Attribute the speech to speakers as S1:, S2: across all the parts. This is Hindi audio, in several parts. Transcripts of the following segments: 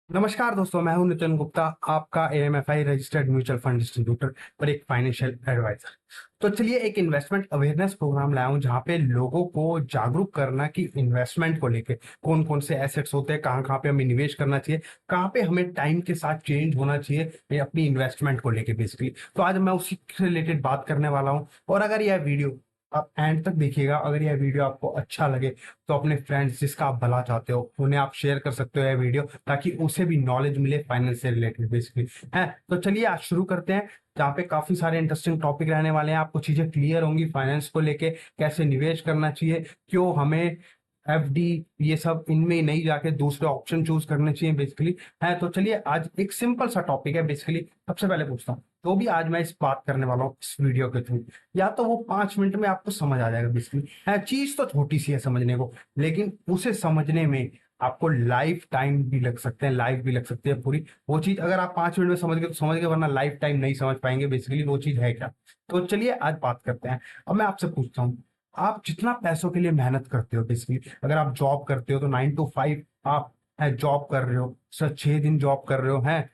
S1: नमस्कार दोस्तों, मैं हूं नितिन गुप्ता, आपका एएमएफआई रजिस्टर्ड म्यूचुअल फंड डिस्ट्रीब्यूटर और एक फाइनेंशियल एडवाइजर। तो चलिए एक इन्वेस्टमेंट अवेयरनेस प्रोग्राम लाया हूं जहां पे लोगों को जागरूक करना कि इन्वेस्टमेंट को लेके कौन कौन से एसेट्स होते हैं, कहाँ कहाँ पे हमें निवेश करना चाहिए, कहाँ पे हमें टाइम के साथ चेंज होना चाहिए ये अपनी इन्वेस्टमेंट को लेके बेसिकली। तो आज मैं उसी से रिलेटेड बात करने वाला हूँ। और अगर यह वीडियो आप एंड तक देखिएगा, अगर यह वीडियो आपको अच्छा लगे तो अपने फ्रेंड्स जिसका आप भला चाहते हो उन्हें आप शेयर कर सकते हो यह वीडियो, ताकि उसे भी नॉलेज मिले फाइनेंस से रिलेटेड बेसिकली है। तो चलिए आज शुरू करते हैं, जहाँ पे काफी सारे इंटरेस्टिंग टॉपिक रहने वाले हैं। आपको चीजें क्लियर होंगी फाइनेंस को लेके, कैसे निवेश करना चाहिए, क्यों हमें एफडी ये सब इनमें नहीं जाके दूसरे ऑप्शन चूज करने चाहिए बेसिकली है। तो चलिए आज एक सिंपल सा टॉपिक है बेसिकली। सबसे पहले पूछता हूँ, तो भी आज मैं इस बात करने वाला हूँ इस वीडियो के थ्रू, या तो वो 5 मिनट में आपको समझ आ जाएगा बेसिकली है। चीज तो छोटी सी है समझने को, लेकिन उसे समझने में आपको लाइफ टाइम भी लग सकते हैं, लाइफ भी लग सकती है पूरी। वो चीज अगर आप 5 मिनट में समझ गए तो समझ गए, वरना लाइफ टाइम नहीं समझ पाएंगे बेसिकली वो चीज है क्या। तो चलिए आज बात करते हैं। अब मैं आपसे पूछता हूँ, आप जितना पैसों के लिए मेहनत करते हो बेसिकली, अगर आप जॉब करते हो तो 9 to 5 आप है जॉब कर रहे हो, सर 6 दिन जॉब कर रहे हो हैं।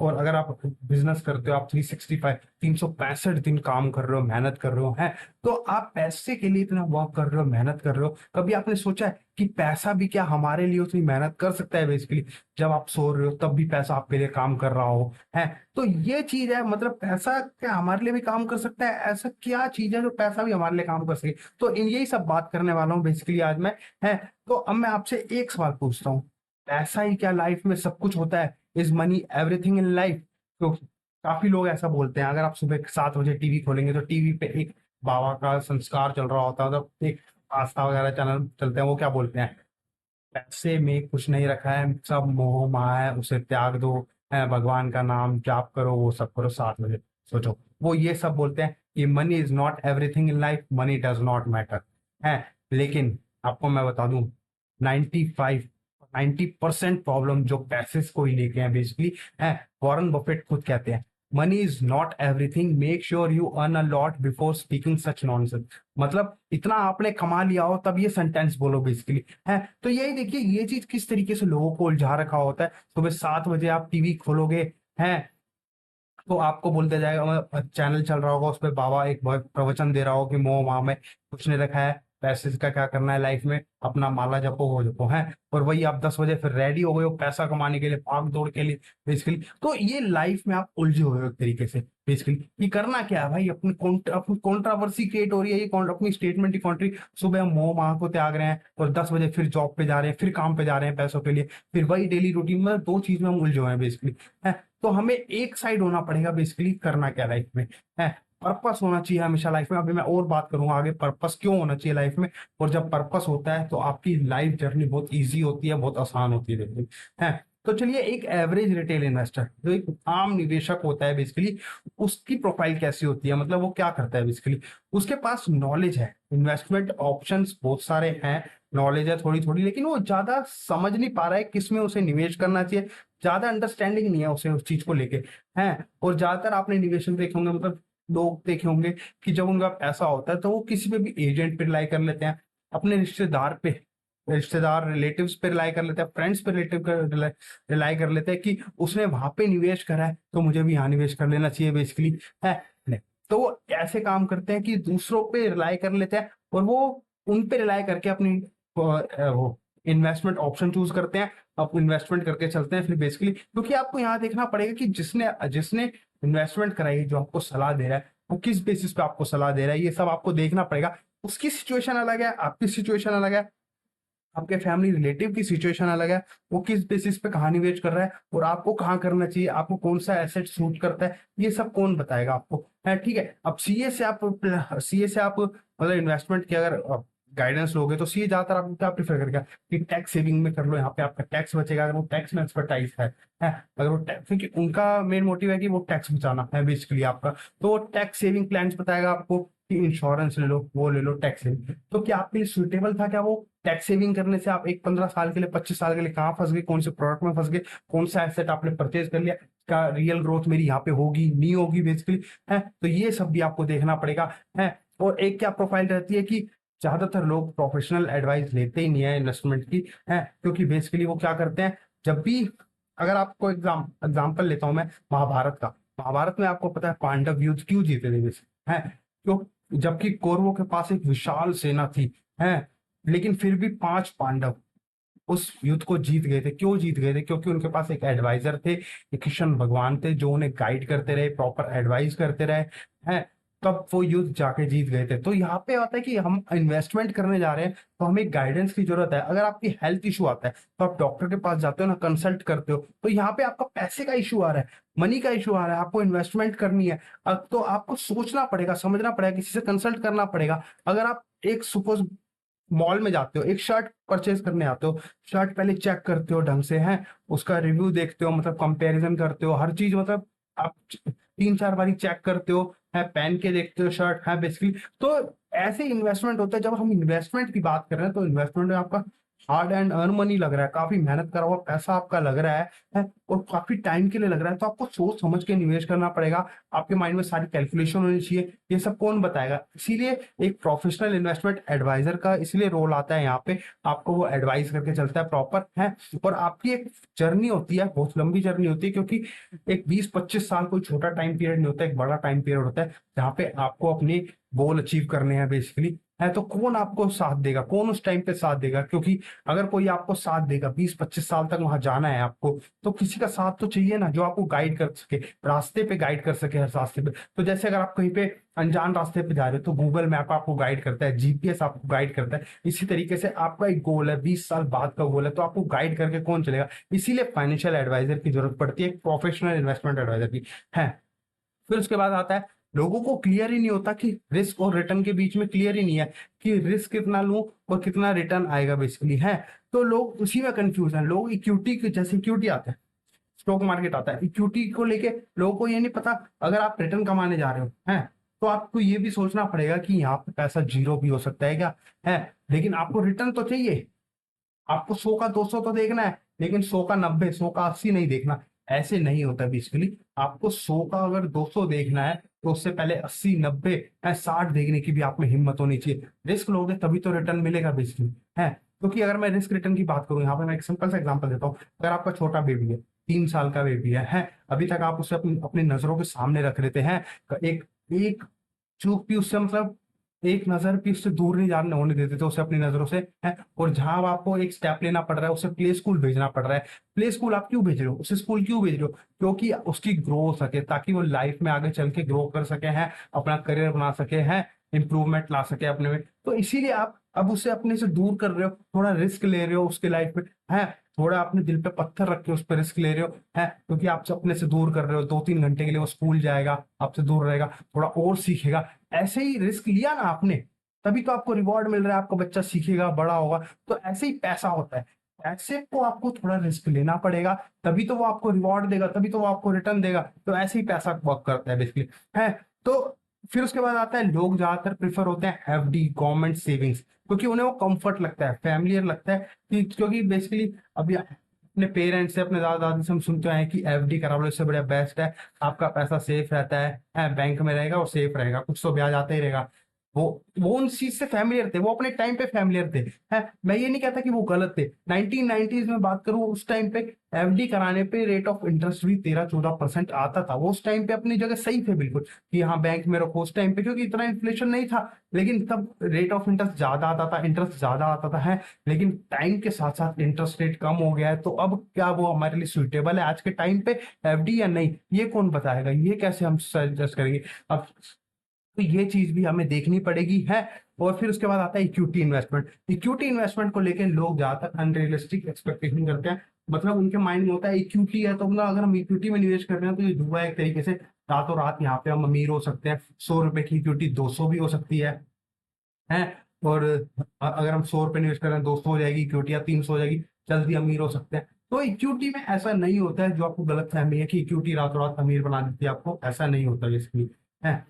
S1: और अगर आप बिजनेस करते हो आप 365 365 दिन काम कर रहे हो, मेहनत कर रहे हो हैं। तो आप पैसे के लिए इतना वर्क कर रहे हो, मेहनत कर रहे हो, कभी आपने सोचा है कि पैसा भी क्या हमारे लिए उतनी मेहनत कर सकता है बेसिकली। जब आप सो रहे हो तब भी पैसा आपके लिए काम कर रहा हो है। तो ये चीज है, मतलब पैसा क्या हमारे लिए भी काम कर सकता है, ऐसा क्या चीज है जो पैसा भी हमारे लिए काम कर सके। तो इन यही सब बात करने वाला हूँ बेसिकली आज मैं है। तो अब मैं आपसे एक सवाल पूछता हूँ, पैसा ही क्या लाइफ में सब कुछ होता है? Is money everything in life? तो काफी लोग ऐसा बोलते हैं। अगर आप सुबह 7 बजे टीवी खोलेंगे तो टीवी पे एक बाबा का संस्कार चल रहा होता है, मतलब एक आस्था वगैरह चैनल चलते हैं। वो क्या बोलते हैं, पैसे में कुछ नहीं रखा है, सब मोह माया है, उसे त्याग दो, है भगवान का नाम जाप करो, वो सब करो 7 बजे। सोचो, वो ये सब बोलते हैं कि money is not everything in life, money does not matter है। लेकिन आपको मैं बता दूं, 90% प्रॉब्लम जो पैसे को ही लेके हैं बेसिकली है। वॉरेन बफेट खुद कहते हैं, money is not everything, make sure you earn a lot before speaking such nonsense. मतलब इतना आपने कमा लिया हो तब ये सेंटेंस बोलो बेसिकली है। तो यही देखिए ये चीज किस तरीके से लोगों को उलझा रखा होता है। सुबह 7 बजे आप टीवी खोलोगे हैं तो आपको बोल दिया जाएगा, चैनल चल रहा होगा उस पर बाबा एक बहुत प्रवचन दे रहा हो कि मोह माह में कुछ नहीं रखा है, पैसे का क्या करना है लाइफ में, अपना माला जपो हो जपो है। और वही आप 10 बजे फिर रेडी हो गए हो पैसा कमाने के लिए, भाग दौड़ के लिए बेसिकली। तो ये लाइफ में आप उलझे हुए हो एक तरीके से बेसिकली कि करना क्या है भाई। अपनी कंट्रोवर्सी क्रिएट हो रही है, ये अपनी स्टेटमेंट की कंट्री। सुबह हम मोह माह को त्याग रहे हैं और 10 बजे फिर जॉब पे जा रहे हैं, फिर काम पे जा रहे हैं पैसों के लिए, फिर वही डेली रूटीन में दो चीज में हम उलझे हुए हैं बेसिकली है। तो हमें एक साइड होना पड़ेगा बेसिकली, करना क्या लाइफ में है। पर्पस होना चाहिए हमेशा लाइफ में। अभी मैं और बात करूंगा आगे पर्पस क्यों होना चाहिए लाइफ में। और जब पर्पस होता है तो आपकी लाइफ जर्नी बहुत इजी होती है, बहुत आसान होती है देखिए है। तो चलिए एक एवरेज रिटेल इन्वेस्टर जो एक आम निवेशक होता है बेसिकली, उसकी प्रोफाइल कैसी होती है, मतलब वो क्या करता है बेसिकली। उसके पास नॉलेज है, इन्वेस्टमेंट ऑप्शंस बहुत सारे हैं, नॉलेज है थोड़ी थोड़ी, लेकिन वो ज्यादा समझ नहीं पा रहा है किसमें उसे निवेश करना चाहिए। ज्यादा अंडरस्टैंडिंग नहीं है उसे उस चीज को लेके है। और ज्यादातर आपने निवेशन देखे होंगे, मतलब लोग देखे होंगे कि जब उनका पैसा होता है तो वो किसी पे भी एजेंट पे रिलाई कर लेते हैं, अपने रिश्तेदार पे, रिश्तेदार रिलेटिव्स पे रिलाई कर लेते हैं, फ्रेंड्स पे रिलेटिव कर रिलाई कर लेते हैं कि उसने वहां पे निवेश करा है तो मुझे भी यहाँ निवेश कर लेना चाहिए बेसिकली है। नहीं, तो वो ऐसे काम करते हैं कि दूसरों पे रिलाई कर लेते हैं और वो उन पे रिलाई करके अपनी वो इन्वेस्टमेंट ऑप्शन चूज करते हैं, आप इन्वेस्टमेंट करके चलते हैं फिर बेसिकली। क्योंकि आपको यहाँ देखना पड़ेगा कि जिसने जिसने इन्वेस्टमेंट कराई है, जो आपको सलाह दे रहा है वो किस बेसिस पे आपको सलाह दे रहा है, ये सब आपको देखना पड़ेगा। उसकी सिचुएशन अलग है, आपकी सिचुएशन अलग है, आपके फैमिली रिलेटिव की सिचुएशन अलग है, वो किस बेसिस पे कहाँ निवेश कर रहा है और आपको कहाँ करना चाहिए, आपको कौन सा एसेट सूट करता है, ये सब कौन बताएगा आपको है। ठीक है, अब सीए से आप मतलब इन्वेस्टमेंट की अगर गाइडेंस लोगे तो सीए ज्यादातर आपको क्या प्रीफर करेगा कि टैक्स सेविंग में कर लो, यहाँ पे आपका टैक्स बचेगा अगर वो टैक्स में एक्सपर्टाइज है। अगर वो टैक्स, क्योंकि उनका मेन मोटिव है कि वो टैक्स बचाना है बेसिकली आपका, तो वो टैक्स सेविंग प्लान्स बताएगा आपको कि इंश्योरेंस ले लो, वो ले लो टैक्स सेविंग। तो क्या आपके लिए सुइटेबल था क्या वो टैक्स सेविंग करने से? आप एक 15 साल के लिए 25 साल के लिए कहाँ फंस गए, कौन से प्रोडक्ट में फंस गए, कौन सा एसेट आपने परचेज कर लिया, क्या रियल ग्रोथ मेरी यहाँ पे होगी नहीं होगी बेसिकली है। तो ये सब भी आपको देखना पड़ेगा है। और एक क्या प्रोफाइल रहती है कि ज्यादातर लोग प्रोफेशनल एडवाइस लेते ही नहीं है इन्वेस्टमेंट की है, क्योंकि बेसिकली वो क्या करते हैं, जब भी अगर आपको एग्जाम्पल लेता हूं मैं महाभारत का। महाभारत में आपको पता है पांडव युद्ध क्यों जीते थे वैसे, है क्यों? जबकि कौरवों के पास एक विशाल सेना थी, है, लेकिन फिर भी 5 पांडव उस युद्ध को जीत गए थे। क्यों जीत गए थे? क्योंकि उनके पास एक एडवाइजर थे, एक कृष्ण भगवान थे जो उन्हें गाइड करते रहे, प्रॉपर एडवाइस करते रहे, हैं, तब वो युद्ध जाके जीत गए थे। तो यहाँ पे आता है कि हम इन्वेस्टमेंट करने जा रहे हैं तो हमें गाइडेंस की जरूरत है। अगर आपकी हेल्थ इशू आता है तो आप डॉक्टर के पास जाते हो ना, कंसल्ट करते हो, तो यहाँ पे आपका पैसे का इशू आ रहा है, मनी का इशू आ रहा है, आपको इन्वेस्टमेंट करनी है। अब तो आपको सोचना पड़ेगा, समझना पड़ेगा, किसी से कंसल्ट करना पड़ेगा। अगर आप एक सपोज मॉल में जाते हो, एक शर्ट परचेज करने आते हो, शर्ट पहले चेक करते हो ढंग से, है, उसका रिव्यू देखते हो, मतलब कंपैरिजन करते हो, हर चीज मतलब आप 3-4 बारी चेक करते हो, है, पहन के देखते हो शर्ट, है, बेसिकली। तो ऐसे इन्वेस्टमेंट होता है। जब हम इन्वेस्टमेंट की बात कर रहे हैं तो इन्वेस्टमेंट में आपका हार्ड एंड अर्न मनी लग रहा है, काफी मेहनत करा हुआ पैसा आपका लग रहा है, और काफी टाइम के लिए लग रहा है, तो आपको सोच समझ के निवेश करना पड़ेगा। आपके माइंड में सारी कैलकुलेशन होनी चाहिए। ये सब कौन बताएगा? इसीलिए एक प्रोफेशनल इन्वेस्टमेंट एडवाइजर का इसलिए रोल आता है यहाँ पे, आपको वो एडवाइस करके चलता है प्रॉपर, है। और आपकी एक जर्नी होती है, बहुत लंबी जर्नी होती है, क्योंकि एक 20-25 साल कोई छोटा टाइम पीरियड नहीं होता, एक बड़ा टाइम पीरियड होता है जहाँ पे आपको अपने गोल अचीव करने हैं बेसिकली, है। तो कौन आपको साथ देगा, कौन उस टाइम पे साथ देगा? क्योंकि अगर कोई आपको साथ देगा, 20-25 साल तक वहां जाना है आपको, तो किसी का साथ तो चाहिए ना, जो आपको गाइड कर सके, रास्ते पे गाइड कर सके, हर रास्ते पे। तो जैसे अगर आप कहीं पे अनजान रास्ते पे जा रहे हो तो गूगल मैप आपको गाइड करता है, जीपीएस आपको गाइड करता है। इसी तरीके से आपका एक गोल है, 20 साल बाद का गोल है, तो आपको गाइड करके कौन चलेगा? इसीलिए फाइनेंशियल एडवाइजर की जरूरत पड़ती है, एक प्रोफेशनल इन्वेस्टमेंट एडवाइजर की, है। फिर उसके बाद आता है, लोगों को क्लियर ही नहीं होता कि रिस्क और रिटर्न के बीच में, क्लियर ही नहीं है कि रिस्क कितना लूं और कितना रिटर्न आएगा बेसिकली, है। तो लोग उसी में कंफ्यूज हैं। लोग इक्विटी के, जैसे इक्विटी आता है, स्टॉक मार्केट आता है, इक्विटी को लेके लोगों को ये नहीं पता। अगर आप रिटर्न कमाने जा रहे हो, हैं, तो आपको ये भी सोचना पड़ेगा कि यहाँ पे पैसा जीरो भी हो सकता है क्या, है। लेकिन आपको रिटर्न तो चाहिए, आपको 100 का 200 तो देखना है, लेकिन 100 का 90, 100 का 80 नहीं देखना। ऐसे नहीं होता बेसिकली। आपको 100 का अगर 200 देखना है तो उससे पहले 80, 90 या 60 देखने की भी आप में हिम्मत होनी चाहिए। रिस्क लोगे तभी तो रिटर्न मिलेगा बेसिकली, है। क्योंकि अगर मैं रिस्क रिटर्न की बात करूं, यहाँ पे मैं एक सिंपल सा एग्जांपल देता हूँ। अगर आपका छोटा बेबी है, 3 साल का बेबी है, अभी तक आप उसे अपनी अपनी नजरों के सामने रख लेते हैं, एक एक चूक भी उससे, मतलब एक नजर भी उससे दूर नहीं जाने होने देते थे उसे अपनी नजरों से, है। और जहां अब आपको एक स्टेप लेना पड़ रहा है, उसे प्ले स्कूल भेजना पड़ रहा है। प्ले स्कूल आप क्यों भेज रहे हो, उसे स्कूल क्यों भेज रहे हो? क्योंकि उसकी ग्रो हो सके, ताकि वो लाइफ में आगे चल के ग्रो कर सके, हैं, अपना करियर बना सके, हैं, इंप्रूवमेंट ला सके अपने में। तो इसीलिए आप अब उसे अपने से दूर कर रहे हो, थोड़ा रिस्क ले रहे हो उसके लाइफ में, है। थोड़ा अपने दिल पे पत्थर रख के उस पर रिस्क ले रहे हो, है, क्योंकि आप अपने से दूर कर रहे हो। 2-3 घंटे के लिए वो स्कूल जाएगा, आपसे दूर रहेगा, थोड़ा और सीखेगा। ऐसे ही रिस्क लिया ना आपने, तभी तो आपको रिवॉर्ड मिल रहा है, आपका बच्चा सीखेगा, बड़ा होगा। तो ऐसे ही पैसा होता है, ऐसे को आपको थोड़ा रिस्क लेना पड़ेगा, तभी तो वो आपको रिवॉर्ड देगा, तभी तो वो आपको रिटर्न देगा। तो ऐसे ही पैसा वर्क करता है बेसिकली, है। तो फिर उसके बाद आता है, लोग ज्यादातर प्रेफर होते हैं एफडी, गवर्नमेंट सेविंग्स, क्योंकि उन्हें वो कंफर्ट लगता है, फैमिलियर लगता है, कि क्योंकि बेसिकली अभी अपने पेरेंट्स से, अपने दादा दादी से हम सुनते हैं कि एफडी करा लो, इससे बढ़िया बेस्ट है, आपका पैसा सेफ रहता है, बैंक में रहेगा और सेफ रहेगा, कुछ तो ब्याज आता ही रहेगा। वो उन चीज से फैमिलियर थे, वो अपने टाइम पे फैमिलियर थे, है। मैं ये नहीं कहता कि वो गलत थे। 1990s में बात करूं, उस टाइम पे एफडी कराने पे रेट ऑफ इंटरेस्ट भी 13-14% आता था। वो उस टाइम पे अपनी जगह सही थे बिल्कुल, कि हाँ बैंक में रखो उस टाइम पे, क्योंकि इतना इन्फ्लेशन नहीं था। लेकिन तब रेट ऑफ इंटरेस्ट ज्यादा आता था, इंटरेस्ट ज्यादा आता था, है। लेकिन टाइम के साथ साथ इंटरेस्ट रेट कम हो गया है, तो अब क्या वो हमारे लिए सुइटेबल है आज के टाइम पे, एफडी या नहीं? ये कौन बताएगा, ये कैसे हम सजेस्ट करेंगे? अब तो ये चीज भी हमें देखनी पड़ेगी, है। और फिर उसके बाद आता है इक्विटी इन्वेस्टमेंट। इक्विटी इन्वेस्टमेंट को लेकर लोग ज्यादातर अनरियलिस्टिक एक्सपेक्टेशन करते हैं। मतलब उनके माइंड में होता है इक्विटी है तो, मतलब अगर हम इक्विटी में निवेश कर रहे हैं तो ये जुआ है एक तरीके से। रातों रात यहाँ पे हम अमीर हो सकते हैं। 100 रुपए की इक्विटी 200 भी हो सकती है। और अगर हम 100 रुपए निवेश कर रहे हैं, 200 हो जाएगी इक्विटी, या 300 हो जाएगी, जल्दी अमीर हो सकते हैं। तो इक्विटी में ऐसा नहीं होता है, जो आपको गलत फहमी है कि इक्विटी रातों रात अमीर बना देती है आपको, ऐसा नहीं होता बेसिकली, है।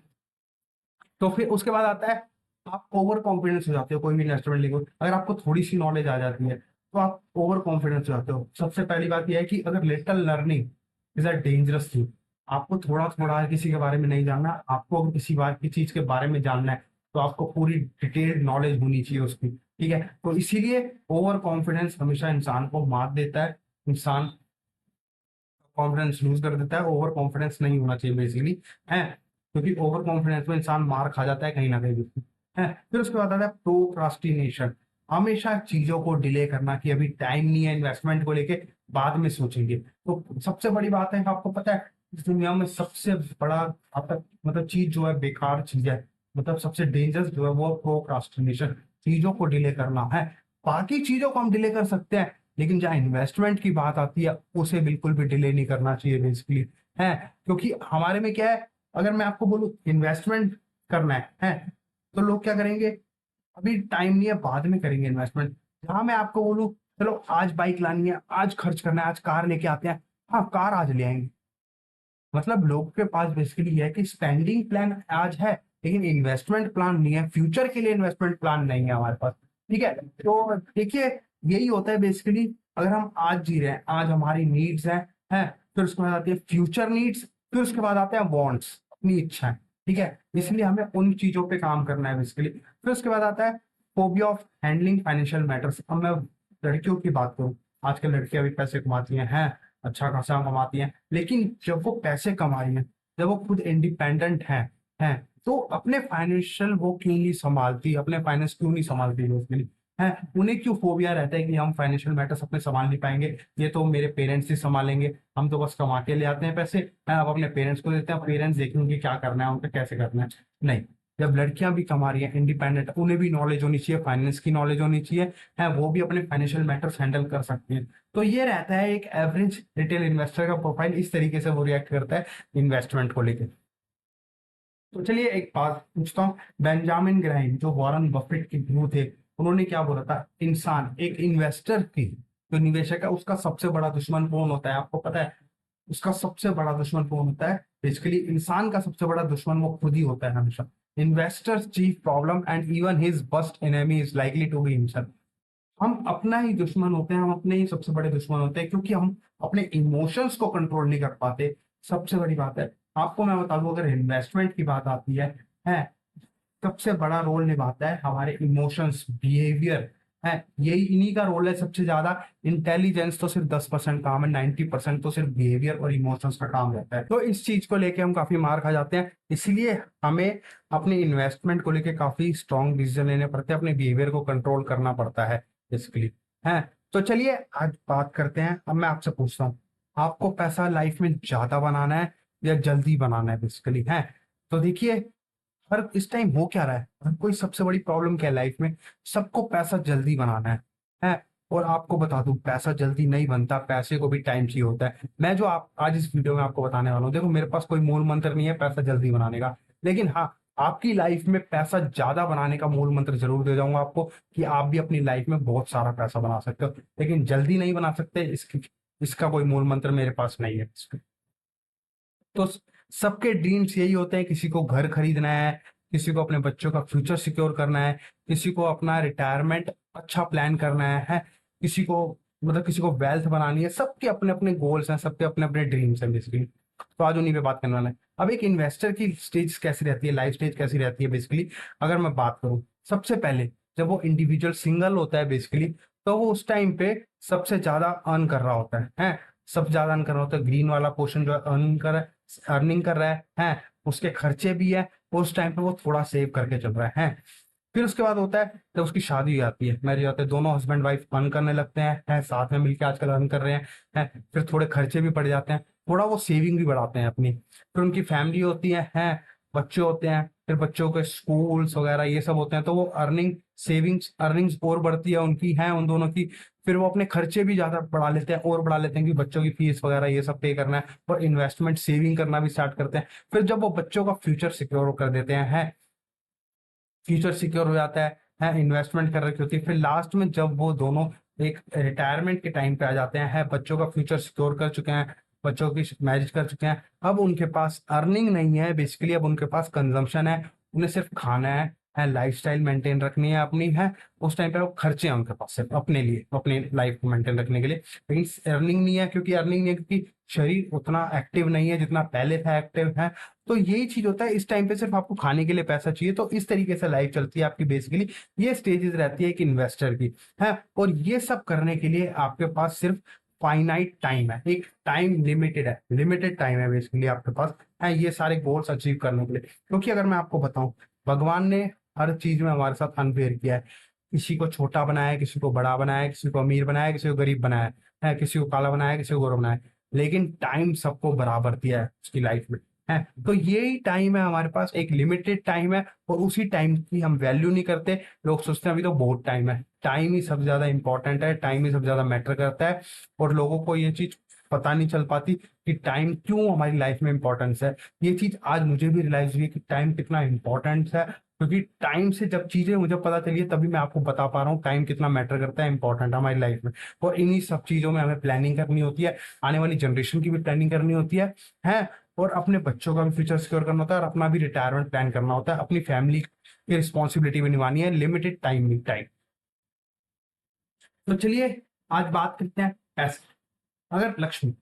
S1: तो फिर उसके बाद आता है, आप ओवर कॉन्फिडेंस हो जाते हो कोई भी इन्वेस्टमेंट लेके। अगर आपको थोड़ी सी नॉलेज आ जाती है तो आप ओवर कॉन्फिडेंस हो जाते हो। सबसे पहली बात यह है कि अगर little learning is a dangerous thing. आपको थोड़ा थोड़ा किसी के बारे में नहीं जानना, आपको अगर किसी बात की चीज के बारे में जानना है तो आपको पूरी डिटेल्ड नॉलेज होनी चाहिए उसकी, ठीक है। तो इसीलिए ओवर कॉन्फिडेंस हमेशा इंसान को मात देता है। इंसान कॉन्फिडेंस लूज कर देता है। ओवर कॉन्फिडेंस नहीं होना चाहिए बेसिकली, है, क्योंकि ओवर कॉन्फिडेंस में इंसान मार खा जाता है कहीं ना कहीं, है। फिर उसके बाद आता है प्रोक्रास्टिनेशन, हमेशा चीजों को डिले करना कि अभी टाइम नहीं है, इन्वेस्टमेंट को लेके बाद में सोचेंगे। तो सबसे बड़ी बात है, आपको पता है इस दुनिया में सबसे बड़ा अब तक मतलब चीज जो है, बेकार चीज है, मतलब सबसे डेंजरस जो है वो प्रोक्रास्टिनेशन, चीजों को डिले करना है। बाकी चीजों को हम डिले कर सकते हैं, लेकिन जहाँ इन्वेस्टमेंट की बात आती है उसे बिल्कुल भी डिले नहीं करना चाहिए बेसिकली, है। क्योंकि हमारे में क्या है, अगर मैं आपको बोलूं इन्वेस्टमेंट करना है, तो लोग क्या करेंगे, अभी टाइम नहीं है बाद में करेंगे इन्वेस्टमेंट। जहां मैं आपको बोलूं चलो आज बाइक लानी है, आज खर्च करना है, आज कार लेके आते हैं, हाँ कार आज ले आएंगे। मतलब लोगों के पास बेसिकली ये है कि स्पेंडिंग प्लान आज है, लेकिन इन्वेस्टमेंट प्लान नहीं है, फ्यूचर के लिए इन्वेस्टमेंट प्लान नहीं है हमारे पास। ठीक है, तो देखिए यही होता है बेसिकली, अगर हम आज जी रहे हैं, आज हमारी नीड्स हैं, फिर उसके बाद आती है फ्यूचर नीड्स, फिर उसके बाद आते हैं वांट्स, अपनी इच्छाएं। ठीक है, इसलिए हमें उन चीजों पे काम करना है बेसिकली। फिर उसके बाद आता है phobia of handling financial matters. अब मैं लड़कियों की बात करूं, आजकल लड़कियां भी पैसे कमाती हैं, अच्छा खासा कमाती हैं, लेकिन जब वो पैसे कमा रही हैं, जब वो खुद इंडिपेंडेंट हैं, तो अपने फाइनेंशियल वो क्यों नहीं संभालती, अपने फाइनेंस क्यों नहीं संभालती बेसिकली, है। उन्हें क्यों फोबिया रहता है कि हम फाइनेंशियल मैटर्स अपने संभाल नहीं पाएंगे, ये तो मेरे पेरेंट्स ही संभालेंगे, हम तो बस कमा के ले आते हैं पैसे, हैं, अब अपने पेरेंट्स को देते हैं, पेरेंट्स देखेंगे क्या करना है उनका, कैसे करना है। नहीं, जब लड़कियां भी कमा रही हैं इंडिपेंडेंट, उन्हें भी नॉलेज होनी चाहिए, फाइनेंस की नॉलेज होनी चाहिए, है, वो भी अपने फाइनेंशियल मैटर्स हैंडल कर सकती हैं। तो ये रहता है एक एवरेज रिटेल इन्वेस्टर का प्रोफाइल, इस तरीके से वो रिएक्ट करता है इन्वेस्टमेंट को लेकर। तो चलिए एक बात पूछता हूँ, बेंजामिन ग्राहम जो वॉरेन बफेट के गुरु थे, उन्होंने क्या बोला था, इंसान एक इन्वेस्टर की, जो निवेशक है उसका सबसे बड़ा दुश्मन कौन होता है, आपको पता है? उसका सबसे बड़ा दुश्मन कौन होता है? बेसिकली इंसान का सबसे बड़ा दुश्मन वो खुद ही होता है हमेशा। Investors chief problem and even his worst enemy is likely to be himself. हम अपना ही दुश्मन होते हैं, हम अपने ही सबसे बड़े दुश्मन होते हैं, क्योंकि हम अपने इमोशंस को कंट्रोल नहीं कर पाते। सबसे बड़ी बात है, आपको मैं बता दूं, अगर इन्वेस्टमेंट की बात आती है, सबसे बड़ा रोल निभाता है हमारे इमोशंस, बिहेवियर, है। यही इन्हीं का रोल है सबसे ज्यादा। इंटेलिजेंस तो सिर्फ 10% काम है, 90% तो सिर्फ बिहेवियर और इमोशंस का काम रहता है। तो इस चीज को लेके हम काफी मार खा जाते हैं, इसलिए हमें अपने इन्वेस्टमेंट को लेके काफी स्ट्रॉन्ग डिसीजन लेने पड़ते हैं, अपने बिहेवियर को कंट्रोल करना पड़ता है बेसिकली, है। तो चलिए आज बात करते हैं, अब मैं आपसे पूछता हूँ, आपको पैसा लाइफ में ज्यादा बनाना है या जल्दी बनाना है बेसिकली, है। तो देखिए, हर इस टाइम हो क्या रहा है, हर कोई सबसे बड़ी प्रॉब्लम क्या है लाइफ में, सबको पैसा जल्दी बनाना है। और आपको बता दूं, पैसा जल्दी नहीं बनता, पैसे को भी टाइम चाहिए होता है। मैं जो आप आज इस वीडियो में आपको बताने वाला हूँ, देखो मेरे पास कोई मूल मंत्र नहीं है पैसा जल्दी बनाने का, लेकिन हाँ, आपकी लाइफ में पैसा ज्यादा बनाने का मूल मंत्र जरूर दे जाऊंगा आपको, कि आप भी अपनी लाइफ में बहुत सारा पैसा बना सकते हो, लेकिन जल्दी नहीं बना सकते, इसका कोई मूल मंत्र मेरे पास नहीं है। तो सबके ड्रीम्स यही होते हैं, किसी को घर खरीदना है, किसी को अपने बच्चों का फ्यूचर सिक्योर करना है, किसी को अपना रिटायरमेंट अच्छा प्लान करना है, किसी को मतलब किसी को वेल्थ बनानी है, सबके अपने अपने गोल्स हैं, सबके अपने अपने ड्रीम्स हैं बेसिकली। तो आज उन्हीं पे बात करने वाला है। अब एक इन्वेस्टर की स्टेज कैसी रहती है, लाइफ स्टेज कैसी रहती है बेसिकली, अगर मैं बात करूं, सबसे पहले जब वो इंडिविजुअल सिंगल होता है बेसिकली, तो वो उस टाइम पे सबसे ज्यादा अर्न कर रहा होता है, सबसे ज्यादा अर्न कर रहा होता है, ग्रीन वाला पोर्शन जो है अर्निंग कर रहा है, उसके खर्चे भी है, उस टाइम पे वो थोड़ा सेव करके चल रहा है। फिर उसके बाद होता है जब उसकी शादी हो जाती है, मैरिज होते हैं, दोनों हस्बैंड वाइफ अर्न करने लगते हैं, साथ में मिलकर आजकल अर्न कर रहे हैं, फिर थोड़े खर्चे भी पड़ जाते हैं, थोड़ा वो सेविंग भी बढ़ाते हैं अपनी। फिर उनकी फैमिली होती है, बच्चे होते हैं, फिर बच्चों के स्कूल्स वगैरह ये सब होते हैं, तो वो अर्निंग्स और बढ़ती है उनकी, है उन दोनों की। फिर वो अपने खर्चे भी ज्यादा बढ़ा लेते हैं, और बढ़ा लेते हैं कि बच्चों की फीस वगैरह ये सब पे करना है, और इन्वेस्टमेंट सेविंग करना भी स्टार्ट करते हैं। फिर जब वो बच्चों का फ्यूचर सिक्योर कर देते हैं, फ्यूचर सिक्योर हो जाता है, इन्वेस्टमेंट कर रखी होती है, फिर लास्ट में जब वो दोनों एक रिटायरमेंट के टाइम पे आ जाते हैं, बच्चों का फ्यूचर सिक्योर कर चुके हैं, बच्चों की मैरिज कर चुके हैं, अब उनके पास अर्निंग नहीं है बेसिकली, अब उनके पास कंजम्पशन है, उन्हें सिर्फ खाना है, लाइफस्टाइल मेंटेन रखनी है अपनी, है। उस टाइम पे वो खर्चे हैं उनके पास सिर्फ अपने लिए, अपने लाइफ को मेंटेन रखने के लिए, लेकिन अर्निंग नहीं है, क्योंकि अर्निंग नहीं है क्योंकि शरीर उतना एक्टिव नहीं है जितना पहले था एक्टिव, है। तो यही चीज होता है, इस टाइम पे सिर्फ आपको खाने के लिए पैसा चाहिए, तो इस तरीके से लाइफ चलती है आपकी बेसिकली। ये स्टेजेस रहती है एक इन्वेस्टर की, है। और ये सब करने के लिए आपके पास सिर्फ फाइनाइट टाइम है, एक टाइम लिमिटेड टाइम है बेसिकली आपके पास है ये सारे गोल्स अचीव करने के लिए। क्योंकि अगर मैं आपको बताऊं, भगवान ने हर चीज में हमारे साथ अनफेयर किया है। किसी को छोटा बनाया है, किसी को बड़ा बनाया है, किसी को अमीर बनाया है, किसी को गरीब बनाया है, किसी को काला बनाया है, किसी को गोरा बनाया है, लेकिन टाइम सबको बराबर दिया है उसकी लाइफ में है। तो यही टाइम है हमारे पास, एक लिमिटेड टाइम है, और उसी टाइम की हम वैल्यू नहीं करते। लोग सोचते हैं अभी तो बहुत टाइम है, टाइम ही सबसे ज्यादा इंपॉर्टेंट है, टाइम ही सबसे ज्यादा मैटर करता है। और लोगों को ये चीज पता नहीं चल पाती कि टाइम क्यों हमारी लाइफ में इंपॉर्टेंस है। ये चीज आज मुझे भी रियलाइज हुई कि टाइम कितना इंपॉर्टेंट है, क्योंकि टाइम से जब चीजें मुझे पता चली है तभी मैं आपको बता पा रहा हूँ टाइम कितना मैटर करता है, इंपॉर्टेंट है हमारी लाइफ में। और इन्हीं सब चीजों में हमें प्लानिंग करनी होती है, आने वाली जनरेशन की भी प्लानिंग करनी होती है, और अपने बच्चों का भी फ्यूचर सिक्योर करना होता है, और अपना भी रिटायरमेंट प्लान करना होता है, अपनी फैमिली की रिस्पॉन्सिबिलिटी भी निभानी है, लिमिटेड टाइम में टाइम। तो चलिए आज बात करते हैं पैसे। अगर लक्ष्मी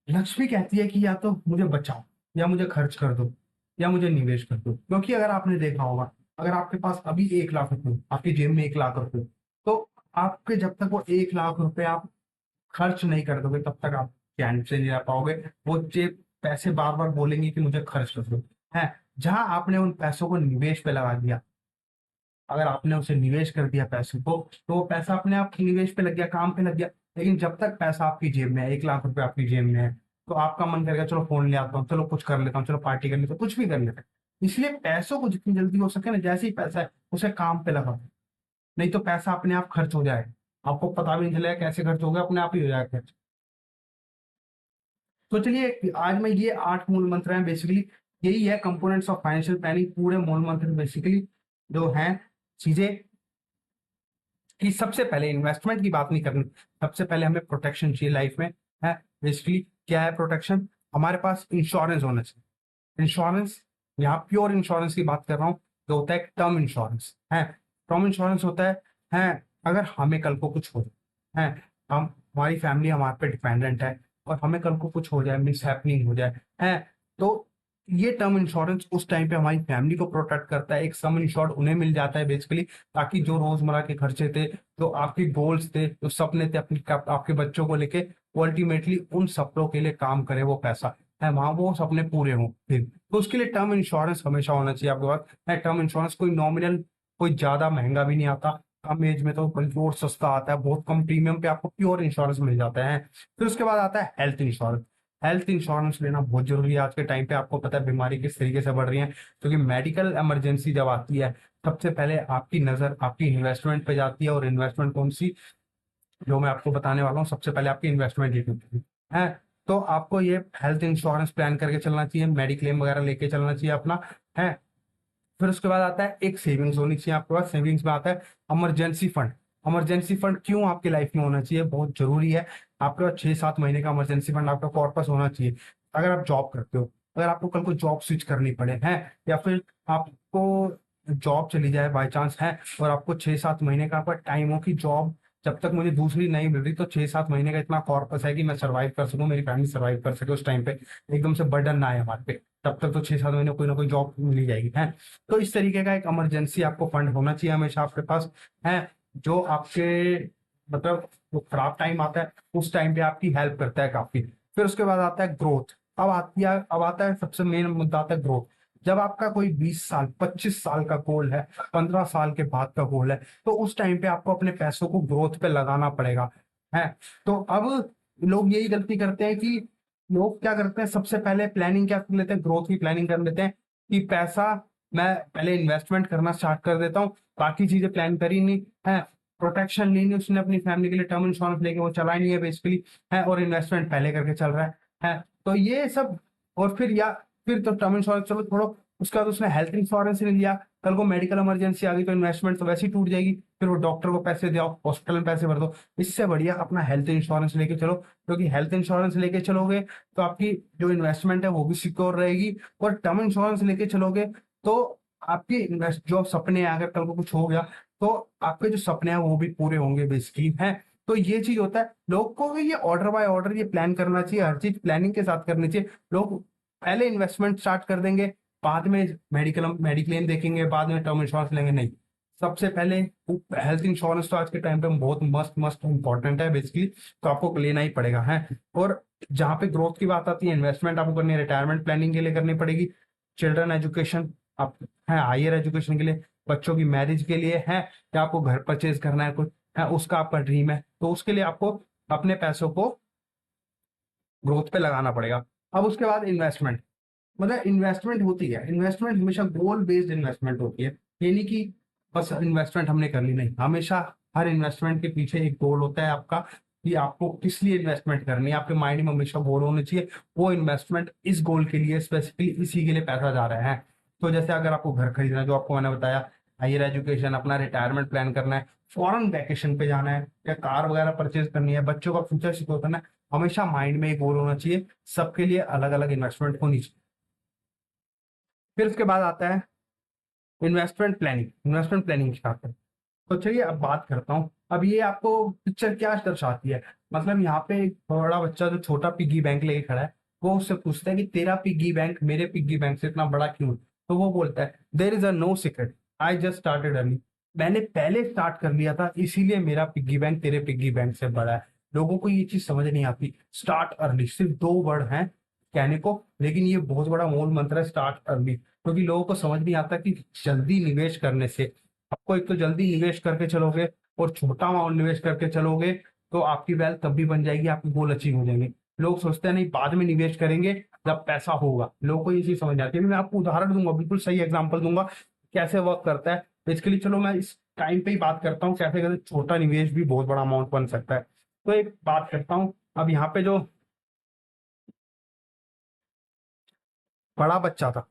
S1: लक्ष्मी कहती है कि या तो मुझे बचाओ, या मुझे खर्च कर दो, या मुझे निवेश कर दो। क्योंकि अगर आपने देखा होगा, अगर आपके पास अभी 1 लाख रुपए, आपकी जेब में 1 लाख रुपए, तो आपके जब तक वो 1 लाख रुपए आप खर्च नहीं कर दोगे तब तक आप चैन से नहीं रह पाओगे। वो जेब पैसे बार बार बोलेंगे कि मुझे खर्च कर दो है। जहां आपने उन पैसों को निवेश पे लगा दिया, अगर आपने उसे निवेश कर दिया पैसे को, तो वो पैसा अपने आप निवेश पे लग गया, काम पे लग गया। लेकिन जब तक पैसा आपकी जेब में है, 1 लाख रुपए आपकी जेब में है, तो आपका मन करेगा चलो फोन ले आता हूँ, चलो कुछ कर लेता हूँ, चलो पार्टी कर लेता हूँ, कुछ भी कर लेते हैं। इसलिए पैसों को जितनी जल्दी हो सके ना, जैसे ही पैसा है उसे काम पे लगा दो। नहीं तो पैसा अपने आप खर्च हो जाएगा, आपको पता भी नहीं चलेगा कैसे खर्च हो गया, अपने आप ही हो जाएगा खर्च। तो चलिए आज मैं ये 8 मूल मंत्र हैं बेसिकली, यही है कंपोनेंट्स ऑफ फाइनेंशियल प्लानिंग। पूरे मूल मंत्र बेसिकली जो हैं चीजें, कि सबसे पहले इन्वेस्टमेंट की बात नहीं करनी, सबसे पहले हमें प्रोटेक्शन चाहिए लाइफ में है। बेसिकली क्या है प्रोटेक्शन? हमारे पास इंश्योरेंस होना चाहिए। इंश्योरेंस, यहाँ प्योर इंश्योरेंस की बात कर रहा हूँ, जो होता है टर्म इंश्योरेंस है। टर्म इंश्योरेंस होता है अगर हमें कल को कुछ हो जाए है, हम हमारी फैमिली हमारे पे डिपेंडेंट है, और हमें कल को कुछ हो जाए, मिस हैपनिंग हो जाए है, तो ये टर्म इंश्योरेंस उस टाइम पे हमारी फैमिली को प्रोटेक्ट करता है। एक सम इंश्योर्ड उन्हें मिल जाता है बेसिकली, ताकि जो रोजमर्रा के खर्चे थे, जो आपके गोल्स थे, जो सपने थे अपनी आपके बच्चों को लेके, वो अल्टीमेटली उन सपनों के लिए काम करे वो पैसा है, वहां वो सपने पूरे हों फिर। तो उसके लिए टर्म इंश्योरेंस हमेशा होना चाहिए आपके पास है। टर्म इंश्योरेंस कोई नॉमिनल, कोई ज्यादा महंगा भी नहीं आता, कम एज में तो बल्कि और सस्ता आता है, बहुत कम प्रीमियम पे आपको प्योर इंश्योरेंस मिल जाता है। फिर उसके बाद आता है हेल्थ इंश्योरेंस। हेल्थ इंश्योरेंस लेना बहुत जरूरी है आज के टाइम पे। आपको पता है बीमारी किस तरीके से बढ़ रही है, क्योंकि मेडिकल इमरजेंसी जब आती है, सबसे पहले आपकी नजर आपकी इन्वेस्टमेंट पे जाती है। और इन्वेस्टमेंट कौन सी, जो मैं आपको बताने वाला हूँ, सबसे पहले आपकी इन्वेस्टमेंट ही होती है। तो आपको ये हेल्थ इंश्योरेंस प्लान करके चलना चाहिए, मेडिक्लेम वगैरह लेके चलना चाहिए अपना है। फिर उसके बाद आता है एक सेविंग्स होनी चाहिए आपके पास। सेविंग्स में आता है इमरजेंसी फंड। इमरजेंसी फंड क्यों आपके लाइफ में होना चाहिए, बहुत जरूरी है। आपके पास 6-7 महीने का इमरजेंसी फंड आपका कॉर्पस होना चाहिए। अगर आप जॉब करते हो, अगर आपको कल को जॉब स्विच करनी पड़े हैं, या फिर आपको जॉब चली जाए बाय चांस है, और आपको 6-7 महीने का आपका टाइम हो कि जॉब जब तक मुझे दूसरी नहीं मिल रही, तो 6-7 महीने का इतना कॉर्पस है कि मैं सर्वाइव कर सकूं, मेरी फैमिली सर्वाइव कर सके उस टाइम पे, एकदम से बर्डन ना आए हमारे पे। तब तक तो 6-7 महीने कोई ना कोई जॉब मिल जाएगी है। तो इस तरीके का एक इमरजेंसी आपको फंड होना चाहिए हमेशा आपके पास है, जो आपके मतलब जो खराब टाइम आता है उस टाइम पे आपकी हेल्प करता है काफी। फिर उसके बाद आता है ग्रोथ। अब आता है सबसे मेन मुद्दा, आता है ग्रोथ। जब आपका कोई 20 साल 25 साल का गोल है, 15 साल के बाद का गोल है, तो उस टाइम पे आपको अपने पैसों को ग्रोथ पे लगाना पड़ेगा है। तो अब लोग यही गलती करते हैं कि लोग क्या करते हैं, सबसे पहले प्लानिंग क्या कर लेते हैं, ग्रोथ की प्लानिंग कर लेते हैं कि पैसा मैं पहले इन्वेस्टमेंट करना स्टार्ट कर देता हूँ, बाकी चीजें प्लान करी नहीं है। प्रोटेक्शन ली नहीं उसने अपनी फैमिली के लिए, टर्म इंश्योरेंस लेके वो चला ही नहीं है बेसिकली है, और इन्वेस्टमेंट पहले करके चल रहा है। तो ये सब, और फिर तो टर्म इंश्योरेंस चलो छोड़ो, उसके बाद उसने हेल्थ इंश्योरेंस नहीं लिया, कल को मेडिकल इमरजेंसी आ गई तो इन्वेस्टमेंट तो वैसे ही टूट जाएगी, फिर वो डॉक्टर को पैसे दो, हॉस्पिटल में पैसे भर दो। इससे बढ़िया अपना हेल्थ इंश्योरेंस लेके चलो, क्योंकि हेल्थ इंश्योरेंस लेके चलोगे तो आपकी जो इन्वेस्टमेंट है वो भी सिक्योर रहेगी, और टर्म इंश्योरेंस लेके चलोगे तो आपके इन्वेस्ट जो सपने हैं, अगर कल को कुछ हो गया तो आपके जो सपने हैं वो भी पूरे होंगे बेसिकली है। तो ये चीज होता है, लोग को ये ऑर्डर बाय ऑर्डर ये प्लान करना चाहिए, हर चीज प्लानिंग के साथ करनी चाहिए। लोग पहले इन्वेस्टमेंट स्टार्ट कर देंगे, बाद में मेडिक्लेम देखेंगे, बाद में टर्म इंश्योरेंस लेंगे, नहीं। सबसे पहले हेल्थ इंश्योरेंस तो आज के टाइम पे बहुत मस्त मस्त इंपॉर्टेंट है बेसिकली, तो आपको लेना ही पड़ेगा है। और जहाँ पे ग्रोथ की बात आती है, इन्वेस्टमेंट आपको करनी है, रिटायरमेंट प्लानिंग के लिए करनी पड़ेगी, चिल्ड्रन एजुकेशन आप है, हायर एजुकेशन के लिए, बच्चों की मैरिज के लिए है, या आपको घर परचेज करना है कुछ है, उसका आपका ड्रीम है, तो उसके लिए आपको अपने पैसों को ग्रोथ पे लगाना पड़ेगा। अब उसके बाद इन्वेस्टमेंट, मतलब इन्वेस्टमेंट होती है, इन्वेस्टमेंट हमेशा गोल बेस्ड इन्वेस्टमेंट होती है। ये नहीं कि बस इन्वेस्टमेंट हमने कर ली, नहीं, हमेशा हर इन्वेस्टमेंट के पीछे एक गोल होता है आपका, कि आपको किस लिए इन्वेस्टमेंट करनी है। आपके माइंड में हमेशा गोल होने चाहिए, वो इन्वेस्टमेंट इस गोल के लिए, स्पेसिफिकली इसी के लिए पैसा जा रहा है। तो जैसे अगर आपको घर खरीदना है, जो आपको मैंने बताया, हायर एजुकेशन, अपना रिटायरमेंट प्लान करना है, फॉरेन वैकेशन पे जाना है, या कार वगैरह परचेज करनी है, बच्चों का फ्यूचर सिक्योर करना है, हमेशा माइंड में एक गोल होना चाहिए। सबके लिए अलग अलग इन्वेस्टमेंट होनी चाहिए। फिर उसके बाद आता है इन्वेस्टमेंट प्लानिंग। इन्वेस्टमेंट प्लानिंग क्या है, तो चलिए अब बात करता हूँ। अब ये आपको पिक्चर क्या दर्शाती है, मतलब यहाँ पे एक बड़ा बच्चा जो छोटा पिग्गी बैंक लेके खड़ा है, वो उससे पूछता है कि तेरा पिग्गी बैंक मेरे पिग्गी बैंक से इतना बड़ा क्यों है? तो वो बोलता है, there is a no secret, I just started early, मैंने पहले स्टार्ट कर लिया था, इसीलिए मेरा पिग्गी बैंक तेरे पिग्गी बैंक से बड़ा है। लोगों को ये चीज समझ नहीं आती, स्टार्ट अर्ली सिर्फ दो वर्ड हैं कहने को, लेकिन ये बहुत बड़ा मूल मंत्र है, स्टार्ट अर्ली। क्योंकि लोगों को समझ नहीं आता कि जल्दी निवेश करने से, आपको एक तो जल्दी निवेश करके चलोगे और छोटा अमाउंट निवेश करके चलोगे, तो आपकी वेल्थ तब भी बन जाएगी, आपके गोल अचीव हो जाएंगे। लोग सोचते हैं नहीं बाद में निवेश करेंगे जब पैसा होगा, लोगों को ये चीज समझ नहीं आती है। मैं आपको उदाहरण दूंगा, बिल्कुल सही एग्जांपल दूंगा कैसे वर्क करता है। बेसिकली चलो मैं इस टाइम पे ही बात करता हूँ कैसे कैसे छोटा निवेश भी बहुत बड़ा अमाउंट बन सकता है। तो एक बात करता हूँ, अब यहाँ पे जो बड़ा बच्चा था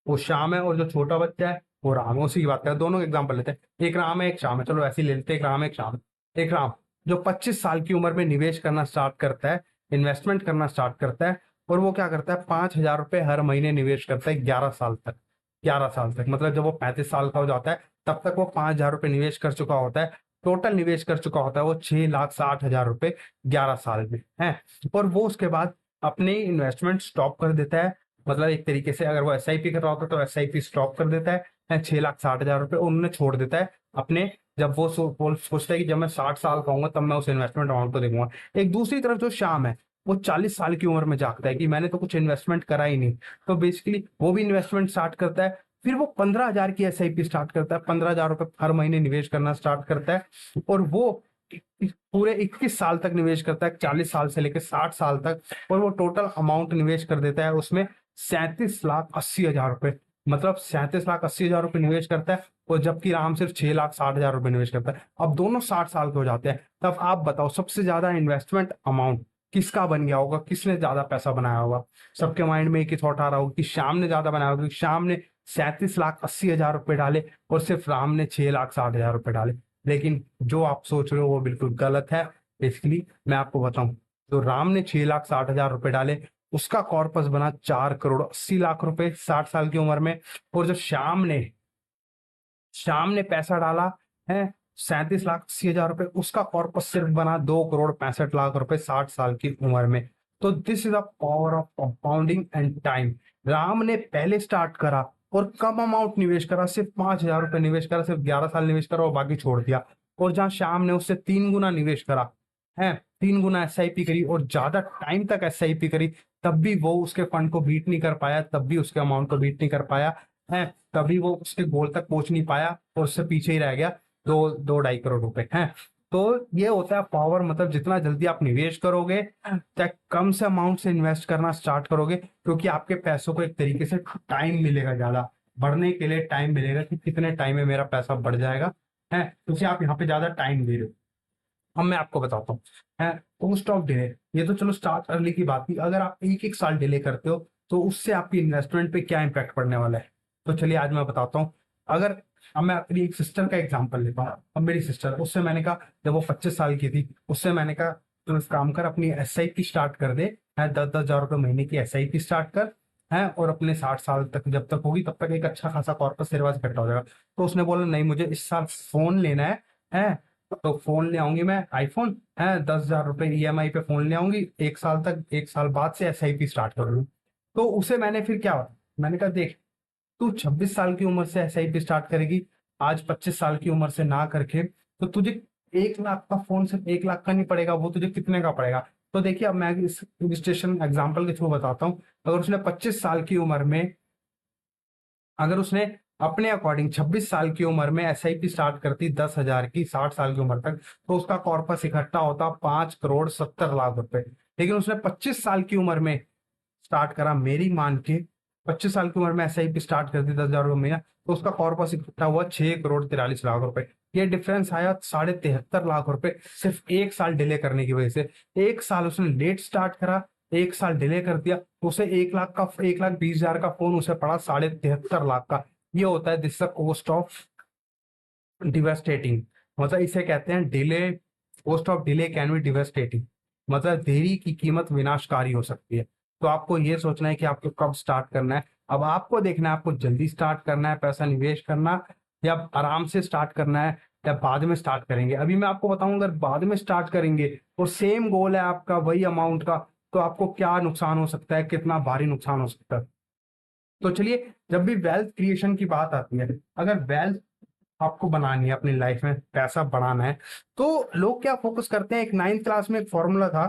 S1: वो श्याम है, और जो छोटा बच्चा है वो राम है। उसी की बात करें, दोनों एग्जांपल लेते हैं, एक राम है एक श्याम है, चलो ऐसे ही ले लेते हैं, एक राम है एक श्याम है। एक राम जो 25 साल की उम्र में निवेश करना स्टार्ट करता है, इन्वेस्टमेंट करना स्टार्ट करता है, और वो क्या करता है, 5,000 रुपए हर महीने निवेश करता है 11 साल तक। 11 साल तक मतलब जब वो 35 साल का हो जाता है तब तक वो 5,000 रुपए निवेश कर चुका होता है। टोटल निवेश कर चुका होता है वो 6,60,000 रुपए 11 साल में है। और वो उसके बाद अपने इन्वेस्टमेंट स्टॉप कर देता है, मतलब एक तरीके से अगर वो एसआईपी कर रहा होता तो एसआईपी स्टॉप कर देता है, 6,60,000 रुपए उन्होंने छोड़ देता है अपने। जब वो सोचता है कि जब मैं 60 साल का होऊंगा तब मैं उस इन्वेस्टमेंट अमाउंट को देखूंगा। एक दूसरी तरफ जो श्याम है वो 40 साल की उम्र में जागता है कि मैंने तो कुछ इन्वेस्टमेंट करा ही नहीं, तो बेसिकली वो भी इन्वेस्टमेंट स्टार्ट करता है। फिर वो 15,000 की एसआईपी स्टार्ट करता है, 15,000 रुपए हर महीने निवेश करना स्टार्ट करता है, और वो पूरे 21 साल तक निवेश करता है, 40 साल से लेकर 60 साल तक। और वो टोटल अमाउंट निवेश कर देता है उसमें 37,80,000 रुपए, मतलब 37,80,000 रुपए निवेश करता है, और जबकि राम सिर्फ 6,60,000 रुपए निवेश करता है। अब दोनों 60 साल के हो जाते हैं, तब आप बताओ सबसे ज्यादा इन्वेस्टमेंट अमाउंट किसका बन गया होगा, किसने ज्यादा पैसा बनाया होगा? सबके माइंड में एक ही थॉट आ रहा होगा कि श्याम ने ज्यादा बनाया होगा, क्योंकि श्याम ने 37,80,000 रुपए डाले और सिर्फ राम ने 6,60,000 रुपए डाले। लेकिन जो आप सोच रहे हो वो बिल्कुल गलत है। बेसिकली मैं आपको बताऊं, तो राम ने 6,60,000 रुपए डाले, उसका कॉर्पस बना 4,80,00,000 रुपए 60 साल की उम्र में। और जो श्याम ने पैसा डाला है 37,80,000 रुपए, उसका कॉर्पस सिर्फ बना 2,65,00,000 रुपए 60 साल की उम्र में। तो this is the power of compounding and time. Ram ने पहले स्टार्ट करा और कम अमाउंट निवेश करा, सिर्फ 5,000 रुपए निवेश करा, सिर्फ 11 साल निवेश करा और बाकी छोड़ दिया। और जहां श्याम ने उससे 3 गुना निवेश करा है, 3 गुना एसआईपी करी और ज्यादा टाइम तक एसआईपी करी, तब भी वो उसके फंड को बीट नहीं कर पाया, तब भी उसके अमाउंट को बीट नहीं कर पाया है, तभी वो उसके गोल तक पहुंच नहीं पाया और उससे पीछे ही रह गया 2-2.5 करोड़ रुपए है। तो ये होता है पावर, मतलब जितना जल्दी आप निवेश करोगे, चाहे कम से अमाउंट से इन्वेस्ट करना स्टार्ट करोगे, क्योंकि आपके पैसों को एक तरीके से टाइम मिलेगा, ज्यादा बढ़ने के लिए टाइम मिलेगा कि कितने टाइम में मेरा पैसा बढ़ जाएगा है, क्योंकि आप यहाँ पे ज्यादा टाइम दे रहे हो। अब मैं आपको बताता हूँ है, कॉस्ट ऑफ डिले। ये तो चलो स्टार्ट अर्ली की बात थी, अगर आप एक एक साल डिले करते हो तो उससे आपकी इन्वेस्टमेंट पे क्या इंपैक्ट पड़ने वाला है। तो चलिए आज मैं बताता हूँ। अगर अब मैं अपनी एक सिस्टर का एग्जांपल लेता हूँ, अब मेरी सिस्टर, उससे मैंने कहा जब वो 25 साल की थी, उससे मैंने कहा तो इस काम कर, अपनी एसआईपी स्टार्ट कर दे है, 10-10 हजार रुपए महीने की एसआईपी स्टार्ट कर है, और अपने 60 साल तक जब तक होगी तब तक एक अच्छा खासा कॉर्पस तेरे पास इकट्ठा हो जाएगा। तो उसने बोला नहीं मुझे इस साल फोन लेना है, तो फोन ले आऊंगी मैं आईफोन है, 10,000 रुपए ईएमआई पे फोन ले आऊंगी, एक साल तक, एक साल बाद से एसआईपी स्टार्ट कर लूँ। तो उसे मैंने फिर क्या, मैंने कहा देख तू 26 साल की उम्र से एसआईपी स्टार्ट करेगी आज 25 साल की उम्र से ना करके, तो तुझे 1 लाख का फोन सिर्फ 1 लाख का नहीं पड़ेगा, वो तुझे कितने का पड़ेगा। तो देखिए अब मैं इस इलिस्ट्रेशन एग्जाम्पल के थ्रू बताता हूँ। अगर उसने 25 साल की उम्र में, अगर उसने अपने अकॉर्डिंग 26 साल की उम्र में एसआईपी स्टार्ट करती 10,000 की 60 साल की उम्र तक, तो उसका कॉर्पस इकट्ठा होता 5,70,00,000 रुपए। लेकिन उसने 25 साल की उम्र में स्टार्ट करा, मेरी मान के 25 साल की उम्र में एसआईपी स्टार्ट कर दी 10,000 रुपये महीना, तो उसका कॉर्पस इकट्ठा हुआ 6,43,00,000 रुपए। ये डिफरेंस आया 73,50,00,000 रुपए, सिर्फ 1 साल डिले करने की वजह से। 1 साल उसने लेट स्टार्ट करा, 1 साल डिले कर दिया, तो उसे 1 लाख का 1,20,000 का फोन उसे पड़ा 73,50,00,000 का। ये होता है दिस कॉस्ट ऑफ डिवेस्टेटिंग। मतलब इसे कहते हैं delay, cost of delay can be devastating. मतलब देरी की कीमत विनाशकारी हो सकती है। तो आपको ये सोचना है कि आपको कब स्टार्ट करना है। अब आपको देखना है आपको जल्दी स्टार्ट करना है पैसा निवेश करना, या आराम से स्टार्ट करना है, या बाद में स्टार्ट करेंगे। अभी मैं आपको बताऊं, अगर बाद में स्टार्ट करेंगे और सेम गोल है आपका वही अमाउंट का, तो आपको क्या नुकसान हो सकता है, कितना भारी नुकसान हो सकता है। तो चलिए, जब भी वेल्थ क्रिएशन की बात आती है, अगर वेल्थ आपको बनानी है अपनी लाइफ में, पैसा बढ़ाना है, तो लोग क्या फोकस करते हैं। एक 9th क्लास में एक फॉर्मूला था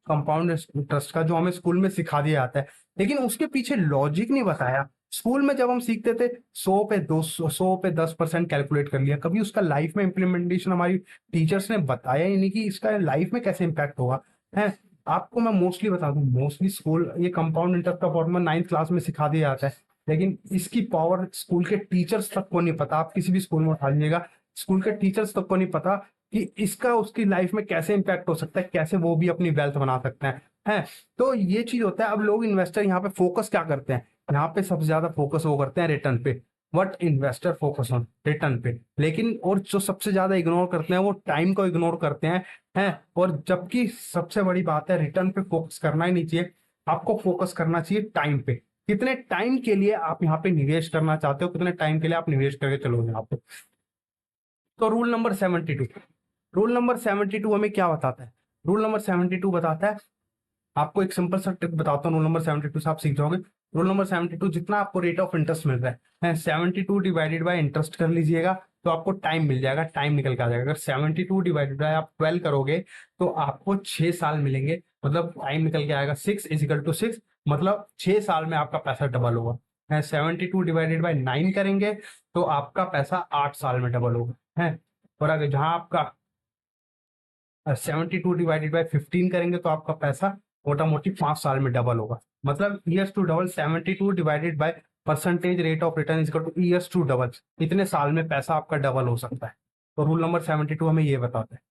S1: कंपाउंड इंटरेस्ट का, जो हमें स्कूल में सिखा दिया जाता है, लेकिन उसके पीछे लॉजिक नहीं बताया। स्कूल में जब हम सीखते थे 100 पे 10% कैलकुलेट कर लिया, कभी उसका लाइफ में इम्प्लीमेंटेशन हमारी टीचर्स ने बताया ही नहीं कि इसका लाइफ में कैसे इम्पैक्ट होगा है। आपको मैं मोस्टली बता दूं, मोस्टली स्कूल ये कंपाउंड इंटरेस्ट का फॉर्मूला 9th क्लास में सिखा दिया जाता है, लेकिन इसकी पावर स्कूल के टीचर्स तक को नहीं पता। आप किसी भी स्कूल में उठा लीजिएगा, स्कूल के टीचर्स तक को नहीं पता कि इसका उसकी लाइफ में कैसे इंपैक्ट हो सकता है, कैसे वो भी अपनी वेल्थ बना सकते हैं। तो ये चीज होता है। अब लोग इन्वेस्टर यहाँ पे फोकस क्या करते हैं, यहाँ पे सबसे ज्यादा फोकस वो करते हैं रिटर्न पे। What investor focus on return पे, लेकिन और जो सबसे ज्यादा इग्नोर करते हैं वो टाइम को इग्नोर करते हैं। और जबकि सबसे बड़ी बात है, रिटर्न पे फोकस करना ही नहीं चाहिए, आपको फोकस करना चाहिए टाइम पे। कितने टाइम के लिए आप यहाँ पे निवेश करना चाहते हो, कितने टाइम के लिए आप निवेश करके चलोगे यहाँ पे। तो रूल नंबर 72, रूल नंबर 72 हमें क्या बताता है। रूल नंबर 72 बताता है, आपको एक सिंपल सा ट्रिक बताता हूँ, रूल नंबर 72 से आप सीख जाओगे। रूल नंबर 72, जितना आपको रेट ऑफ इंटरेस्ट मिल रहा है 72 डिवाइडेड बाय इंटरेस्ट कर लीजिएगा, तो आपको टाइम मिल जाएगा, टाइम निकल के आ जाएगा। अगर 72 डिवाइडेड बाय आप 12 करोगे, तो आपको 6 साल मिलेंगे, मतलब टाइम निकल के आएगा 6 = 6, मतलब 6 साल में आपका पैसा डबल होगा। 72 डिवाइडेड बाय 9 करेंगे, तो आपका पैसा 8 साल में डबल होगा है। और अगर जहां आपका 72 डिवाइडेड बाय 15 करेंगे, तो आपका पैसा मोटा मोटी 5 साल में डबल होगा। मतलब years to double, 72 divided by percentage rate of return is equal to years to double. इतने साल में पैसा आपका डबल हो सकता है। तो रूल नंबर 72 हमें ये बताता है।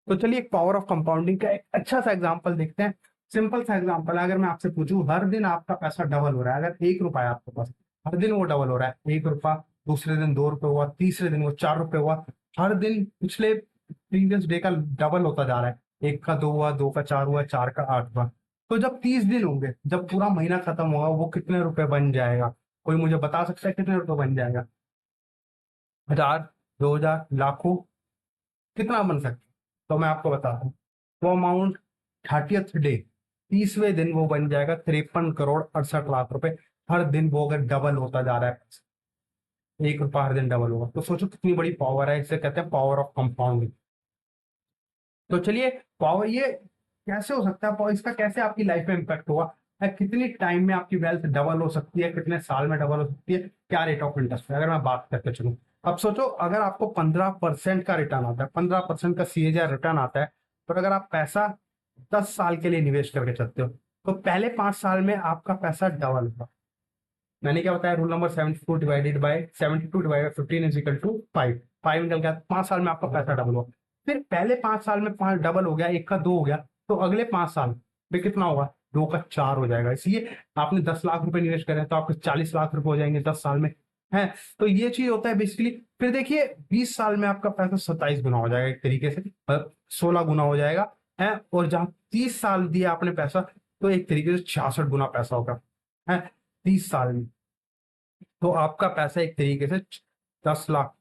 S1: तो चलिए, एक पावर ऑफ कंपाउंडिंग का एक अच्छा सा एग्जांपल देखते हैं। सिंपल सा एग्जांपल है, अगर मैं आपसे पूछूं हर दिन आपका पैसा डबल हो रहा है, अगर 1 रुपया है आपके पास, हर दिन वो डबल हो रहा है, 1 रुपया, दूसरे दिन 2 रुपये हुआ, तीसरे दिन वो 4 रुपये हुआ, हर दिन पिछले प्रीवियस डे का डबल होता जा रहा है। 1 का 2 हुआ, 2 का 4 हुआ, 4 का 8 हुआ। तो जब 30 दिन होंगे, जब पूरा महीना खत्म होगा, वो कितने रुपए बन जाएगा। कोई मुझे बता सकता है कितने रुपए बन जाएगा। 1,000, 2,000, लाखों, कितना बन सकता है। तो मैं आपको बताता हूँ, वो अमाउंट 30th डे, 30वें दिन वो बन जाएगा 53,68,00,000 रुपए। हर दिन वो अगर डबल होता जा रहा है, 1 रुपया हर दिन डबल होगा, तो सोचो कितनी बड़ी पावर है। इसे कहते हैं पावर ऑफ कंपाउंडिंग। तो चलिए, पावर ये कैसे हो सकता है, इसका कैसे आपकी लाइफ में इम्पैक्ट होगा, कितनी टाइम में आपकी वेल्थ डबल हो सकती है, कितने साल में डबल हो सकती है, क्या रेट ऑफ इंटरेस्ट है, अगर मैं बात करते चलूं। अब सोचो, अगर आपको 15% का रिटर्न आता है, 15% का सीएजीआर रिटर्न आता है, और अगर आप पैसा 10 साल के लिए निवेश करके चलते हो, तो पहले 5 साल में आपका पैसा डबल होगा। मैंने क्या बताया, rule number 72 divided by 15 is equal to 5, 5 निकल गया, 5 साल में आपका पैसा डबल हुआ। फिर पहले 5 साल में 5 डबल हो गया, 1 का 2 हो गया, तो अगले 5 साल में कितना होगा, 2 का 4 हो जाएगा। इसलिए आपने 10 लाख रुपए निवेश करे, तो आपके 40 लाख रुपए हो जाएंगे 10 साल में है। तो ये चीज होता है बेसिकली। फिर देखिए, 20 साल में आपका पैसा 27 गुना हो जाएगा, एक तरीके से 16 गुना हो जाएगा है। और जहां 30 साल दिया आपने पैसा, तो एक तरीके से 66 गुना पैसा होगा है 30 साल में। तो आपका पैसा एक तरीके से 10 लाख,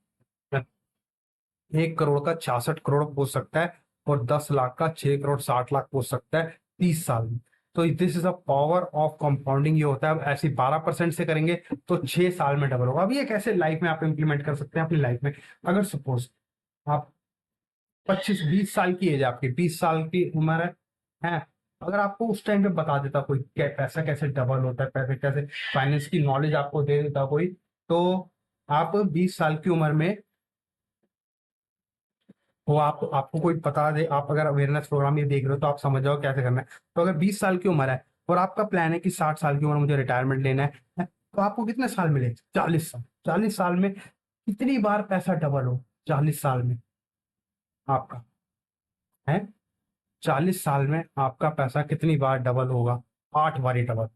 S1: 1 करोड़ का 66 करोड़ पहुंच सकता है, और 10 लाख का 6,60,00,000 पहुंच सकता है 30 साल में। तो this is a power of compounding. ये होता है, अब ऐसे 12% से करेंगे तो 6 साल में डबल होगा। अब ये कैसे लाइफ में आप इंप्लीमेंट कर सकते हैं अपनी लाइफ में? अगर सपोज आप 25-20 साल की एज, आपकी 20 साल की उम्र है, अगर आपको उस टाइम पे बता देता कोई पैसा कैसे डबल होता है, पैसे कैसे, फाइनेंस की नॉलेज आपको दे देता कोई, तो आप 20 साल की उम्र में, वो आपको कोई बता दे, आप अगर अवेयरनेस प्रोग्राम ये देख रहे हो तो आप समझ जाओ कैसे करना है। तो अगर 20 साल की उम्र है और आपका प्लान है कि 60 साल की उम्र मुझे रिटायरमेंट लेना है, तो आपको कितने साल मिले? 40 साल। 40 साल में कितनी बार पैसा डबल हो? 40 साल में आपका है, 40 साल में आपका पैसा कितनी बार डबल होगा? 8 बारी डबल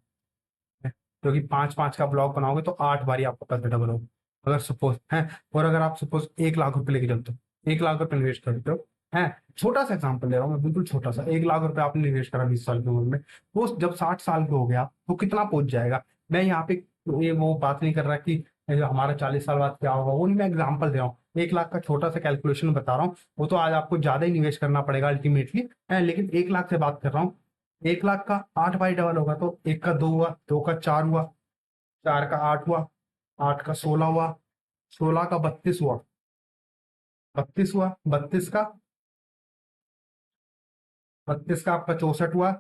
S1: है, क्योंकि 5-5 का ब्लॉक बनाओगे तो 8 बारी आपका पैसा डबल होगा। अगर सपोज है, और अगर आप सपोज 1 लाख रुपए लेके चलते हो, 1 लाख रुपए निवेश करते हो, है, छोटा सा एग्जांपल ले रहा हूँ मैं, बिल्कुल छोटा सा, 1 लाख रुपए आपने निवेश करा 20 साल की उम्र में, वो जब 60 साल के हो गया तो कितना पहुंच जाएगा? मैं यहाँ पे ये वो बात नहीं कर रहा कि हमारा 40 साल बाद क्या होगा, वो नहीं, मैं एग्जाम्पल दे रहा हूँ, 1 लाख का छोटा सा कैलकुलेशन बता रहा हूँ। वो तो आज आपको ज्यादा ही निवेश करना पड़ेगा अल्टीमेटली, है, लेकिन 1 लाख से बात कर रहा हूँ। 1 लाख का 8 बारी डबल होगा, तो 1 का 2 हुआ, 2 का 4 हुआ, 4 का 8 हुआ, 8 का 16 हुआ, 16 का 32 हुआ, 32 हुआ, 32 का आपका 64 हुआ,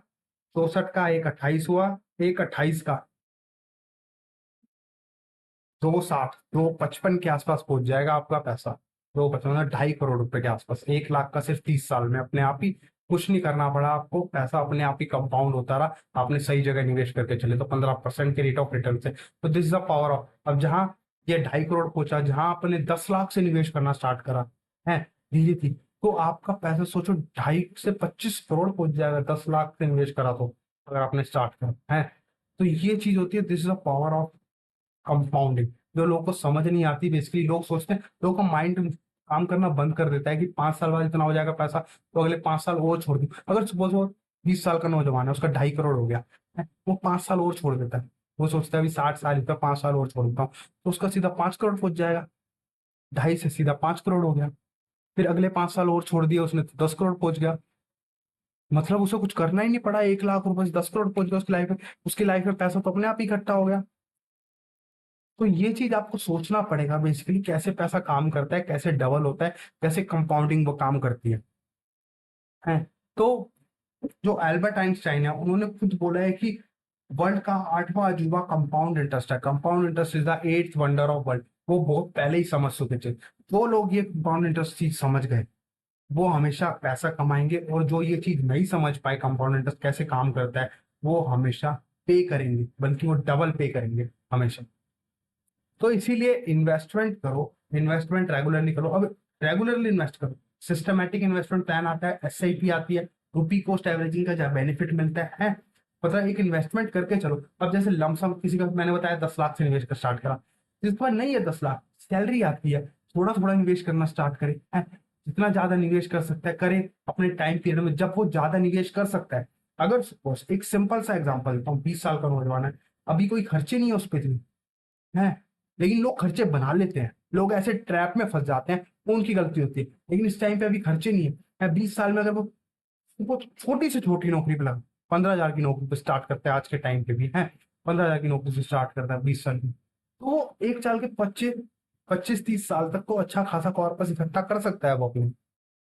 S1: 64 का एक 28 हुआ, एक 28 का 260, 255 के आसपास पहुंच जाएगा आपका पैसा। 255 मतलब 2.5 करोड़ रुपए के आसपास, 1 लाख का सिर्फ 30 साल में, अपने आप ही कुछ नहीं करना पड़ा आपको, पैसा अपने आप ही कंपाउंड होता रहा, आपने सही जगह निवेश करके चले तो 15% के रेट ऑफ रिटर्न से। तो this is the power of, अब जहां ये 2.5 करोड़ पहुंचा, जहां आपने 10 लाख से निवेश करना स्टार्ट करा है धीरे धीरे, तो आपका पैसा सोचो 2.5 से 25 करोड़ पहुंच जाएगा, 10 लाख से निवेश करा तो, अगर आपने स्टार्ट करा है। तो ये चीज होती है, this is the power of compounding, जो लोगों को समझ नहीं आती। बेसिकली लोग सोचते हैं, लोगों का माइंड काम करना बंद कर देता है कि 5 साल बाद इतना हो जाएगा पैसा, तो अगले 5 साल और छोड़ दूं। अगर सपोज वो 20 साल का नौजवान है, उसका 2.5 करोड़ हो गया है, वो 5 साल और छोड़ देता है, वो सोचता है अभी 60 साल इतना, 5 साल और छोड़ देता हूँ, तो उसका सीधा 5 करोड़ पहुंच जाएगा, 2.5 से सीधा 5 करोड़ हो गया। फिर अगले 5 साल और छोड़ दिया उसने तो 10 करोड़ पहुंच गया। मतलब उसे कुछ करना ही नहीं पड़ा, 1 लाख रुपए से 10 करोड़ पहुंच गया उसकी लाइफ में, उसकी लाइफ में पैसा तो अपने आप ही इकट्ठा हो गया। तो ये चीज आपको सोचना पड़ेगा बेसिकली, कैसे पैसा काम करता है, कैसे डबल होता है, कैसे कंपाउंडिंग वो काम करती है। तो जो एल्बर्ट आइंस्टाइन है, उन्होंने खुद बोला है कि वर्ल्ड का 8वां अजूबा कंपाउंड इंटरेस्ट है, compound interest is the 8th wonder of world. वो बहुत पहले ही समझ चुके थे, वो लोग ये कंपाउंड इंटरेस्ट चीज समझ गए, वो हमेशा पैसा कमाएंगे, और जो ये चीज नहीं समझ पाए कंपाउंड इंटरेस्ट कैसे काम करता है, वो हमेशा पे करेंगे, बल्कि वो डबल पे करेंगे हमेशा। तो इसीलिए इन्वेस्टमेंट करो, इन्वेस्टमेंट रेगुलरली करो। अब रेगुलरली इन्वेस्ट करो, सिस्टमैटिक इन्वेस्टमेंट प्लान आता है, एसआईपी आती है, रुपी कॉस्ट एवरेजिंग का जहाँ बेनिफिट मिलता है, पता है, एक इन्वेस्टमेंट करके चलो। अब जैसे लमसम किसी का मैंने बताया 10 लाख से निवेश कर स्टार्ट करा, जिसके पास नहीं है 10 लाख, सैलरी आती है, थोड़ा थोड़ा निवेश करना स्टार्ट करे, है, जितना ज्यादा निवेश कर सकता है करे अपने टाइम पीरियड में, जब वो ज्यादा निवेश कर सकता है। अगर सपोज एक सिंपल सा एग्जांपल देता हूँ, 20 साल का नौजवान है, अभी कोई खर्चे नहीं है उस पर इतनी, है, लेकिन लोग खर्चे बना लेते हैं, लोग ऐसे ट्रैप में फंस जाते हैं, वो उनकी गलती होती है। लेकिन इस टाइम पे अभी खर्चे नहीं है, 20 साल में अगर वो छोटी से छोटी नौकरी पे लगा, 15,000 की नौकरी पे स्टार्ट करता है आज के टाइम पे भी, है, 15,000 की नौकरी से स्टार्ट करता है 20 साल की, तो वो एक साल के 25-30 साल तक तो अच्छा खासा कॉर्पस इकट्ठा कर सकता है, वो अपनी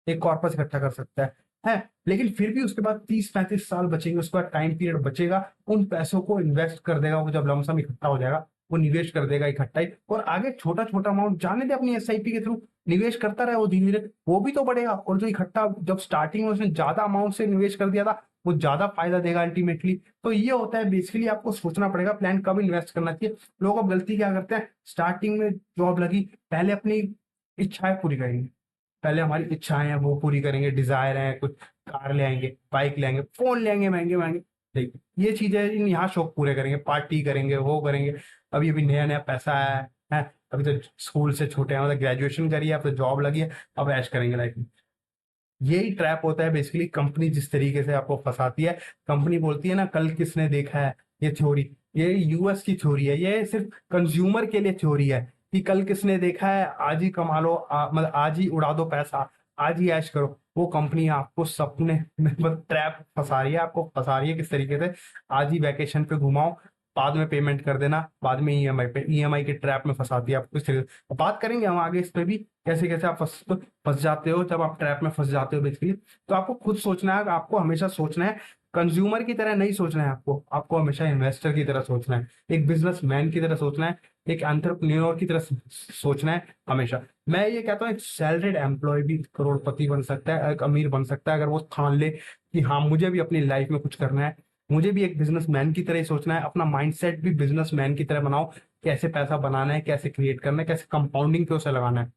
S1: एक कॉर्पस इकट्ठा कर सकता है। लेकिन फिर भी उसके बाद 30-35 साल बचेंगे, उसके बाद टाइम पीरियड बचेगा, उन पैसों को इन्वेस्ट कर देगा, वो जब लमसम इकट्ठा हो जाएगा वो निवेश कर देगा इकट्ठा ही, और आगे छोटा छोटा अमाउंट जाने दे अपनी एसआईपी के थ्रू, निवेश करता रहे, वो धीरे धीरे वो भी तो बढ़ेगा, और जो इकट्ठा जब स्टार्टिंग में उसने ज्यादा अमाउंट से निवेश कर दिया था, वो ज्यादा फायदा देगा अल्टीमेटली। तो ये होता है बेसिकली, आपको सोचना पड़ेगा प्लान कब इन्वेस्ट करना चाहिए। लोग अब गलती क्या करते हैं, स्टार्टिंग में जॉब लगी, पहले अपनी इच्छाएं पूरी करेंगे, पहले हमारी इच्छाएं हैं वो पूरी करेंगे, डिजायर है कुछ, कार ले आएंगे, बाइक ले आएंगे, फोन ले आएंगे महंगे महंगे, देखिए ये चीजें यहाँ शौक पूरे करेंगे, पार्टी करेंगे, वो करेंगे। अभी अभी नया नया पैसा आया है, अभी तो स्कूल से छूटे हैं, मतलब ग्रेजुएशन करी है, अब तो जॉब लगी है, अब ऐश करेंगे लाइफ में। यही ट्रैप होता है बेसिकली, कंपनी जिस तरीके से आपको फंसाती है। कंपनी बोलती है ना, कल किसने देखा है, ये थ्योरी, ये यूएस की थ्योरी है, ये सिर्फ कंज्यूमर के लिए थ्योरी है कि कल किसने देखा है, आज ही कमा लो, मतलब आज ही उड़ा दो पैसा, आज ही ऐश करो। वो कंपनी आपको सपने में ट्रैप फंसा रही है, आपको फंसा रही है किस तरीके से, आज ही वैकेशन पे घुमाओ, बाद में पेमेंट कर देना, बाद में ईएमआई पे, ईएमआई के ट्रैप में फंसाती है आपको इस तरीके से। तो बात करेंगे हम आगे इस पे भी, कैसे कैसे आप फंस जाते हो, जब आप ट्रैप में फंस जाते हो बेसिकली। तो आपको खुद सोचना है, आपको हमेशा सोचना है, कंज्यूमर की तरह नहीं सोचना है आपको, आपको हमेशा इन्वेस्टर की तरह सोचना है, एक बिजनेसमैन की तरह सोचना है, एक एंटरप्रेन्योर की तरह सोचना है हमेशा। मैं ये कहता हूँ एक सैलरीड एम्प्लॉय भी करोड़पति बन सकता है, एक अमीर बन सकता है, अगर वो ठान ले कि हाँ मुझे भी अपनी लाइफ में कुछ करना है, मुझे भी एक बिजनेसमैन की तरह ही सोचना है, अपना माइंडसेट भी बिजनेसमैन की तरह बनाओ, कैसे पैसा बनाना है, कैसे क्रिएट करना है, कैसे कंपाउंडिंग पे उसे लगाना है।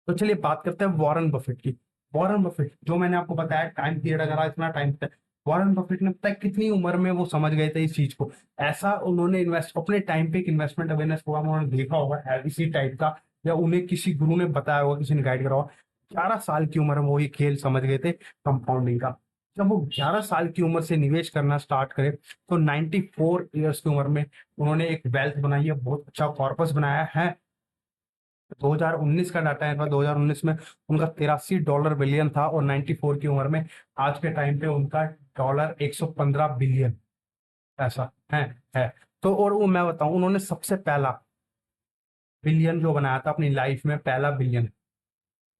S1: तो चलिए बात करते हैं वॉरेन बफेट की। वॉरेन बफेट, जो मैंने आपको बताया टाइम पीरियड अगर इतना टाइम, वॉरेन बफेट ने पता है कितनी उम्र में वो समझ गए थे इस चीज को। ऐसा उन्होंने इन्वेस्ट अपने टाइम पे एक इन्वेस्टमेंट अवेयरनेस प्रोग्राम उन्होंने देखा होगा इसी टाइप का, या उन्हें किसी गुरु ने बताया होगा, किसी ने गाइड करा होगा। 11 साल की उम्र में वो ये खेल समझ गए थे कंपाउंडिंग का। जब वो 11 साल की उम्र से निवेश करना स्टार्ट करे, तो 94 ईयर्स की उम्र में उन्होंने एक वेल्थ बनाई है, बहुत अच्छा कॉर्पस बनाया है। 2019 का डाटा है, 2019 में उनका $83 बिलियन था, और 94 की उम्र में आज के टाइम पे उनका $115 बिलियन ऐसा है। तो और वो मैं बताऊं, उन्होंने सबसे पहला बिलियन जो बनाया था अपनी लाइफ में, पहला billion,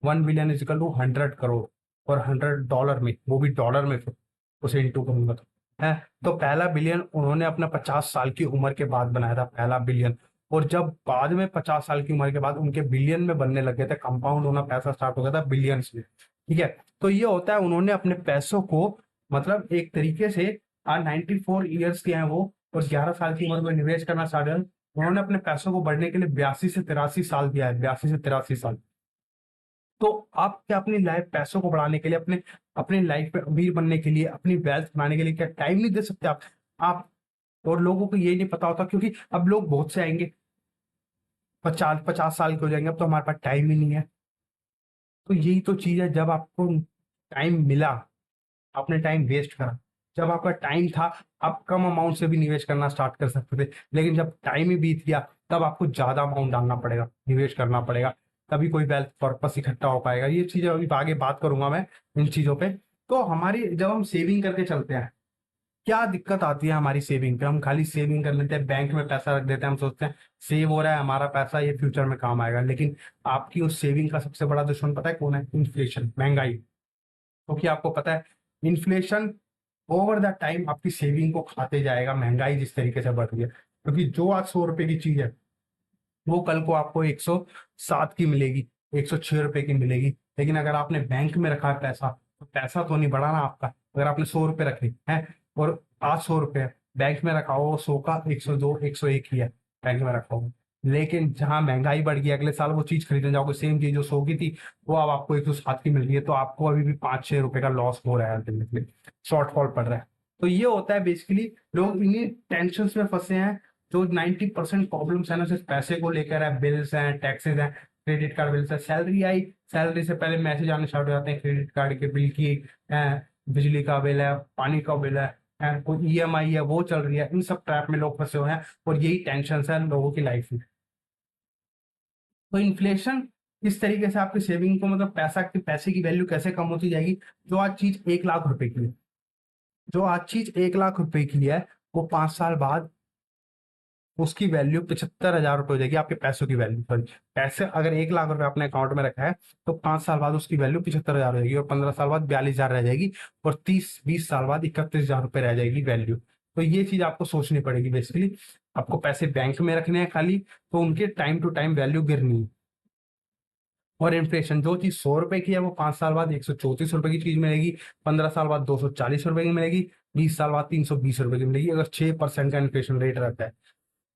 S1: 1 billion is equal to 100 crore, और $100 में, वो भी डॉलर में, फिर उसे इंटू करूंगा तो है। तो पहला बिलियन उन्होंने अपना 50 साल की उम्र के बाद बनाया था, पहला बिलियन। और जब बाद में 50 साल की उम्र के बाद उनके बिलियन में बनने लगे थे, कंपाउंड होना पैसा स्टार्ट हो गया था बिलियंस में, ठीक है। तो ये होता है, उन्होंने अपने पैसों को, मतलब एक तरीके से 94 ईयर्स के हैं वो, और 11 साल की उम्र में निवेश करना स्टार्ट किया। उन्होंने अपने पैसों को बढ़ने के लिए 82 से 83 साल दिया है, 82 से 83 साल। तो आप क्या अपनी लाइफ पैसों को बढ़ाने के लिए, अपने अपनी लाइफ में अमीर बनने के लिए, अपनी वेल्थ बनाने के लिए क्या टाइम नहीं दे सकते आप? और लोगों को ये नहीं पता होता, क्योंकि अब लोग बहुत से आएंगे, 50 50 साल के हो जाएंगे, अब तो हमारे पास टाइम ही नहीं है। तो यही तो चीज है, जब आपको टाइम मिला, आपने टाइम वेस्ट करा। जब आपका टाइम था, आप कम अमाउंट से भी निवेश करना स्टार्ट कर सकते थे, लेकिन जब टाइम ही बीत गया, तब आपको ज्यादा अमाउंट डालना पड़ेगा, निवेश करना पड़ेगा, तभी कोई वेल्थ पर्पस इकट्ठा हो पाएगा। ये चीजें अभी आगे बात करूंगा मैं इन चीजों पे। तो हमारी जब हम सेविंग करके चलते हैं, क्या दिक्कत आती है हमारी सेविंग पे? हम खाली सेविंग कर लेते हैं, बैंक में पैसा रख देते हैं, हम सोचते हैं सेव हो रहा है हमारा पैसा, ये फ्यूचर में काम आएगा। लेकिन आपकी उस सेविंग का सबसे बड़ा दुश्मन पता है कौन है? इन्फ्लेशन, महंगाई। क्योंकि आपको पता है इन्फ्लेशन ओवर द टाइम आपकी सेविंग को खाते जाएगा, महंगाई जिस तरीके से बढ़ रही है। क्योंकि जो आज 100 रुपए की चीज है, वो कल को आपको 107 की मिलेगी, 106 रुपए की मिलेगी। लेकिन अगर आपने बैंक में रखा है पैसा, तो पैसा तो नहीं बढ़ा ना आपका। अगर आपने 100 रुपए रखे हैं, और आज 100 रुपए है, बैंक में रखा हो 100 का 102 101 ही है, बैंक में रखा हो। लेकिन जहां महंगाई बढ़ गई, अगले साल वो चीज खरीदने जाओगे, सेम चीज जो 100 की थी, वो अब आपको 107 की मिल रही है, तो आपको अभी भी 5 6 रुपए का लॉस हो रहा है, अल्टीमेटली शॉर्टफॉल पड़ रहा है। तो ये होता है बेसिकली, लोग इन्हीं टेंशन में फंसे हैं। जो 90% प्रॉब्लम्स है ना, सिर्फ पैसे को लेकर है, बिल्स हैं, टैक्सेस हैं, क्रेडिट कार्ड बिल्स है, सैलरी आई, सैलरी से पहले मैसेज आने स्टार्ट हो जाते हैं क्रेडिट कार्ड के बिल की, बिजली का बिल है, पानी का बिल है, कोई ईएमआई है वो चल रही है। इन सब ट्रैप में लोग फंसे हुए हैं, और यही टेंशन है लोगों की लाइफ में। तो इन्फ्लेशन इस तरीके से आपकी सेविंग को, मतलब पैसे की वैल्यू कैसे कम होती जाएगी। जो आज चीज 1 लाख रुपए की है, जो आज चीज 1 लाख रुपए की है, वो 5 साल बाद उसकी वैल्यू 75,000 रुपये हो जाएगी, आपके पैसों की वैल्यू, सॉरी। पैसे अगर 1 लाख रुपए अपने अकाउंट में रखा है, तो 5 साल बाद उसकी वैल्यू 75,000 हो जाएगी, और 15 साल बाद 42,000 रह जाएगी, और 30 20 साल बाद 31,000 रुपये रह जाएगी वैल्यू। तो ये चीज आपको सोचनी पड़ेगी बेसिकली। आपको पैसे बैंक में रखने हैं खाली, तो उनके टाइम टू टाइम वैल्यू गिरनी है। और इन्फ्लेशन, जो चीज 100 रुपए की है, वो 5 साल बाद 134 रुपए की चीज मिलेगी, 15 साल बाद 240 रुपए की मिलेगी, 20 साल बाद 320 रुपए की मिलेगी, अगर 6% का इन्फ्लेशन रेट रहता है।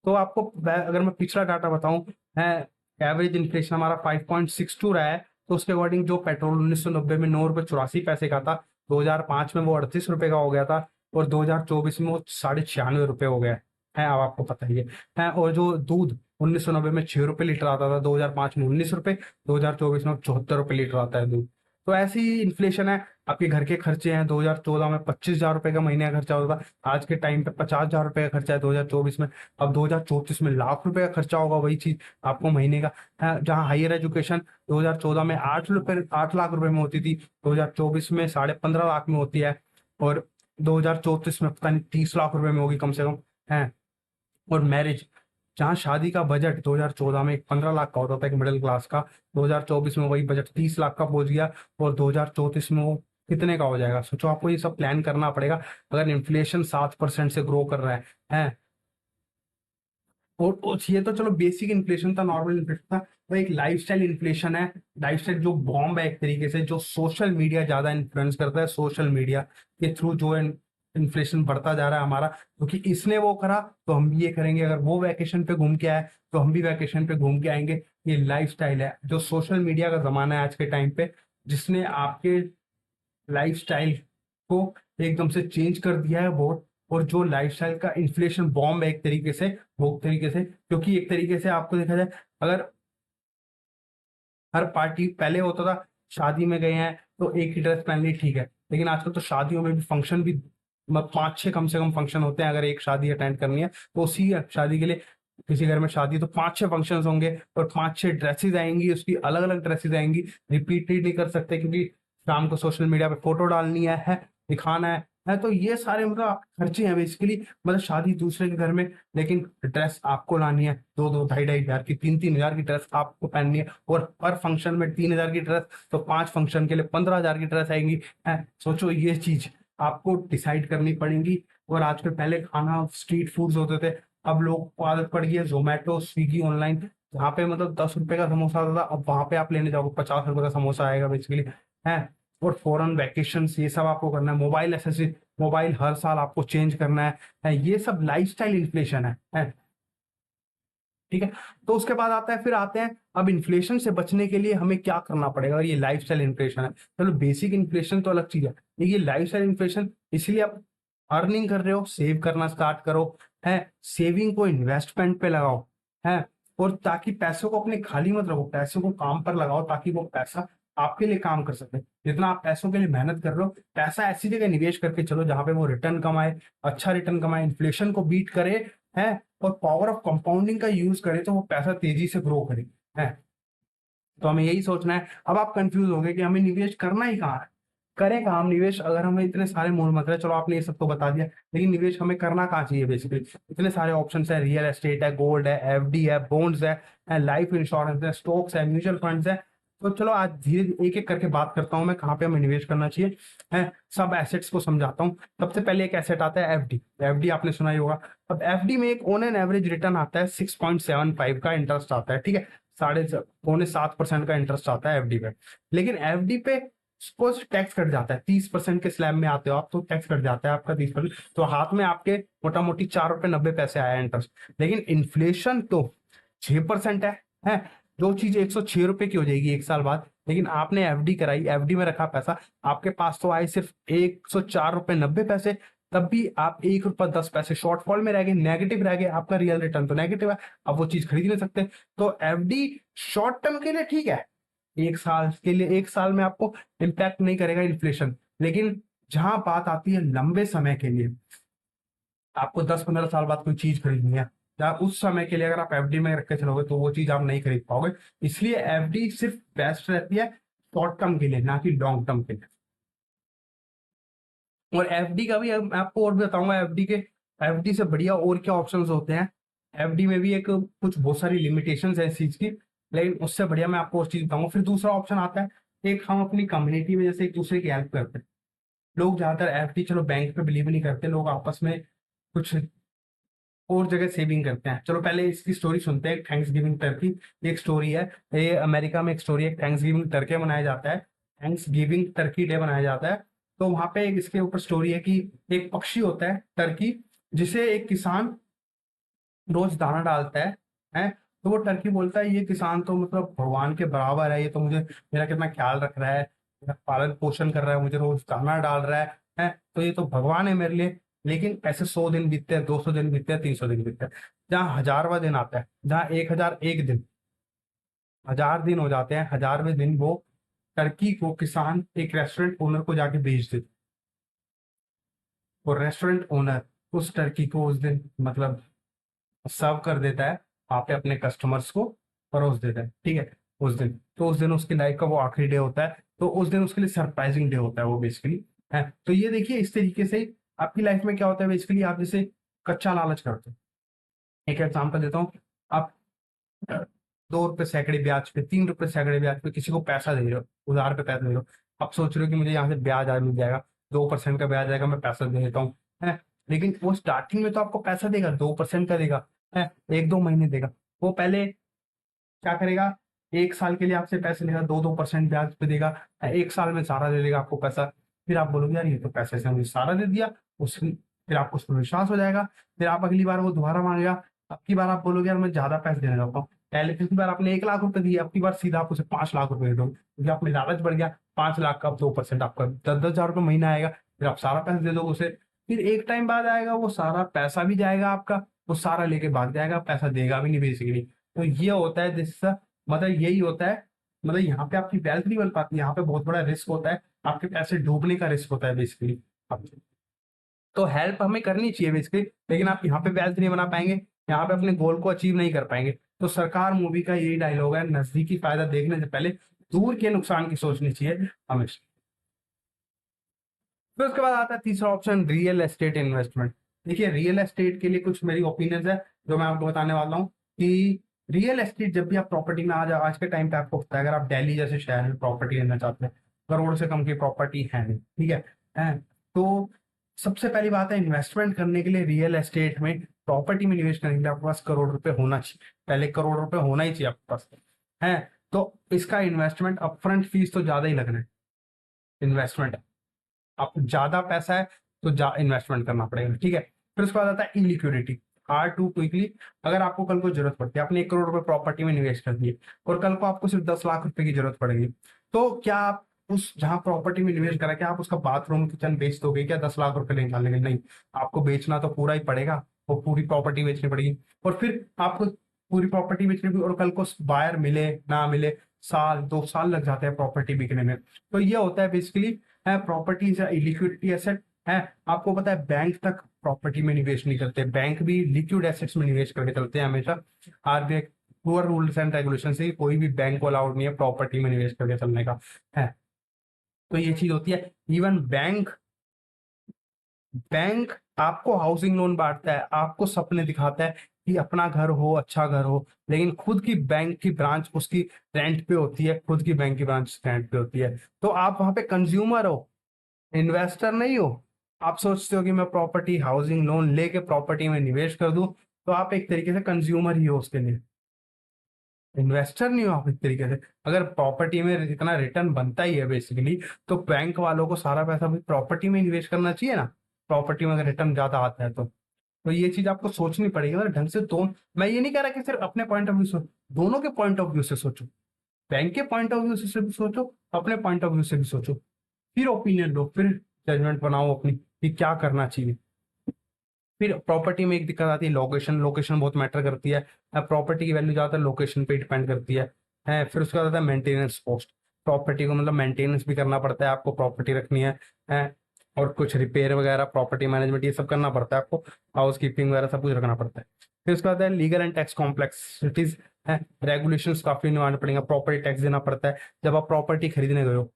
S1: तो आपको अगर मैं पिछला डाटा बताऊं, है एवरेज इन्फ्लेशन हमारा 5.62 रहा है। तो उसके अकॉर्डिंग जो पेट्रोल 1990 में 9 रुपए 84 पैसे का था, 2005 में वो 38 रुपए का हो गया था, और 2024 में वो 96.5 रुपए हो गया है, अब आपको पता ही है। और जो दूध 1990 में 6 रुपए लीटर आता था, 2005 में 19 रुपए, 2024 में 74 रुपए लीटर आता है दूध। तो ऐसी ही इन्फ्लेशन है। आपके घर के खर्चे हैं, 2014 में 25,000 रुपए का महीने का खर्चा होता था, आज के टाइम पे 50,000 रुपए का खर्चा है 2024 में। अब 2034 में लाख रुपए का खर्चा होगा वही चीज आपको महीने का। जहाँ हायर एजुकेशन 2014 में 8 लाख रुपए में होती थी, 2024 में 15.5 लाख में होती है, और 2034 में पता नहीं 30 लाख रुपए में होगी कम से कम है। और मैरिज, जहाँ शादी का बजट 2014 में 15 लाख का होता था एक मिडिल क्लास का, 2024 में वही बजट 30 लाख का पहुंच गया, और 2034 में वो कितने का हो जाएगा? सोचो, आपको ये सब प्लान करना पड़ेगा अगर इन्फ्लेशन 7% से ग्रो कर रहा है। और ये तो चलो बेसिक इन्फ्लेशन था, नॉर्मल इन्फ्लेशन था। वो एक लाइफस्टाइल इन्फ्लेशन है, लाइफस्टाइल जो बॉम्ब है एक तरीके से, जो सोशल मीडिया ज्यादा इन्फ्लुएंस करता है, सोशल मीडिया के थ्रू जो इन्फ्लेशन बढ़ता जा रहा है हमारा, क्योंकि इसने वो करा तो हम भी ये करेंगे, अगर वो वैकेशन पे घूम के आए तो हम भी वैकेशन पे घूम के आएंगे। ये लाइफस्टाइल है, जो सोशल मीडिया का जमाना है आज के टाइम पे, जिसने आपके लाइफस्टाइल को एकदम से चेंज कर दिया है बहुत। और जो लाइफस्टाइल का इन्फ्लेशन बॉम्ब है एक तरीके से, वो एक तरीके से, क्योंकि एक तरीके से आपको देखा जाए, अगर हर पार्टी पहले होता था शादी में गए हैं तो एक ही ड्रेस पहन ली ठीक है, लेकिन आजकल तो शादियों में भी फंक्शन भी 5-6 कम से कम फंक्शन होते हैं। अगर एक शादी अटेंड करनी है तो उसी शादी के लिए, किसी घर में शादी है तो 5-6 फंक्शन होंगे, और 5-6 ड्रेसेस आएंगी, उसकी अलग अलग ड्रेसेस आएंगी, रिपीट नहीं कर सकते क्योंकि शाम को सोशल मीडिया पे फोटो डालनी है दिखाना है। तो ये सारे मतलब खर्चे हैं बेसिकली, मतलब शादी दूसरे के घर में, लेकिन ड्रेस आपको लानी है, 2-2 2,500 की 3-3 हज़ार की ड्रेस आपको पहननी है, और पर फंक्शन में 3,000 की ड्रेस, तो 5 फंक्शन के लिए 15,000 की ड्रेस आएंगी है। सोचो, ये चीज आपको डिसाइड करनी पड़ेगी। और आजकल पहले खाना स्ट्रीट फूड्स होते थे, अब लोग को आदत पड़ गई है जोमेटो स्विगी ऑनलाइन, जहाँ पे मतलब 10 रुपए का समोसा आता था, अब वहां पे आप लेने जाओगे 50 रुपए का समोसा आएगा बेसिकली है। और फॉरेन वैकेशन ये सब आपको करना है, मोबाइल एसेसरी, मोबाइल हर साल आपको चेंज करना है। ये सब लाइफस्टाइल इन्फ्लेशन है। ठीक है। तो उसके बाद आता है, फिर आते हैं अब इन्फ्लेशन से बचने के लिए हमें क्या करना पड़ेगा, और ये लाइफस्टाइल इन्फ्लेशन है। चलो बेसिक इन्फ्लेशन तो अलग चीज है, ये लाइफस्टाइल इन्फ्लेशन, इसलिए आप अर्निंग कर रहे हो, सेव करना स्टार्ट करो है, सेविंग को इन्वेस्टमेंट पे लगाओ है। और ताकि पैसों को अपने खाली मत रखो, पैसों को काम पर लगाओ, ताकि वो पैसा आपके लिए काम कर सके। जितना आप पैसों के लिए मेहनत कर रहे हो, पैसा ऐसी जगह निवेश करके चलो जहां पे वो रिटर्न कमाए, अच्छा रिटर्न कमाए, इन्फ्लेशन को बीट करे है, और पावर ऑफ कंपाउंडिंग का यूज करें तो वो पैसा तेजी से ग्रो करे है। तो हमें यही सोचना है। अब आप कंफ्यूज हो गए कि हमें निवेश करना ही कहाँ है, करें कहाँ हम निवेश, अगर हमें इतने सारे मूल मंत्र है, चलो आपने ये सब तो बता दिया, लेकिन निवेश हमें करना कहाँ चाहिए बेसिकली? इतने सारे ऑप्शंस है, रियल एस्टेट है, गोल्ड है, एफडी है, बॉन्ड्स है, लाइफ इंश्योरेंस है, स्टॉक्स है, म्यूचुअल फंड्स है। तो चलो आज धीरे एक एक करके बात करता हूँ मैं, कहाँ पे हमें निवेश करना चाहिए है, सब एसेट्स को समझाता हूँ। सबसे पहले एक एसेट आता है एफडी। एफडी आपने सुना ही होगा। अब एफडी में एक ऑन एन एवरेज रिटर्न आता है 6.75 का इंटरेस्ट आता है, ठीक है, 6.75% का इंटरेस्ट आता है एफडी पे। लेकिन एफडी पे सपोज टैक्स कट जाता है, 30% के स्लैब में आते हो आप तो टैक्स कट जाता है आपका 30%, तो हाथ में आपके मोटा मोटी 4.90 रुपए आया इंटरेस्ट। लेकिन इन्फ्लेशन तो 6% है। जो चीज 106 रुपए की हो जाएगी एक साल बाद, लेकिन आपने एफडी कराई, एफडी में रखा पैसा, आपके पास तो आए सिर्फ 104.90 रुपए, तब भी आप 1 रुपया 10 पैसे शॉर्टफॉल में रह गए, नेगेटिव रह गए, आपका रियल रिटर्न तो नेगेटिव है, आप वो चीज खरीद नहीं सकते। तो एफडी शॉर्ट टर्म के लिए ठीक है, एक साल के लिए, एक साल में आपको इम्पैक्ट नहीं करेगा इन्फ्लेशन, लेकिन जहां बात आती है लंबे समय के लिए, आपको 10-15 साल बाद कोई चीज खरीदनी है, या उस समय के लिए अगर आप एफडी में रख के चलोगे तो वो चीज आप नहीं खरीद पाओगे। इसलिए एफडी सिर्फ बेस्ट रहती है शॉर्ट टर्म के लिए, ना कि लॉन्ग टर्म के लिए। और एफडी का भी मैं आपको और भी बताऊंगा, एफडी के, एफडी से बढ़िया और क्या ऑप्शंस होते हैं। एफडी में भी एक कुछ बहुत सारी लिमिटेशंस है इस चीज की, लेकिन उससे बढ़िया मैं आपको उस चीज बताऊंगा। फिर दूसरा ऑप्शन आता है, एक हम अपनी कम्युनिटी में जैसे एक दूसरे की हेल्प करते हैं। लोग ज्यादातर एफडी, चलो बैंक पे बिलीव नहीं करते, लोग आपस में कुछ और जगह सेविंग करते हैं। चलो पहले इसकी स्टोरी सुनते हैं, थैंक्स गिविंग टर्की। एक स्टोरी है, ये अमेरिका में एक स्टोरी है, थैंक्स गिविंग टर्की मनाया जाता है, थैंक्स गिविंग टर्की डे मनाया जाता है। तो वहां पे एक इसके ऊपर स्टोरी है कि एक पक्षी होता है टर्की, जिसे एक किसान रोज दाना डालता है। तो वो टर्की बोलता है ये किसान तो मतलब भगवान के बराबर है, ये तो मुझे, मेरा कितना ख्याल रख रहा है, मेरा पालन पोषण कर रहा है, मुझे रोज दाना डाल रहा है, तो ये तो भगवान है मेरे लिए। लेकिन ऐसे 100 दिन बीतते हैं, 200 दिन बीतते हैं, 300 दिन बीतते हैं, जहाँ 1000वां दिन आता है, जहाँ 1001 दिन, 1000 दिन हो जाते हैं, 1000वें दिन वो टर्की को किसान एक रेस्टोरेंट ओनर को जाके बेच देते, और रेस्टोरेंट ओनर उस टर्की को उस दिन मतलब सर्व कर देता है वहाँ पे, अपने कस्टमर्स को परोस देता है, ठीक है। उस दिन तो उस दिन उसकी लाइफ का वो आखिरी डे होता है, तो उस दिन उसके लिए सरप्राइजिंग डे होता है वो बेसिकली, है। तो ये देखिए इस तरीके से आपकी लाइफ में क्या होता है बेसिकली, आप जैसे कच्चा लालच करते हो। एक एग्जांपल देता हूँ, आप 2 रुपए सैकड़े ब्याज पे, 3 रुपए सैकड़े ब्याज पे किसी को पैसा दे रहे हो, उधार पे पैसा दे रहे हो। आप सोच रहे हो कि मुझे यहाँ से ब्याज आ मिल जाएगा, 2% का ब्याज आएगा, मैं पैसा दे देता हूँ, है। लेकिन वो स्टार्टिंग में तो आपको पैसा देगा, 2% का देगा, है, 1-2 महीने देगा। वो पहले क्या करेगा, 1 साल के लिए आपसे पैसे लेगा, 2-2% ब्याज पे देगा, 1 साल में सारा दे देगा आपको पैसा। फिर आप बोलोगे यार ये तो पैसे से मुझे सारा दे दिया, उस फिर आपको उस पर विश्वास हो जाएगा। फिर आप अगली बार वो दोबारा मांगेगा, अब की बार आप बोलोगे यार मैं ज्यादा पैसे देना चाहता हूँ। पहले पिछली बार आपने 1 लाख रुपए दिए, अब की बार सीधा आप उसे 5 लाख रुपए दे दो, क्योंकि आप में लालच बढ़ गया। 5 लाख का अब 2% आपका 10-10 हजार रुपये महीना आएगा, फिर आप सारा पैसा दे दो उसे। फिर एक टाइम बाद आएगा, वो सारा पैसा भी जाएगा आपका, वो सारा लेके भाग जाएगा, पैसा देगा भी नहीं बेसिकली। तो ये होता है जिससे मतलब यही होता है, मतलब यहाँ पे आपकी वेल्थ नहीं बन पाती, यहाँ पे बहुत बड़ा रिस्क होता है, आपके पैसे डूबने का रिस्क होता है बेसिकली। तो हेल्प हमें करनी चाहिए बेसिकली, लेकिन आप यहाँ पे वेल्थ नहीं बना पाएंगे, यहाँ पे अपने गोल को अचीव नहीं कर पाएंगे। तो सरकार मूवी का यही डायलॉग है, नजदीकी फायदा देखने से पहले दूर के नुकसान की सोचनी चाहिए हमेशा। फिर उसके बाद आता है तीसरा ऑप्शन, रियल एस्टेट इन्वेस्टमेंट। देखिए रियल एस्टेट के लिए कुछ मेरी ओपिनियंस है जो मैं आपको बताने वाला हूँ कि रियल एस्टेट जब भी आप प्रॉपर्टी में आज के टाइम पे आपको पता है, अगर आप दिल्ली जैसे शहर में प्रॉपर्टी लेना चाहते हैं, करोड़ से कम की प्रॉपर्टी है नहीं, ठीक है। तो सबसे पहली बात है, इन्वेस्टमेंट करने के लिए रियल एस्टेट में, प्रॉपर्टी में निवेश करने के लिए आपके पास करोड़ रुपए होना चाहिए, पहले करोड़ रुपए होना ही चाहिए आपके पास, है। तो इसका इन्वेस्टमेंट अपफ्रंट फीस तो ज्यादा ही लगना है, इन्वेस्टमेंट आप ज्यादा पैसा है तो इन्वेस्टमेंट करना पड़ेगा, ठीक है। फिर उसके बाद आता है इलिक्विडिटी, हार्ड टू क्विकली। अगर आपको कल को जरूरत पड़ती है, आपने 1 करोड़ रुपए प्रॉपर्टी में निवेश कर दिए, और कल को आपको सिर्फ 10 लाख रुपए की जरूरत पड़ेगी, तो क्या आप उस जहां प्रॉपर्टी में निवेश करा, क्या आप उसका बाथरूम किचन बेच दोगे क्या 10 लाख रुपए निकालने के लिए? नहीं, आपको बेचना तो पूरा ही पड़ेगा, वो पूरी प्रॉपर्टी बेचनी पड़ेगी, और फिर आपको पूरी प्रॉपर्टी बेचनी पड़ेगी, और कल को बायर मिले ना मिले, 1-2 साल लग जाते हैं प्रॉपर्टी बिकने में। तो ये होता है बेसिकली, है प्रॉपर्टी इज लिक्विडिटी एसेट, है। आपको पता है बैंक तक प्रॉपर्टी में निवेश नहीं करते, बैंक भी लिक्विड एसेट्स में निवेश करके चलते हैं हमेशा। RBI poor rules and regulation से कोई भी बैंक को अलाउड नहीं है प्रॉपर्टी में निवेश करके चलने का, है। तो ये चीज होती है। इवन बैंक बैंक आपको हाउसिंग लोन बांटता है, आपको सपने दिखाता है कि अपना घर हो, अच्छा घर हो, लेकिन खुद की बैंक की ब्रांच उसकी रेंट पे होती है, खुद की बैंक की ब्रांच रेंट पे होती है। तो आप वहां पे कंज्यूमर हो, इन्वेस्टर नहीं हो। आप सोचते हो कि मैं प्रॉपर्टी हाउसिंग लोन लेके प्रॉपर्टी में निवेश कर दूं, तो आप एक तरीके से कंज्यूमर ही हो उसके लिए, इन्वेस्टर नहीं हो आप एक तरीके से। अगर प्रॉपर्टी में इतना रिटर्न बनता ही है बेसिकली, तो बैंक वालों को सारा पैसा भी प्रॉपर्टी में इन्वेस्ट करना चाहिए ना, प्रॉपर्टी में अगर रिटर्न ज्यादा आता है तो ये चीज आपको सोचनी पड़ेगी ना ढंग से। तो मैं ये नहीं कह रहा कि सिर्फ अपने पॉइंट ऑफ व्यू से, दोनों के पॉइंट ऑफ व्यू से सोचो, बैंक के पॉइंट ऑफ व्यू से भी सोचो, अपने पॉइंट ऑफ व्यू से भी सोचो, फिर ओपिनियन लो, फिर जजमेंट बनाओ अपनी कि क्या करना चाहिए। फिर प्रॉपर्टी में एक दिक्कत आती है, लोकेशन, लोकेशन बहुत मैटर करती है। प्रॉपर्टी की वैल्यू ज्यादातर लोकेशन पे डिपेंड करती है। फिर उसके बाद आता है मेंटेनेंस कॉस्ट, प्रॉपर्टी को मतलब मेंटेनेंस भी करना पड़ता है आपको, प्रॉपर्टी रखनी है। और कुछ रिपेयर वगैरह, प्रॉपर्टी मैनेजमेंट, ये सब करना पड़ता है आपको, हाउस कीपिंग वगैरह सब कुछ रखना पड़ता है। फिर उसके बाद है लीगल एंड टैक्स कॉम्प्लेक्सिटीज, है, रेगुलेशंस काफी निभाना पड़ेगा, प्रॉपर्टी टैक्स देना पड़ता है जब आप प्रॉपर्टी खरीदने गए हो,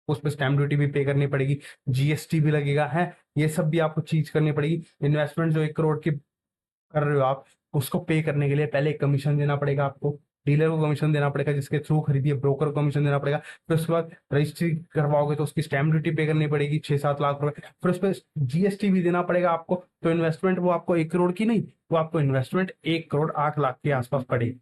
S1: उस पर स्टैम्प ड्यूटी भी पे करनी पड़ेगी, जीएसटी भी लगेगा, है। ये सब भी आपको चीज करनी पड़ेगी। इन्वेस्टमेंट जो 1 करोड़ की कर रहे हो आप, उसको पे करने के लिए पहले एक कमीशन देना पड़ेगा आपको, डीलर को कमीशन देना पड़ेगा जिसके थ्रू खरीदी है, ब्रोकर को कमीशन देना पड़ेगा। फिर उसके बाद रजिस्ट्री करवाओगे तो उसकी स्टैम्प ड्यूटी पे करनी पड़ेगी 6-7 लाख रुपए, फिर उस पर जीएसटी भी देना पड़ेगा आपको। तो इन्वेस्टमेंट वो आपको 1 करोड़ की नहीं, वो आपको इन्वेस्टमेंट 1 करोड़ 8 लाख के आसपास पड़ेगी,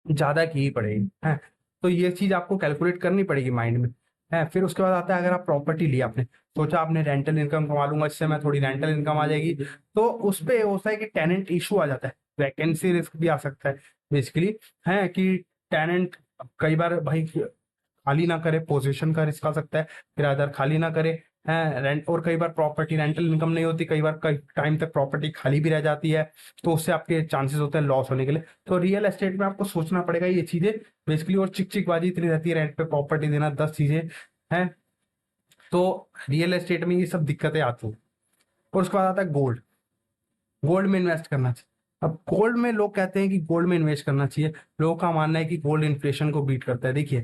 S1: ज्यादा की ही पड़ेगी, है। तो ये चीज आपको कैलकुलेट करनी पड़ेगी माइंड में, है। फिर उसके बाद आता है, अगर आप प्रॉपर्टी ली, आपने सोचा आपने रेंटल इनकम कमा लूंगा, इससे मैं थोड़ी रेंटल इनकम आ जाएगी, तो उस पे होता है कि टेनेंट इशू आ जाता है, वैकेंसी रिस्क भी आ सकता है बेसिकली, है कि टेनेंट कई बार भाई खाली ना करे, पोजीशन का रिस्क आ सकता है, किराएदार खाली ना करे, है रेंट, और कई बार प्रॉपर्टी रेंटल इनकम नहीं होती, कई बार कई टाइम तक प्रॉपर्टी खाली भी रह जाती है, तो उससे आपके चांसेस होते हैं लॉस होने के लिए। तो रियल एस्टेट में आपको सोचना पड़ेगा ये चीजें बेसिकली, और चिक चिक बाजी इतनी रहती है रेंट पे प्रॉपर्टी देना, 10 चीजें हैं, तो रियल एस्टेट में ये सब दिक्कतें आती हैं। और उसके बाद आता है गोल्ड। गोल्ड में इन्वेस्ट करना चाहिए। अब गोल्ड में लोग कहते हैं कि गोल्ड में इन्वेस्ट करना चाहिए, लोगों का मानना है कि गोल्ड इन्फ्लेशन को बीट करता है। देखिए,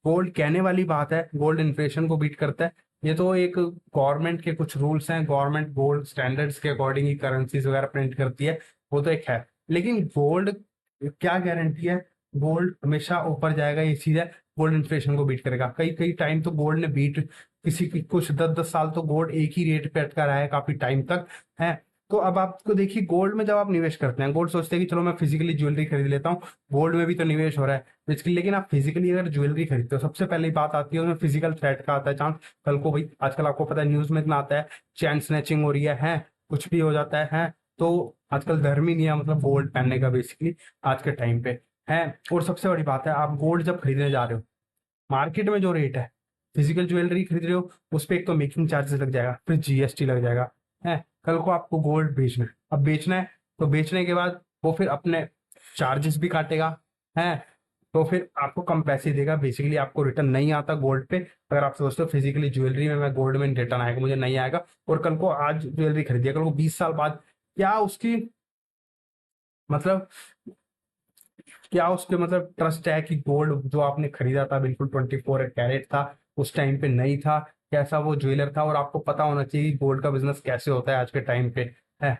S1: गोल्ड कहने वाली बात है, गोल्ड इन्फ्लेशन को बीट करता है, ये तो एक गवर्नमेंट के कुछ रूल्स हैं, गवर्नमेंट गोल्ड स्टैंडर्ड्स के अकॉर्डिंग ही करेंसीज वगैरह प्रिंट करती है, वो तो एक है। लेकिन गोल्ड क्या गारंटी है, गोल्ड हमेशा ऊपर जाएगा ये चीज है, गोल्ड इन्फ्लेशन को बीट करेगा। कई कई टाइम तो गोल्ड ने बीट, किसी की कुछ 10-10 साल तो गोल्ड एक ही रेट पे अटका रहा है काफी टाइम तक है। तो अब आपको देखिए, गोल्ड में जब आप निवेश करते हैं, गोल्ड सोचते हैं कि चलो मैं फिजिकली ज्वेलरी खरीद लेता हूँ, गोल्ड में भी तो निवेश हो रहा है बेसिकली। लेकिन आप फिजिकली अगर ज्वेलरी खरीदते हो, सबसे पहले बात आती है उसमें फिजिकल थ्रेट का आता है चांस। कल को भाई आजकल आपको पता है न्यूज में इतना आता है, चैन स्नैचिंग हो रही है, कुछ भी हो जाता है। तो आजकल धर्म ही नहीं है मतलब गोल्ड पहनने का बेसिकली आज के टाइम पे है। और सबसे बड़ी बात है, आप गोल्ड जब खरीदने जा रहे हो, मार्केट में जो रेट है, फिजिकल ज्वेलरी खरीद रहे हो उस पर एक तो मेकिंग चार्जेस लग जाएगा, फिर जीएसटी लग जाएगा है। कल को आपको गोल्ड बेचना है, अब बेचना है तो बेचने के बाद वो फिर अपने चार्जेस भी काटेगा है, तो फिर आपको कम पैसे देगा बेसिकली, आपको रिटर्न नहीं आता गोल्ड पे। अगर आप सोचते हो फिजिकली ज्वेलरी में मैं गोल्ड में रिटर्न आएगा, मुझे नहीं आएगा। और कल को आज ज्वेलरी खरीदी, कल को 20 साल बाद क्या उसकी मतलब, क्या उसके मतलब ट्रस्ट है कि गोल्ड जो आपने खरीदा था बिल्कुल 24 कैरेट था, उस टाइम पे नहीं था, कैसा वो ज्वेलर था। और आपको पता होना चाहिए कि गोल्ड का बिजनेस कैसे होता है आज के टाइम पे है,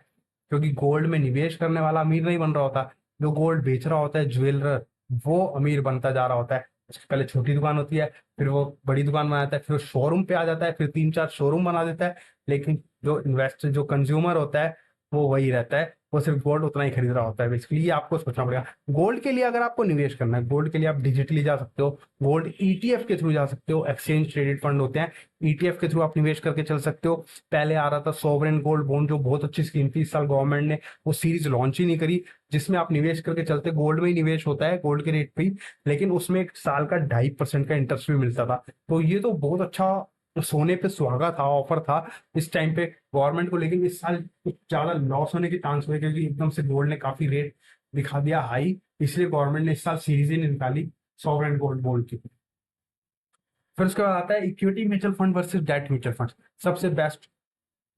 S1: क्योंकि गोल्ड में निवेश करने वाला अमीर नहीं बन रहा होता, जो गोल्ड बेच रहा होता है ज्वेलर, वो अमीर बनता जा रहा होता है। उसकी पहले छोटी दुकान होती है, फिर वो बड़ी दुकान बनाता है, फिर वो शोरूम पे आ जाता है, फिर 3-4 शोरूम बना देता है। लेकिन जो इन्वेस्टर, जो कंज्यूमर होता है, वो वही रहता है, वो सिर्फ गोल्ड उतना ही खरीद रहा होता है बेसिकली। ये आपको सोचना पड़ेगा। गोल्ड के लिए अगर आपको निवेश करना है, गोल्ड के लिए आप डिजिटली जा सकते हो, गोल्ड ईटीएफ के थ्रू जा सकते हो, एक्सचेंज ट्रेडेड फंड होते हैं, ईटीएफ के थ्रू आप निवेश करके चल सकते हो। पहले आ रहा था सॉवरेन गोल्ड बॉन्ड, जो बहुत अच्छी स्कीम थी, इस साल गवर्नमेंट ने वो सीरीज लॉन्च ही नहीं करी, जिसमें आप निवेश करके चलते, गोल्ड में ही निवेश होता है, गोल्ड के रेट पे ही, लेकिन उसमें एक साल का 2.5% का इंटरेस्ट भी मिलता था। तो ये तो बहुत अच्छा सोने पे सुहागा था, ऑफर था इस टाइम पे गवर्नमेंट को। लेकिन इस साल कुछ ज्यादा लॉस होने के चांस हुए, क्योंकि एकदम से गोल्ड ने काफी रेट दिखा दिया हाई, इसलिए गवर्नमेंट ने इस साल सीरीज ही नहीं निकाली सॉवरेन गोल्ड बॉन्ड की। फिर उसके बाद आता है equity mutual fund versus debt mutual fund, सबसे बेस्ट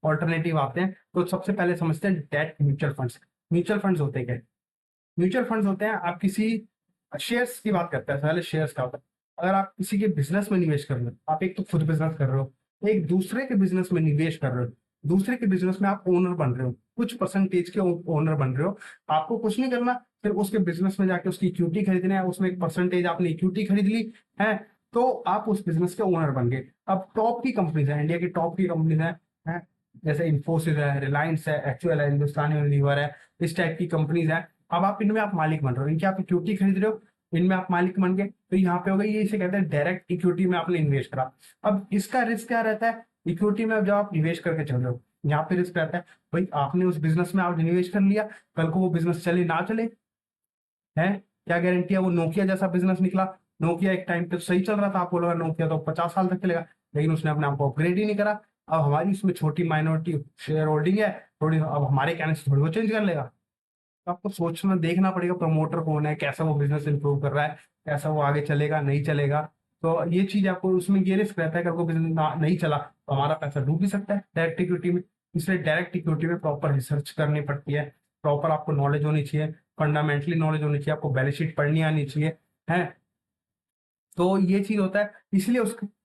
S1: ऑल्टरनेटिव आते हैं। तो सबसे पहले समझते हैं debt mutual funds. Mutual funds होते हैं क्या? म्यूचुअल फंड्स होते हैं, आप किसी शेयर्स की बात करते हैं, पहले शेयर्स का होता है। अगर आप किसी के बिजनेस में निवेश कर रहे हो, आप एक तो खुद बिजनेस कर रहे हो, एक दूसरे के बिजनेस में निवेश कर रहे हो, दूसरे के बिजनेस में आप ओनर बन रहे हो, कुछ परसेंटेज के ओनर बन रहे हो। आपको कुछ नहीं करना, फिर उसके बिजनेस में जाके उसकी इक्विटी खरीदना है, उसमें एक परसेंटेज आपने इक्विटी खरीद ली है, तो आप उस बिजनेस के ओनर बन गए। अब टॉप की कंपनीज है, इंडिया की टॉप की कंपनीज है, जैसे इन्फोसिस है, रिलायंस है, एक्चुअल है, हिंदुस्तान यूनिलीवर है, इस टाइप की कंपनीज है। अब आप इनमें आप मालिक बन रहे हो, इनकी आप इक्विटी खरीद रहे हो, इनमें आप मालिक बन गए, तो यहाँ पे हो गई, ये इसे कहते हैं डायरेक्ट इक्विटी में आपने इन्वेस्ट करा। अब इसका रिस्क क्या रहता है इक्विटी में, अब जब आप निवेश करके चल रहे हो, यहाँ पे रिस्क रहता है भाई, आपने उस बिजनेस में आप निवेश कर लिया, कल को वो बिजनेस चले ना चले, है क्या गारंटी है? वो नोकिया जैसा बिजनेस निकला, नोकिया एक टाइम पे सही चल रहा था, आपको लगा नोकिया तो 50 साल तक चलेगा, लेकिन उसने अपने आप को अपग्रेड ही नहीं करा। अब हमारी उसमें छोटी माइनॉरिटी शेयर होल्डिंग है थोड़ी, अब हमारे कहने से थोड़ी वो चेंज कर लेगा। तो आपको सोचना देखना पड़ेगा प्रमोटर कौन है, कैसा वो बिजनेस इंप्रूव कर रहा है, कैसा वो आगे चलेगा नहीं चलेगा। तो ये चीज आपको उसमें ये रिस्क रहता है कि अगर बिजनेस नहीं चला तो हमारा पैसा डूब भी सकता है डायरेक्ट इक्विटी में। इसलिए डायरेक्ट इक्विटी में प्रॉपर रिसर्च करनी पड़ती है, प्रॉपर आपको नॉलेज होनी चाहिए, फंडामेंटली नॉलेज होनी चाहिए, आपको बैलेंस शीट पढ़नी आनी चाहिए है। तो ये चीज होता है,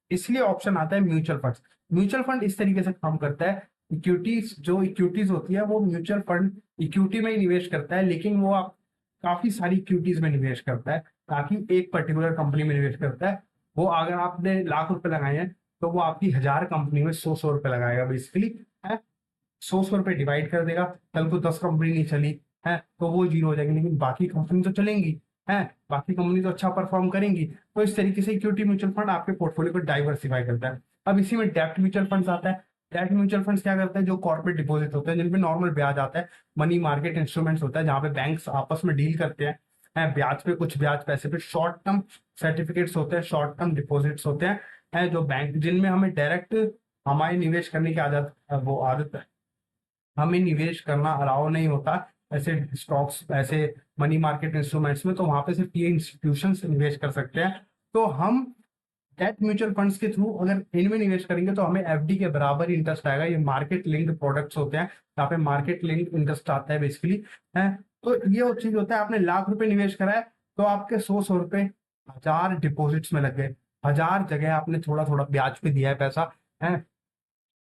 S1: इसलिए ऑप्शन आता है म्यूचुअल फंड। म्यूचुअल फंड इस तरीके से काम करता है, इक्विटीज, जो इक्विटीज होती है वो म्यूचुअल फंड इक्विटी में ही निवेश करता है, लेकिन वो आप काफी सारी इक्विटीज में निवेश करता है, ताकि एक पर्टिकुलर कंपनी में निवेश करता है। वो अगर आपने लाख रुपए लगाए हैं, तो वो आपकी 1000 कंपनी में 100-100 रुपए लगाएगा बेसिकली है। 100-100 रुपए डिवाइड कर देगा, कल को 10 कंपनी नहीं चली है तो वो जीरो हो जाएगी, लेकिन बाकी कंपनी तो चलेंगी है, बाकी कंपनी तो अच्छा परफॉर्म करेंगी। तो इस तरीके से इक्विटी म्यूचुअल फंड आपके पोर्टफोलियो को डाइवर्सिफाई करता है। अब इसी में डेप्ट म्यूचुअल फंड आता है। डेप्ट म्यूचुअल फंड क्या करता है, जो कॉर्पोरेट डिपॉजिट होते हैं जिनपे नॉर्मल ब्याज आता है, मनी मार्केट इंस्ट्रूमेंट्स होता है जहां पे बैंक्स आपस में डील करते हैं ब्याज पे, कुछ ब्याज पैसे पे, शॉर्ट टर्म सर्टिफिकेट्स होते हैं, शॉर्ट टर्म डिपॉजिट्स होते हैं जो बैंक, जिनमें हमें डायरेक्ट हमारी निवेश करने की आदत वो आदत है, हमें निवेश करना अलाउ नहीं होता ऐसे स्टॉक्स, ऐसे मनी मार्केट इंस्ट्रूमेंट्स में। तो वहां पे सिर्फ ये इंस्टीट्यूशंस निवेश कर सकते हैं। तो हम डेट म्यूचुअल फंड्स के थ्रू अगर इनमें निवेश करेंगे तो हमें एफडी के बराबर ही इंटरेस्ट आएगा। ये मार्केट लिंक्ड प्रोडक्ट्स होते हैं, यहाँ पे मार्केट लिंक्ड इंटरेस्ट आता है बेसिकली है। तो ये वो चीज होता है, आपने लाख रुपए निवेश करा है तो आपके 100 रुपए 1000 डिपॉजिट्स में लग गए, 1000 जगह आपने थोड़ा थोड़ा ब्याज पे दिया है पैसा है।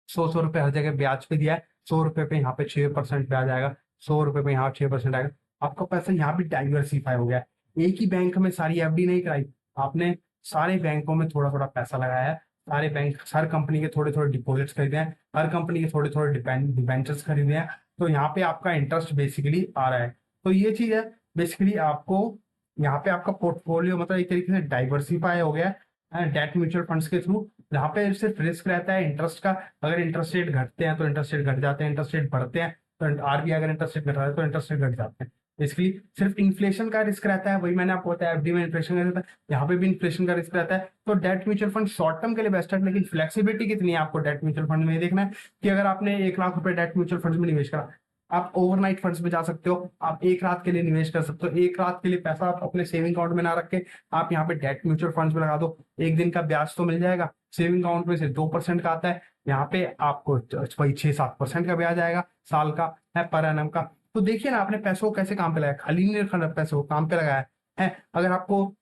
S1: 100 रुपए हर जगह ब्याज पे दिया है, 100 रुपए पे यहाँ पे 6% ब्याज आएगा, 100 रुपए पे यहाँ 6% आएगा। आपका पैसा यहाँ भी डाइवर्सिफाई हो गया है। एक ही बैंक में सारी एफडी नहीं कराई आपने, सारे बैंकों में थोड़ा थोड़ा पैसा लगाया है, सारे बैंक हर कंपनी के थोड़े थोड़े डिपॉजिट्स खरीदे हैं, हर कंपनी के थोड़े थोड़े डिबेंचर्स खरीदे हैं। तो यहाँ पे आपका इंटरेस्ट बेसिकली आ रहा है। तो ये चीज है बेसिकली, आपको यहाँ पे आपका पोर्टफोलियो मतलब एक तरीके से डाइवर्सिफाई हो गया है डेट म्यूचुअल फंड्स के थ्रू। जहाँ पे सिर्फ रिस्क रहता है इंटरेस्ट का, अगर इंटरेस्ट रेट घटते हैं तो इंटरेस्ट रेट घट जाते हैं, इंटरेस्ट रेट बढ़ते हैं तो आरबीआई अगर इंटरेस्ट रेट घटा है तो इंटरेस्ट रेट घट जाते हैं। बेसिकली सिर्फ इन्फ्लेशन का रिस्क रहता है, वही मैंने आपको बताया एफडी में इन्फ्लेशन का रहता है, यहाँ पे भी इन्फ्लेशन का रिस्क रहता है। तो debt mutual fund short term के लिए बेस्ट है, लेकिन फ्लेक्सिबिलिटी कितनी है आपको डेट म्यूचुअल फंड में ये देखना है कि अगर आपने 1 लाख रुपए डेट म्यूचुअल फंड में निवेश करा, आप ओवरनाइट फंड्स में जा सकते हो, आप एक रात के लिए निवेश कर सकते हो। एक रात के लिए पैसा आप अपने सेविंग अकाउंट में ना रख के आप यहाँ पे डेट म्यूचुअल फंड्स में लगा दो, एक दिन का ब्याज तो मिल जाएगा, सेविंग अकाउंट में से 2% का आता है, यहाँ पे आपको वही 6-7% का ब्याज आएगा साल का है, पर एनम का। तो देखिए ना, आपने पैसों को कैसे काम पे लगाया, खाली नहीं रखा पैसों को, काम पे लगाया है। अगर आपको,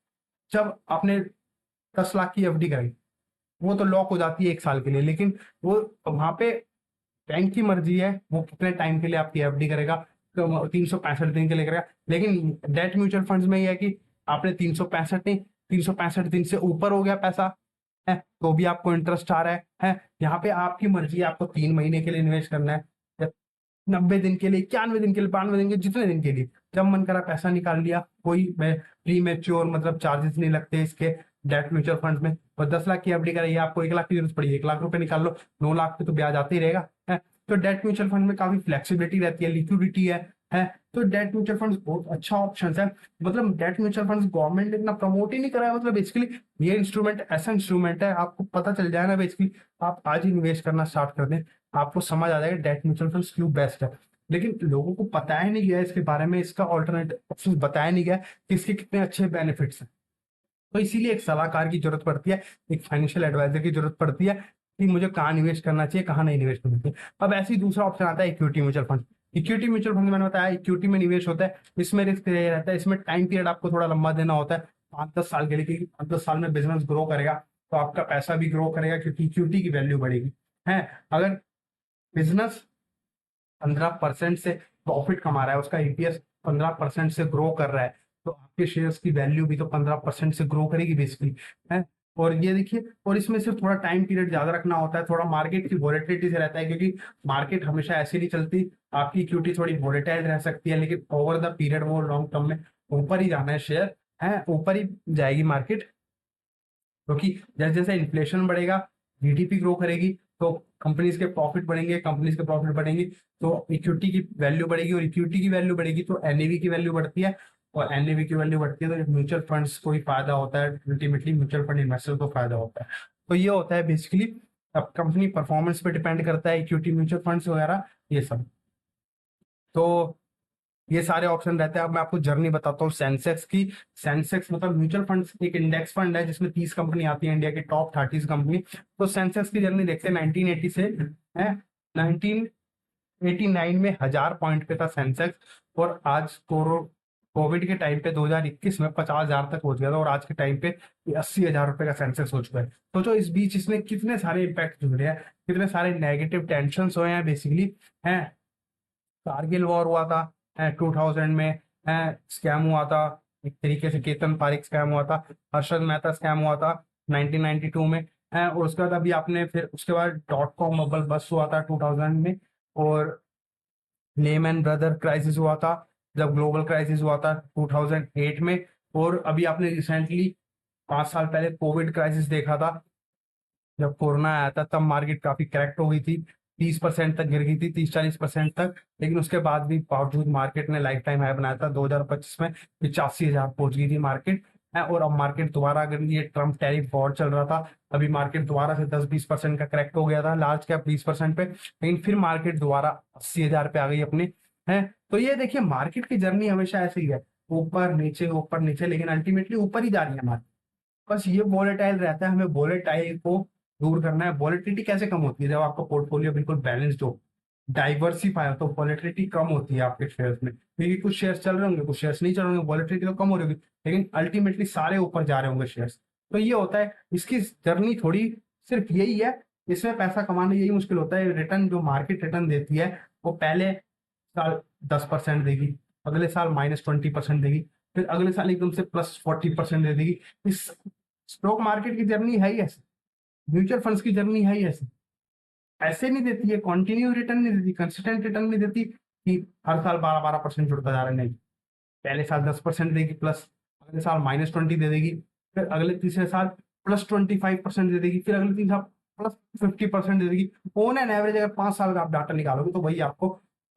S1: जब आपने 10 लाख की एफडी कराई, वो तो लॉक हो जाती है 1 साल के लिए, लेकिन वो वहां पे बैंक की मर्जी है वो कितने टाइम के लिए आपकी एफडी करेगा, तो 365 दिन के लिए करेगा। लेकिन डेट म्यूचुअल फंड्स में ये है कि आपने 365 नहीं, 365 दिन से ऊपर हो गया पैसा है तो भी आपको इंटरेस्ट आ रहा है। यहाँ पे आपकी मर्जी है, आपको 3 महीने के लिए निवेश करना है या 90 दिन के लिए, 91 दिन के लिए, 92 दिन के, जितने दिन के लिए, जब मन करा पैसा निकाल लिया। कोई प्री मेच्योर मतलब चार्जेस नहीं लगते इसके डेट म्यूचुअल फंड में। और 10 लाख की एफडी कराइए, आपको 1 लाख की जरूरत पड़ी, 1 लाख रुपए निकाल लो, 9 लाख पे तो ब्याज आते ही रहेगा है। तो डेट म्यूचुअल फंड में काफी फ्लेक्सिबिलिटी रहती है, लिक्विडिटी है। तो डेट म्यूचुअल फंड बहुत अच्छा ऑप्शन है। मतलब डेट म्यूचुअल फंड गवर्नमेंट ने इतना प्रमोट ही नहीं करा है, मतलब बेसिकली ये इंस्ट्रूमेंट ऐसा इंस्ट्रूमेंट है, आपको पता चल जाए ना बेसिकली, आप आज ही निवेश करना स्टार्ट कर दें, आपको समझ आ जाएगा डेट म्यूचुअल फंड क्यों बेस्ट है। लेकिन लोगों को बताया नहीं गया इसके बारे में, इसका ऑल्टरनेट ऑप्शन बताया नहीं गया कि इसके कितने अच्छे बेनिफिट्स हैं। तो इसीलिए एक सलाहकार की जरूरत पड़ती है, एक फाइनेंशियल एडवाइजर की जरूरत पड़ती है कि मुझे कहाँ निवेश करना चाहिए, कहाँ नहीं निवेश करना चाहिए। अब ऐसे ही दूसरा ऑप्शन आता है equity mutual fund. Equity mutual fund मैंने बताया, इक्विटी में निवेश होता है, इसमें रिस्क ये रहता है, इसमें टाइम पीरियड आपको थोड़ा लंबा देना होता है, 5-10 साल के लिए, क्योंकि 5-10 साल में बिजनेस ग्रो करेगा तो आपका पैसा भी ग्रो करेगा, क्योंकि इक्विटी की वैल्यू बढ़ेगी है। अगर बिजनेस 15% से प्रॉफिट कमा रहा है, उसका ईपीएस 15% से ग्रो कर रहा है, तो आपके शेयर्स की वैल्यू भी तो 15% से ग्रो करेगी बेसिकली है। और ये देखिए, और इसमें सिर्फ थोड़ा टाइम पीरियड ज्यादा रखना होता है, थोड़ा मार्केट की वोलेटिलिटी से रहता है, क्योंकि मार्केट हमेशा ऐसी नहीं चलती, आपकी इक्विटी थोड़ी वोलेटाइल रह सकती है, लेकिन ओवर द पीरियड वो लॉन्ग टर्म में ऊपर ही जाना है शेयर है, ऊपर ही जाएगी मार्केट। क्योंकि जैसे जैसे इन्फ्लेशन बढ़ेगा, जीडीपी ग्रो करेगी, तो कंपनीज के प्रॉफिट बढ़ेंगे, कंपनीज के प्रॉफिट बढ़ेंगे तो इक्विटी की वैल्यू बढ़ेगी, और इक्विटी की वैल्यू बढ़ेगी तो एनएवी की वैल्यू बढ़ती है, और एनएवी की वैल्यू बढ़ती है तो म्यूचुअल फंड्स को ही फायदा होता है, अल्टीमेटली म्यूचुअल फंड इन्वेस्टर को फायदा होता है। तो ये होता है बेसिकली, अब कंपनी परफॉर्मेंस पे डिपेंड करता है इक्विटी म्यूचुअल फंड्स वगैरह ये सब। तो ये सारे ऑप्शन रहते हैं। अब मैं आपको जर्नी बताता हूँ सेंसेक्स की। सेंसेक्स मतलब म्यूचुअल फंड, एक इंडेक्स फंड है जिसमें 30 कंपनी आती है, इंडिया की टॉप 30 कंपनी। तो सेंसेक्स की जर्नी देखते हैं 1980 से है। 1989 में 1000 पॉइंट पे था सेंसेक्स, और आज कोविड के टाइम पे 2021 में 50,000 तक पहुंच गया था, और आज के टाइम पे 80,000 रुपए का सेंसेक्स हो चुका है। तो जो इस बीच इसमें कितने सारे इम्पैक्ट जुड़े हैं, कितने सारे नेगेटिव टेंशन हुए हैं बेसिकली है। कारगिल वॉर हुआ था 2000 में, स्कैम हुआ था एक तरीके से, केतन पारिक स्कैम हुआ था, हर्षद मेहता स्कैम हुआ था 1992 में, और उसके बाद अभी आपने फिर उसके बाद .com बबल बस हुआ था 2000 में, और लेमैन ब्रदर क्राइसिस हुआ था, जब ग्लोबल क्राइसिस हुआ था 2008 में, और अभी आपने रिसेंटली 5 साल पहले कोविड क्राइसिस देखा था, जब कोरोना आया था तब मार्केट काफी करेक्ट हो गई थी, 30% तक गिर गई थी, 30-40% तक। लेकिन उसके बाद भी बावजूद मार्केट ने लाइफ टाइम हाई बनाया था 2025 में, 85,000 पहुंच गई थी मार्केट है। और अब मार्केट दोबारा, अगर ये ट्रम्प टैरिफ वॉर चल रहा था, अभी मार्केट दोबारा से 10-20% का क्रैक हो गया था, लार्ज कैप 20% पे, लेकिन फिर मार्केट दोबारा 80,000 पे आ गई अपने, है। तो ये देखिए मार्केट की जर्नी हमेशा ऐसे ही है, ऊपर नीचे, लेकिन अल्टीमेटली ऊपर ही जा रही है मार्केट। बस ये वोलेटाइल रहता है, हमें वोलेटाइल को दूर करना है। वोलेटिलिटी कैसे कम होती है? जब आपका पोर्टफोलियो बिल्कुल बैलेंस्ड हो, डाइवर्सिफाई हो, तो वोलेटिलिटी कम होती है आपके शेयर्स में, क्योंकि कुछ शेयर्स चल रहे होंगे, कुछ शेयर्स नहीं चल रहे होंगे, वोलेटिलिटी तो कम हो रही होगी, लेकिन अल्टीमेटली सारे ऊपर जा रहे होंगे शेयर्स। तो ये होता है इसकी जर्नी, थोड़ी सिर्फ यही है। इसमें पैसा कमाना यही मुश्किल होता है। रिटर्न जो मार्केट रिटर्न देती है, वो पहले साल 10% देगी, अगले साल -20% देगी, फिर अगले साल एकदम से +40% दे देगी। इस स्टॉक मार्केट की जर्नी है ही ऐसी, म्यूचुअल फंड्स की जर्नी है ही ऐसी। ऐसे नहीं देती है, कंटिन्यू रिटर्न नहीं देती, कंसिस्टेंट रिटर्न नहीं देती कि हर साल 12-12% जुड़ता जा रहा है, नहीं। पहले साल 10% देगी प्लस, अगले साल -20 दे देगी, फिर अगले तीसरे साल +25% दे देगी, फिर अगले 3 साल +50% दे देगी। ऑन एन एवरेज अगर 5 साल का आप डाटा निकालोगे, तो वही आपको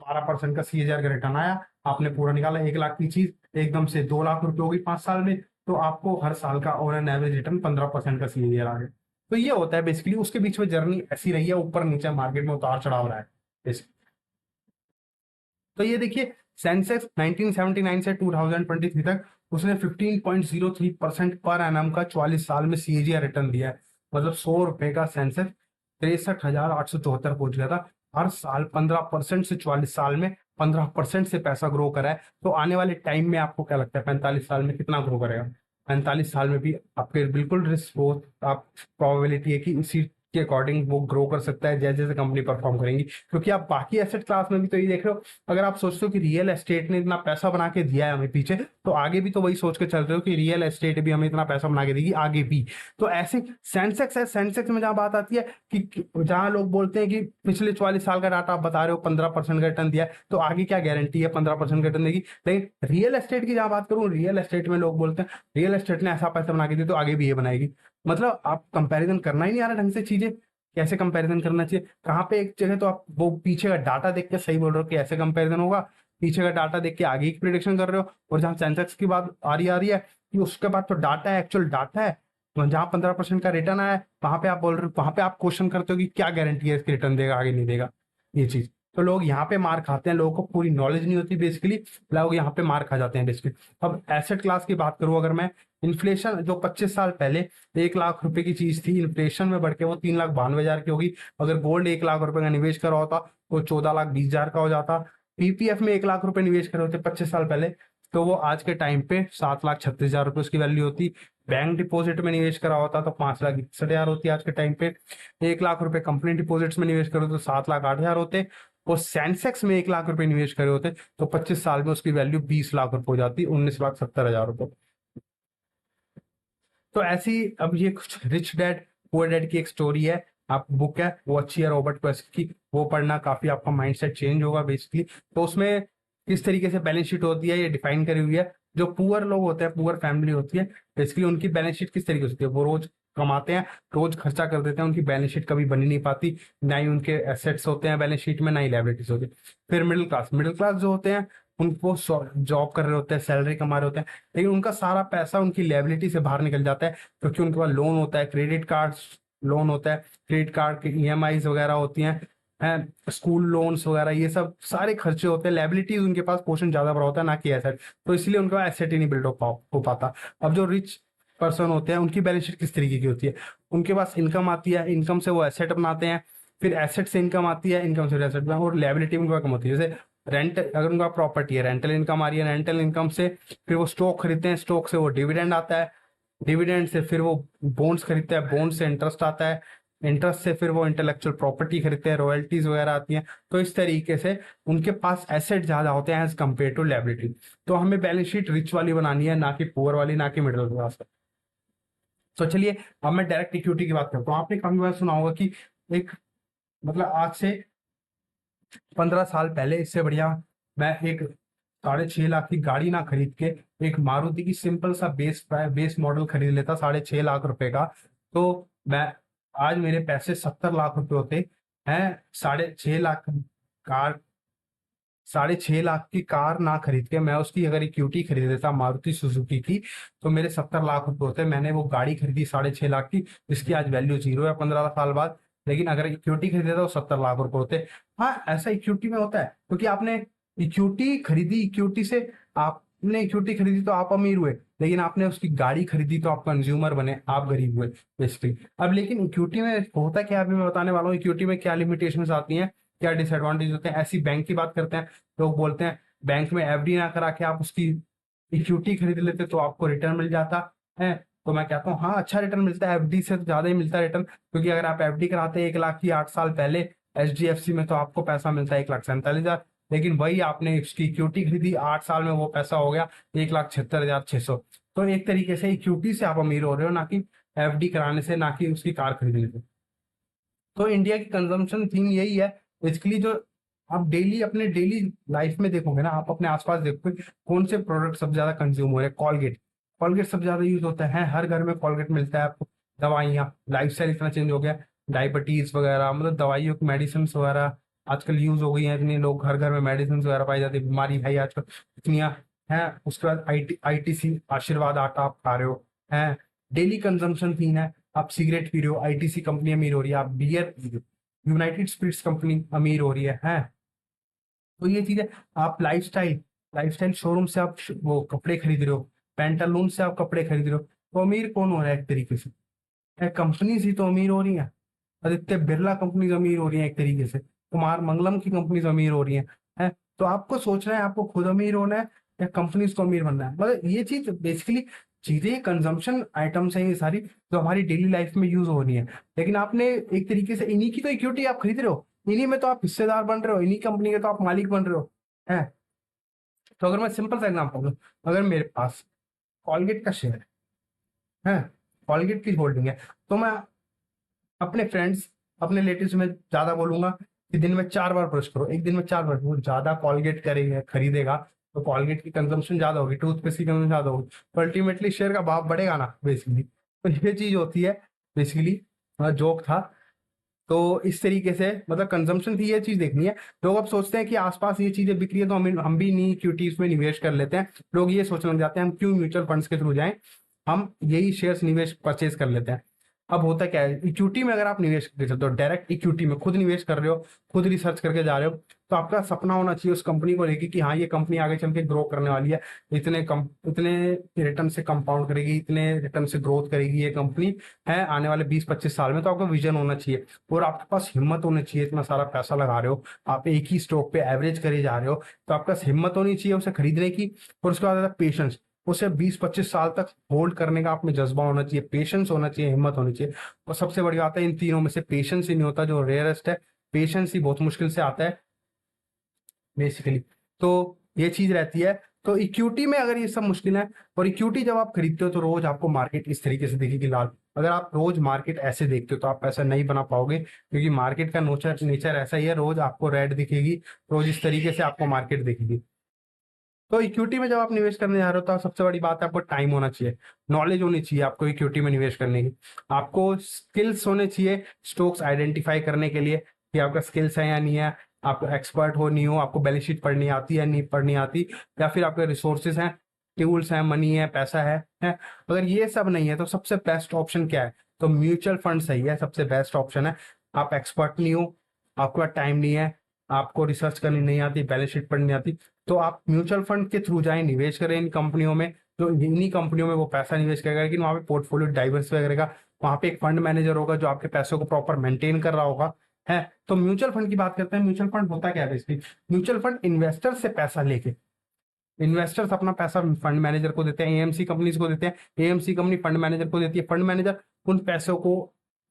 S1: 12% का CAGR का रिटर्न आया। आपने पूरा निकाला 1 लाख की चीज, एकदम से 2 लाख रुपए हो गई 5 साल में, तो आपको हर साल का ऑन एन एवरेज रिटर्न 15% का CAGR आ गया। तो ये होता है बेसिकली, उसके बीच में जर्नी ऐसी रही है, ऊपर नीचे मार्केट में उतार चढ़ाव रहा है basically। तो ये देखिए सेंसेक्स 1979 से 2023 तक उसने 15.03% पर एनम का 44 साल में CAGR रिटर्न दिया है। मतलब 100 रुपए का सेंसेक्स 63,874 पहुंच गया था। हर साल 15% से 44 साल में 15% से पैसा ग्रो करा है। तो आने वाले टाइम में आपको क्या लगता है 45 साल में कितना ग्रो करेगा? 45 साल में भी आपके बिल्कुल रिस्क हो, आप प्रोबेबिलिटी है कि इसी के अकॉर्डिंग वो ग्रो कर सकता है जैसे जैसे कंपनी परफॉर्म करेंगी। क्योंकि आप बाकी एसेट क्लास में भी तो ये देख रहे हो, अगर आप सोचते हो कि रियल एस्टेट ने इतना पैसा बना के दिया है हमें पीछे, तो आगे भी तो वही सोच के चल रहे हो कि रियल एस्टेट भी हमें इतना पैसा बना के देगी आगे भी। तो ऐसे सेंसेक्स है, सेंसेक्स में जहां बात आती है कि जहां लोग बोलते हैं कि पिछले 44 साल का डाटा आप बता रहे हो 15% का रिटर्न दिया है, तो आगे क्या गारंटी है 15% का रिटर्न देगी? लेकिन रियल एस्टेट की जहां बात करूं, रियल एस्टेट में लोग बोलते हैं रियल एस्टेट ने ऐसा पैसा बना के दिया तो आगे भी ये बनाएगी। मतलब आप कंपैरिजन करना ही नहीं आ रहा ढंग से चीजें, कैसे कंपैरिजन करना चाहिए? कहाँ पे एक जगह तो आप वो पीछे का डाटा देख के सही बोल रहे हो कि ऐसे कंपैरिजन होगा, पीछे का डाटा देख के आगे की प्रिडिक्शन कर रहे हो, और जहां सेंसेक्स की बात आ रही है कि उसके बाद तो डाटा है, एक्चुअल डाटा है, तो जहां 15% का रिटर्न आया है, वहां पे आप बोल रहे हो, वहां पे आप क्वेश्चन करते हो कि क्या गारंटी है इसकी रिटर्न देगा आगे नहीं देगा, ये चीज। तो लोग यहाँ पे मार खाते हैं, लोगों को पूरी नॉलेज नहीं होती बेसिकली, लोग यहाँ पे मार खा जाते हैं बेसिकली। अब एसेट क्लास की बात करूं अगर मैं, इन्फ्लेशन जो 25 साल पहले 1 लाख रुपए की चीज थी, इन्फ्लेशन में बढ़ के वो 3,92,000 की होगी। अगर गोल्ड 1 लाख रुपए का निवेश करा होता तो 14,20,000 का हो जाता। पीपीएफ में 1 लाख रुपए निवेश करे होते 25 साल पहले, तो वो आज के टाइम पे 7,36,000 रुपए उसकी वैल्यू होती। बैंक डिपॉजिट में निवेश करा होता तो 5,61,000 होती आज के टाइम पे। 1 लाख रुपए कंपनी डिपॉजिट्स में निवेश करो तो 7,08,000 होते। और सेंसेक्स में 1 लाख रुपए निवेश करे होते तो 25 साल में उसकी वैल्यू 20 लाख रुपए हो जाती, 19,70,000 रुपए। तो ऐसी, अब ये कुछ रिच डैड पुअर डैड की एक स्टोरी है, आप बुक है वो अच्छी है रॉबर्ट क्वेस्ट की, वो पढ़ना काफी आपका माइंडसेट चेंज होगा बेसिकली। तो उसमें किस तरीके से बैलेंस शीट होती है ये डिफाइन करी हुई है। जो पुअर लोग होते हैं, पुअर फैमिली होती है, बेसिकली उनकी बैलेंस शीट किस तरीके से होती है, वो रोज कमाते हैं, रोज खर्चा कर देते हैं, उनकी बैलेंस शीट कभी बनी नहीं पाती, ना ही उनके एसेट्स होते हैं बैलेंस शीट में, ना ही लायबिलिटीज होती है। फिर मिडिल क्लास जो होते हैं, उनको जॉब कर रहे होते हैं, सैलरी कमा रहे होते हैं, लेकिन उनका सारा पैसा उनकी लायबिलिटी से बाहर निकल जाता है, क्योंकि उनके पास लोन होता है, क्रेडिट कार्ड लोन होता है, क्रेडिट कार्ड की ईएमआईज वगैरह होती हैं, स्कूल लोन्स वगैरह, ये सब सारे खर्चे होते हैं, लायबिलिटीज उनके पास पोर्शन ज्यादा बड़ा होता है ना कि एसेट, तो इसलिए उनका एसेट ही नहीं बिल्ड हो पाता। अब जो रिच पर्सन होते हैं उनकी बैलेंस शीट किस तरीके की होती है, उनके पास इनकम आती है, इनकम से वो एसेट बनाते हैं, फिर एसेट से इनकम आती है, इनकम से एसेट, और लायबिलिटी उनका कम होती है। जैसे रेंट, अगर उनका प्रॉपर्टी है, रेंटल इनकम आ रही है, रेंटल इनकम से फिर वो स्टॉक खरीदते हैं, स्टॉक से वो डिविडेंड आता है, डिविडेंड से फिर वो बॉन्ड्स खरीदते हैं, बॉन्ड से इंटरेस्ट आता है, इंटरेस्ट से फिर वो इंटेलेक्चुअल प्रॉपर्टी खरीदते हैं, रॉयल्टीज वगैरह आती हैं। तो इस तरीके से उनके पास एसेट ज्यादा होते हैं एज कम्पेयर टू लायबिलिटी। तो हमें बैलेंस शीट रिच वाली बनानी है, ना कि पुअर वाली, ना कि मिडिल क्लास। तो चलिए अब मैं डायरेक्ट इक्विटी की बात करता हूँ। आपने काफी बार सुना होगा कि एक, मतलब आज से 15 साल पहले इससे बढ़िया मैं एक 6.5 लाख की गाड़ी ना खरीद के एक मारुति की सिंपल सा बेस मॉडल खरीद लेता 6.5 लाख रुपए का, तो मैं आज मेरे पैसे 70 लाख रुपए होते हैं। 6.5 लाख कार 6.5 लाख की कार ना खरीद के मैं उसकी अगर इक्विटी खरीद लेता मारुति सुजुकी की, तो मेरे 70 लाख रुपए होते। मैंने वो गाड़ी खरीदी 6.5 लाख की, जिसकी आज वैल्यू जीरो है 15 साल बाद। लेकिन अगर इक्विटी खरीदे तो 70 लाख रुपए होते। हाँ, ऐसा इक्विटी में होता है क्योंकि आपने इक्विटी खरीदी, इक्विटी से आपने इक्विटी खरीदी तो आप अमीर हुए, लेकिन आपने उसकी गाड़ी खरीदी तो आप कंज्यूमर बने, आप गरीब हुए बेसिकली। अब लेकिन इक्विटी में होता क्या है, अभी मैं बताने वाला हूँ इक्विटी में क्या लिमिटेशंस आती हैं, क्या डिसएडवांटेज होते हैं। ऐसी बैंक की बात करते हैं, लोग बोलते हैं बैंक में एफडी ना करा के आप उसकी इक्विटी खरीद लेते तो आपको रिटर्न मिल जाता है। तो मैं कहता हूँ हाँ, अच्छा रिटर्न मिलता है, एफडी से तो ज्यादा ही मिलता है रिटर्न, क्योंकि अगर आप एफडी कराते हैं 1 लाख की 8 साल पहले एचडीएफसी में, तो आपको पैसा मिलता है 1,47,000। लेकिन वही आपने उसकी इक्विटी खरीदी 8 साल में, वो पैसा हो गया 1,76,600। तो एक तरीके से इक्विटी से आप अमीर हो रहे हो, ना कि एफडी कराने से, ना कि उसकी कार खरीदने से। तो इंडिया की कंजम्पशन थीम यही है बेसिकली। जो आप डेली अपने डेली लाइफ में देखोगे ना, आप अपने आसपास देखोगे कौन से प्रोडक्ट सबसे ज्यादा कंज्यूम हो रहे हैं। कॉलगेट, कॉलगेट सबसे ज्यादा यूज होता है, हर घर में कॉलगेट मिलता है आपको। दवाइयाँ, लाइफस्टाइल इतना चेंज हो गया, डायबिटीज वगैरह, मतलब दवाइयों की मेडिसिन वगैरह आजकल यूज हो गई है, इतने लोग घर घर में मेडिसिन वगैरह पाई जाती है। बीमारी है आजकल इतनी है। उसके बाद आईटीसी आशीर्वाद आटा आप खा रहे हो, है डेली कंजम्पशन थीम है। आप सिगरेट पी रहे हो, आईटीसी कंपनी अमीर हो रही है। आप बियर पी रहे हो, यूनाइटेड स्पिरिट्स कंपनी अमीर हो रही है। तो ये चीज है। आप लाइफस्टाइल, लाइफस्टाइल शोरूम से आप वो कपड़े खरीद रहे हो, पेंटालून से आप कपड़े खरीद रहे हो, तो अमीर कौन हो रहा है एक तरीके से? कंपनीज ही तो अमीर हो रही हैं। आदित्य बिरला कंपनीज अमीर हो रही हैं एक तरीके से, कुमार मंगलम की कंपनीज अमीर हो रही हैं। तो आपको सोचना है आपको खुद अमीर होना है या कंपनीज को अमीर बनना है। मतलब ये चीज बेसिकली, चीजें कंजम्पशन आइटम्स हैं ये सारी, जो हमारी डेली लाइफ में यूज हो रही है। लेकिन आपने एक तरीके से इन्हीं की तो इक्विटी आप खरीद रहे हो, इन्हीं में तो आप हिस्सेदार बन रहे हो, इन्हीं कंपनी के तो आप मालिक बन रहे हो, है। तो अगर मैं सिंपल सा एग्जांपल दूं, अगर मेरे पास कॉलगेट का शेयर है, कॉलगेट की होल्डिंग है, तो मैं अपने फ्रेंड्स, अपने रिलेटिव्स में ज्यादा बोलूंगा कि दिन में 4 बार ब्रश करो। एक दिन में 4 बार, वो ज्यादा कॉलगेट करेगा खरीदेगा तो कॉलगेट की कंजम्पशन ज्यादा होगी, टूथपेस्ट की कंजम्पशन ज्यादा होगी, तो अल्टीमेटली शेयर का भाव बढ़ेगा ना बेसिकली। तो ये चीज होती है बेसिकली, जोक था। तो इस तरीके से मतलब कंजम्पशन की ये चीज देखनी है। लोग अब सोचते हैं कि आसपास ये चीजें बिक रही है तो हम भी नहीं इक्विटीज में निवेश कर लेते हैं। लोग ये सोचने लग जाते हैं हम क्यों म्यूचुअल फंड्स के थ्रू जाएं, हम यही शेयर्स निवेश परचेज कर लेते हैं। अब होता क्या है, इक्विटी में अगर आप निवेश करके चलते हो, डायरेक्ट इक्विटी में खुद निवेश कर रहे हो, खुद रिसर्च करके जा रहे हो, तो आपका सपना होना चाहिए उस कंपनी को लेके कि हाँ ये कंपनी आगे चल के ग्रो करने वाली है, इतने रिटर्न से कंपाउंड करेगी, इतने रिटर्न से ग्रोथ करेगी ये कंपनी, है आने वाले 20-25 साल में। तो आपका विजन होना चाहिए और आपके पास हिम्मत होनी चाहिए। इतना सारा पैसा लगा रहे हो, आप एक ही स्टॉक पे एवरेज करे जा रहे हो, तो आपके पास हिम्मत होनी चाहिए उसे खरीदने की। और उसके बाद पेशेंस, उसे 20-25 साल तक होल्ड करने का आप में जज्बा होना चाहिए, पेशेंस होना चाहिए, हिम्मत होनी चाहिए। और सबसे बड़ी बात है, इन तीनों में से पेशेंस ही नहीं होता, जो रेयरेस्ट है। पेशेंस ही बहुत मुश्किल से आता है बेसिकली। तो ये चीज रहती है। तो इक्विटी में अगर ये सब मुश्किल है, और इक्विटी जब आप खरीदते हो तो रोज आपको मार्केट इस तरीके से दिखेगी लाल। अगर आप रोज मार्केट ऐसे देखते हो तो आप पैसा नहीं बना पाओगे, क्योंकि मार्केट का नेचर ऐसा ही है, रोज आपको रेड दिखेगी, रोज इस तरीके से आपको मार्केट दिखेगी। तो इक्विटी में जब आप निवेश करने जा रहे हो तो सबसे बड़ी बात है आपको टाइम होना चाहिए, नॉलेज होनी चाहिए आपको इक्विटी में निवेश करने की। आपको स्किल्स होने चाहिए स्टॉक्स आइडेंटिफाई करने के लिए, कि आपका स्किल्स है या नहीं है, आप एक्सपर्ट हो नहीं हो, आपको बैलेंस शीट पढ़नी आती है नहीं पढ़नी आती, या फिर आपके रिसोर्सेज हैं, टूल्स हैं, मनी है, पैसा है। अगर ये सब नहीं है तो सबसे बेस्ट ऑप्शन क्या है? तो म्यूचुअल फंड सही है, सबसे बेस्ट ऑप्शन है। आप एक्सपर्ट नहीं हो, आपका टाइम नहीं है, आपको रिसर्च करनी नहीं आती, बैलेंस शीट पढ़नी आती, तो आप म्यूचुअल फंड के थ्रू जाएं, निवेश करें इन कंपनियों में। तो इन्हीं कंपनियों में वो पैसा निवेश करेगा, लेकिन वहां पे पोर्टफोलियो डाइवर्सिफाई करेगा, वहां पे एक फंड मैनेजर होगा जो आपके पैसों को प्रॉपर मेंटेन कर रहा होगा, है। तो म्यूचुअल फंड की बात करते हैं। म्यूचुअल फंड होता क्या है बेसिकली? म्यूचुअल फंड इन्वेस्टर से पैसा लेके, इन्वेस्टर्स अपना पैसा फंड मैनेजर को देते हैं, एएमसी कंपनीज को देते हैं, एएमसी कंपनी फंड मैनेजर को देती है, फंड मैनेजर उन पैसों को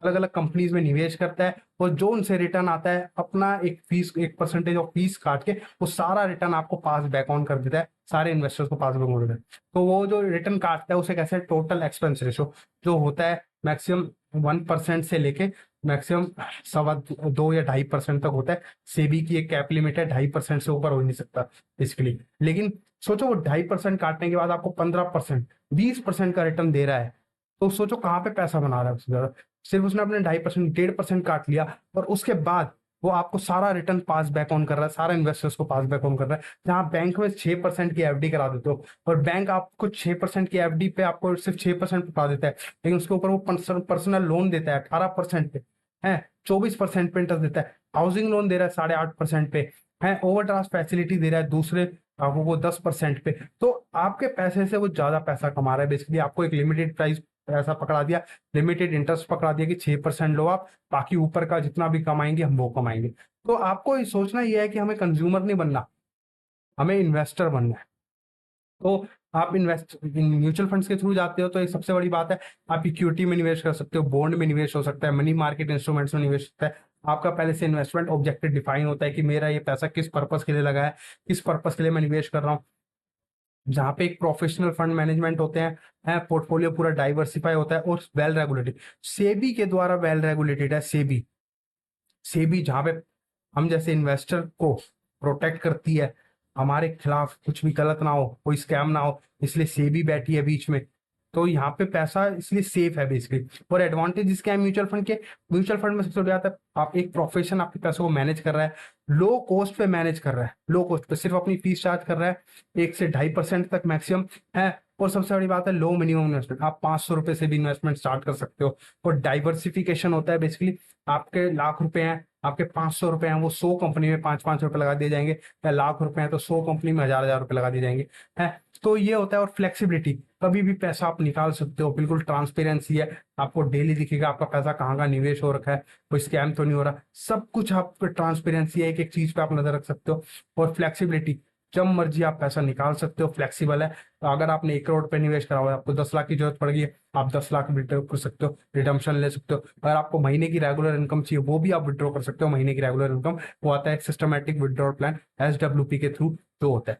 S1: अलग अलग कंपनीज में निवेश करता है, और जो उनसे रिटर्न आता है अपना एक फीस, एक परसेंटेज ऑफ फीस काट के वो सारा रिटर्न आपको पास बैक ऑन कर देता है, सारे इन्वेस्टर्स को पास बैक ऑन कर देता है। तो वो जो रिटर्न काटता है उसे कैसे है, टोटल एक्सपेंस रेशो जो होता है मैक्सिमम 1% से लेके मैक्सिमम 2 या 2.5% तक होता है। सेबी की एक कैप लिमिट है, 2.5% से ऊपर हो नहीं सकता बेसिकली। लेकिन सोचो वो 2.5% काटने के बाद आपको 15%, 20% का रिटर्न दे रहा है, तो सोचो कहाँ पे पैसा बना रहा है उससे ज्यादा। सिर्फ उसने अपने 2.5%, 1.5% काट लिया, और उसके बाद वो आपको सारा रिटर्न पास बैक ऑन कर रहा है, सारा इन्वेस्टर्स को पास बैक ऑन कर रहा है। जहाँ बैंक में 6% की एफडी करा देते हो और बैंक आपको 6% की एफडी पे आपको सिर्फ 6% पा देता है, लेकिन उसके ऊपर वो पर्सनल लोन देता है 18% पे, है 24% पे इंटरेस्ट देता है। हाउसिंग लोन दे रहा है 8.5% पे, है ओवरड्राफ्ट फैसिलिटी दे रहा है दूसरे आपको वो 10% पे। तो आपके पैसे से वो ज्यादा पैसा कमा रहा है बेसिकली। आपको एक लिमिटेड प्राइस ऐसा पकड़ा दिया, लिमिटेड इंटरेस्ट पकड़ा दिया कि 6% लो आप, बाकी ऊपर का जितना भी कमाएंगे हम वो कमाएंगे। तो आपको ये सोचना ये है कि हमें कंज्यूमर नहीं बनना, हमें इन्वेस्टर बनना है। तो आप इन्वेस्ट म्यूचुअल फंड्स के थ्रू जाते हो तो एक सबसे बड़ी बात है, आप इक्विटी में निवेश कर सकते हो, बॉन्ड में निवेश हो सकता है, मनी मार्केट इंस्ट्रूमेंट्स में निवेश हो सकता है। आपका पहले से इन्वेस्टमेंट ऑब्जेक्टिव डिफाइन होता है कि मेरा ये पैसा किस पर्पस के लिए लगा है, किस पर्पस के लिए मैं निवेश कर रहा हूँ। जहाँ पे एक प्रोफेशनल फंड मैनेजमेंट होते हैं, पोर्टफोलियो पूरा डाइवर्सिफाई होता है और वेल रेगुलेटेड, सेबी के द्वारा वेल रेगुलेटेड है। सेबी सेबी जहाँ पे हम जैसे इन्वेस्टर को प्रोटेक्ट करती है, हमारे खिलाफ कुछ भी गलत ना हो, कोई स्कैम ना हो, इसलिए सेबी बैठी है बीच में। तो यहाँ पे पैसा इसलिए सेफ है बेसिकली। और एडवांटेज इसके हैं म्यूचुअल फंड के, म्यूचुअल फंड में सबसे बड़ी बात है आप एक प्रोफेशन आपके पैसों को मैनेज कर रहा है, लो कॉस्ट पे मैनेज कर रहा है, लो कॉस्ट पे सिर्फ अपनी फीस चार्ज कर रहा है 1 से 2.5% तक मैक्सिमम है। और सबसे बड़ी बात है लो मिनिमम इन्वेस्टमेंट, आप 500 रुपए से भी इन्वेस्टमेंट स्टार्ट कर सकते हो। और डाइवर्सिफिकेशन होता है बेसिकली, आपके लाख रुपए हैं, आपके 500 रुपए हैं, वो 100 कंपनी में 5-5 रुपए लगा दिए जाएंगे, या लाख रुपए हैं तो 100 कंपनी में 1000-1000 रुपए लगा दिए जाएंगे, है। तो ये होता है। और फ्लेक्सिबिलिटी, कभी भी पैसा आप निकाल सकते हो, बिल्कुल ट्रांसपेरेंसी है, आपको डेली दिखेगा आपका पैसा कहाँ का निवेश हो रखा है, कोई स्कैम तो नहीं हो रहा, सब कुछ आपको ट्रांसपेरेंसी है, एक एक चीज पे आप नजर रख सकते हो। और फ्लेक्सिबिलिटी, जब मर्जी आप पैसा निकाल सकते हो, फ्लेक्सिबल है। तो अगर आपने 1 करोड़ पे निवेश करा हुआ है, आपको 10 लाख की जरूरत पड़ गई है, आप 10 लाख विड्रॉ कर सकते हो, रिडम्पशन ले सकते हो। अगर आपको महीने की रेगुलर इनकम चाहिए, वो भी आप विड्रॉ कर सकते हो, महीने की रेगुलर इनकम, वो आता है सिस्टमेटिक विड्रॉल प्लान SWP के थ्रू जो होता है।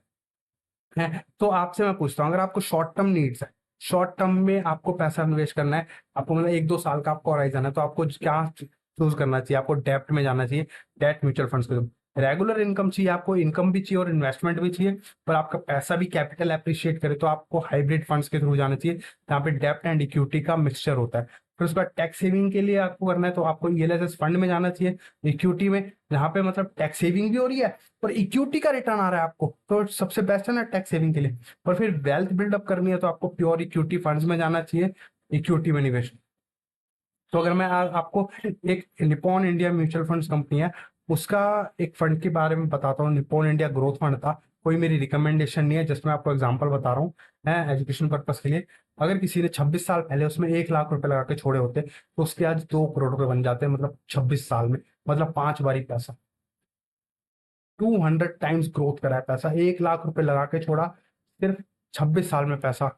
S1: तो आपसे मैं पूछता हूँ, अगर आपको शॉर्ट टर्म नीड्स है, शॉर्ट टर्म में आपको पैसा निवेश करना है, आपको मतलब 1-2 साल का आपको होराइजन है, तो आपको क्या चूज करना चाहिए? आपको डेप्ट में जाना चाहिए, डेट म्यूचुअल फंड्स के। रेगुलर इनकम चाहिए आपको, इनकम भी चाहिए और इन्वेस्टमेंट भी चाहिए, पर आपका पैसा भी कैपिटल अप्रिशिएट करे, तो आपको हाइब्रिड फंड्स के थ्रू जाना चाहिए, जहाँ पे डेप्ट एंड इक्विटी का मिक्सचर होता है। फिर उसके बाद टैक्स सेविंग के लिए आपको करना है, तो आपको ELSS फंड में जाना चाहिए, इक्विटी में, जहाँ पे मतलब टैक्स सेविंग भी हो रही है और इक्विटी का रिटर्न आ रहा है आपको, तो सबसे बेस्ट है ना टैक्स सेविंग के लिए। और फिर वेल्थ बिल्डअप करनी है तो आपको प्योर इक्विटी फंड्स में जाना चाहिए, इक्विटी में निवेश। तो अगर मैं आपको एक Nippon India mutual funds company है, उसका एक फंड के बारे में बताता हूँ। निप्पॉन इंडिया ग्रोथ फंड था, कोई मेरी रिकमेंडेशन नहीं है, जस्ट मैं आपको एग्जांपल बता रहा हूँ, है एजुकेशन पर्पस के लिए। अगर किसी ने 26 साल पहले उसमें 1 लाख रुपए लगा के छोड़े होते, तो उसके आज 2 करोड़ रुपए बन जाते हैं, मतलब 26 साल में, मतलब 5 बारी पैसा, 200 टाइम्स ग्रोथ करा है पैसा। 1 लाख रुपए लगा के छोड़ा, सिर्फ 26 साल में पैसा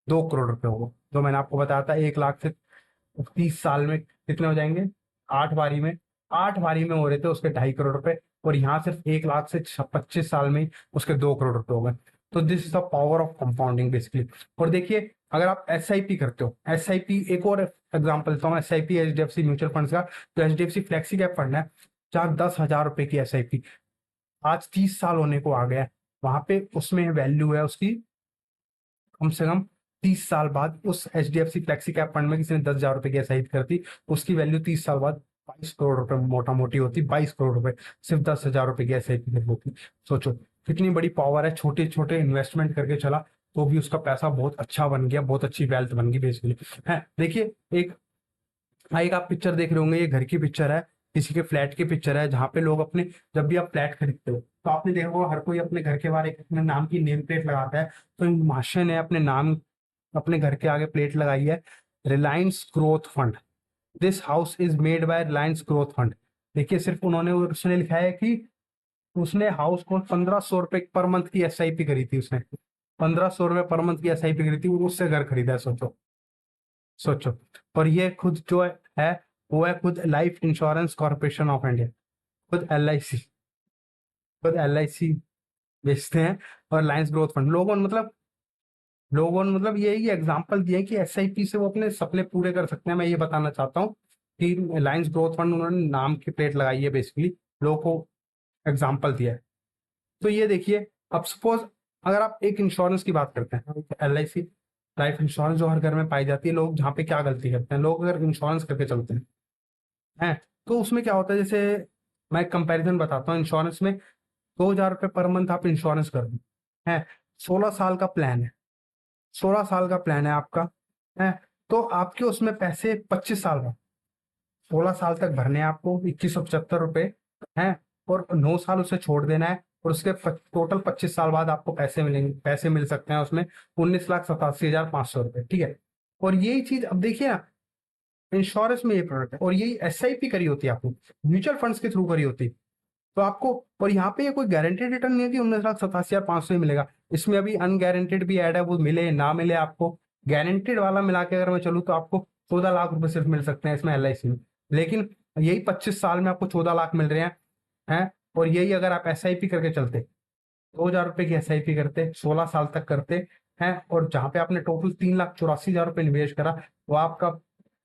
S1: 2 करोड़ रुपए हो, जो मैंने आपको बताया था। 1 लाख से 30 साल में कितने हो जाएंगे? 8 बारी में, 8 बारी में हो रहे थे उसके 2.5 करोड़ रुपए, और यहाँ सिर्फ 1 लाख से 25 साल में ही उसके 2 करोड़ रुपए हो गए। तो this is the power of compounding basically. और देखिए, अगर आप SIP करते हो, SIP एक और एग्जाम्पल देता हूँ, SIP HDFC म्यूचुअल फंड का, तो HDFC फ्लेक्सी कैप फंड है, जहाँ 10,000 रुपए की SIP आज 30 साल होने को आ गया है, वहां पे उसमें वैल्यू है उसकी कम से कम 30 साल बाद। उस HDFC फ्लेक्सी कैप फंड में किसी ने 10,000 रुपए की SIP करती, उसकी वैल्यू 30 साल बाद 22 करोड़ रुपए मोटा मोटी होती, 22 करोड़ रुपए सिर्फ 10,000 रुपए की SIP में होती। सोचो कितनी बड़ी पावर है, छोटे छोटे इन्वेस्टमेंट करके चला तो भी उसका पैसा बहुत अच्छा बन गया, बहुत अच्छी वेल्थ बन गई बेसिकली, है। देखिए, एक आप पिक्चर देख रहे होंगे, ये घर की पिक्चर है, किसी के फ्लैट की पिक्चर है, जहाँ पे लोग अपने, जब भी आप फ्लैट खरीदते हो तो आपने देखा होगा हर कोई अपने घर के बाहर एक अपने नाम की नेम प्लेट लगाता है। तो इन महाशय ने अपने नाम, अपने घर के आगे प्लेट लगाई है, Reliance growth fund. This house is made by Reliance growth fund. देखिए, सिर्फ उन्होंने, उसने लिखा है कि उसने हाउस को 1,500 रुपए पर मंथ की SIP करी थी, उसने 1,500 रुपए पर मंथ की SIP करी थी और उससे घर खरीदा है। सोचो, सोचो। और ये खुद जो है वो है खुद life insurance corporation of India, खुद LIC, खुद LIC बेचते हैं। और लायंस ग्रोथ फंड, लोगों ने मतलब यही एग्जांपल दिए कि SIP से वो अपने सपने पूरे कर सकते हैं। मैं ये बताना चाहता हूँ कि लायंस ग्रोथ फंड, उन्होंने नाम की प्लेट लगाई है बेसिकली, लोगों को एग्जाम्पल दिया है। तो ये देखिए, अब सपोज अगर आप एक इंश्योरेंस की बात करते हैं, LIC लाइफ इंश्योरेंस जो हर घर में पाई जाती है, लोग जहाँ पे क्या गलती करते हैं, लोग अगर इंश्योरेंस करके चलते हैं, तो उसमें क्या होता है, जैसे मैं कंपैरिजन बताता हूँ। इंश्योरेंस में 2,000 रुपये पर मंथ आप इंश्योरेंस कर दो है, 16 साल का प्लान है, 16 साल का प्लान है आपका है। तो आपके उसमें पैसे 25 साल बाद 16 साल तक भरने हैं आपको 2175 रुपए हैं, और 9 साल उसे छोड़ देना है, और उसके टोटल 25 साल बाद आपको पैसे मिलेंगे, पैसे मिल सकते हैं उसमें 19,87,500 रुपए, ठीक है। और यही चीज अब देखिए ना, इंश्योरेंस में ये प्रोडक्ट है, और यही एसआईपी करी होती है आपको, म्यूचुअल फंड्स के थ्रू करी होती है। तो आपको, और यहाँ पे ये कोई गारंटेड रिटर्न नहीं है कि 19,87,500 ही मिलेगा, इसमें अभी अनगारंटेड भी ऐड है, वो मिले ना मिले आपको। गारंटेड वाला मिला के अगर मैं चलूँ तो आपको 14 लाख रुपए सिर्फ मिल सकते हैं इसमें LIC में, लेकिन यही 25 साल में आपको 14 लाख मिल रहे हैं। और यही अगर आप SIP करके चलते, 2,000 रुपए की SIP करते, 16 साल तक करते हैं, और जहां पे आपने टोटल 3,84,000 रुपए निवेश करा, वो आपका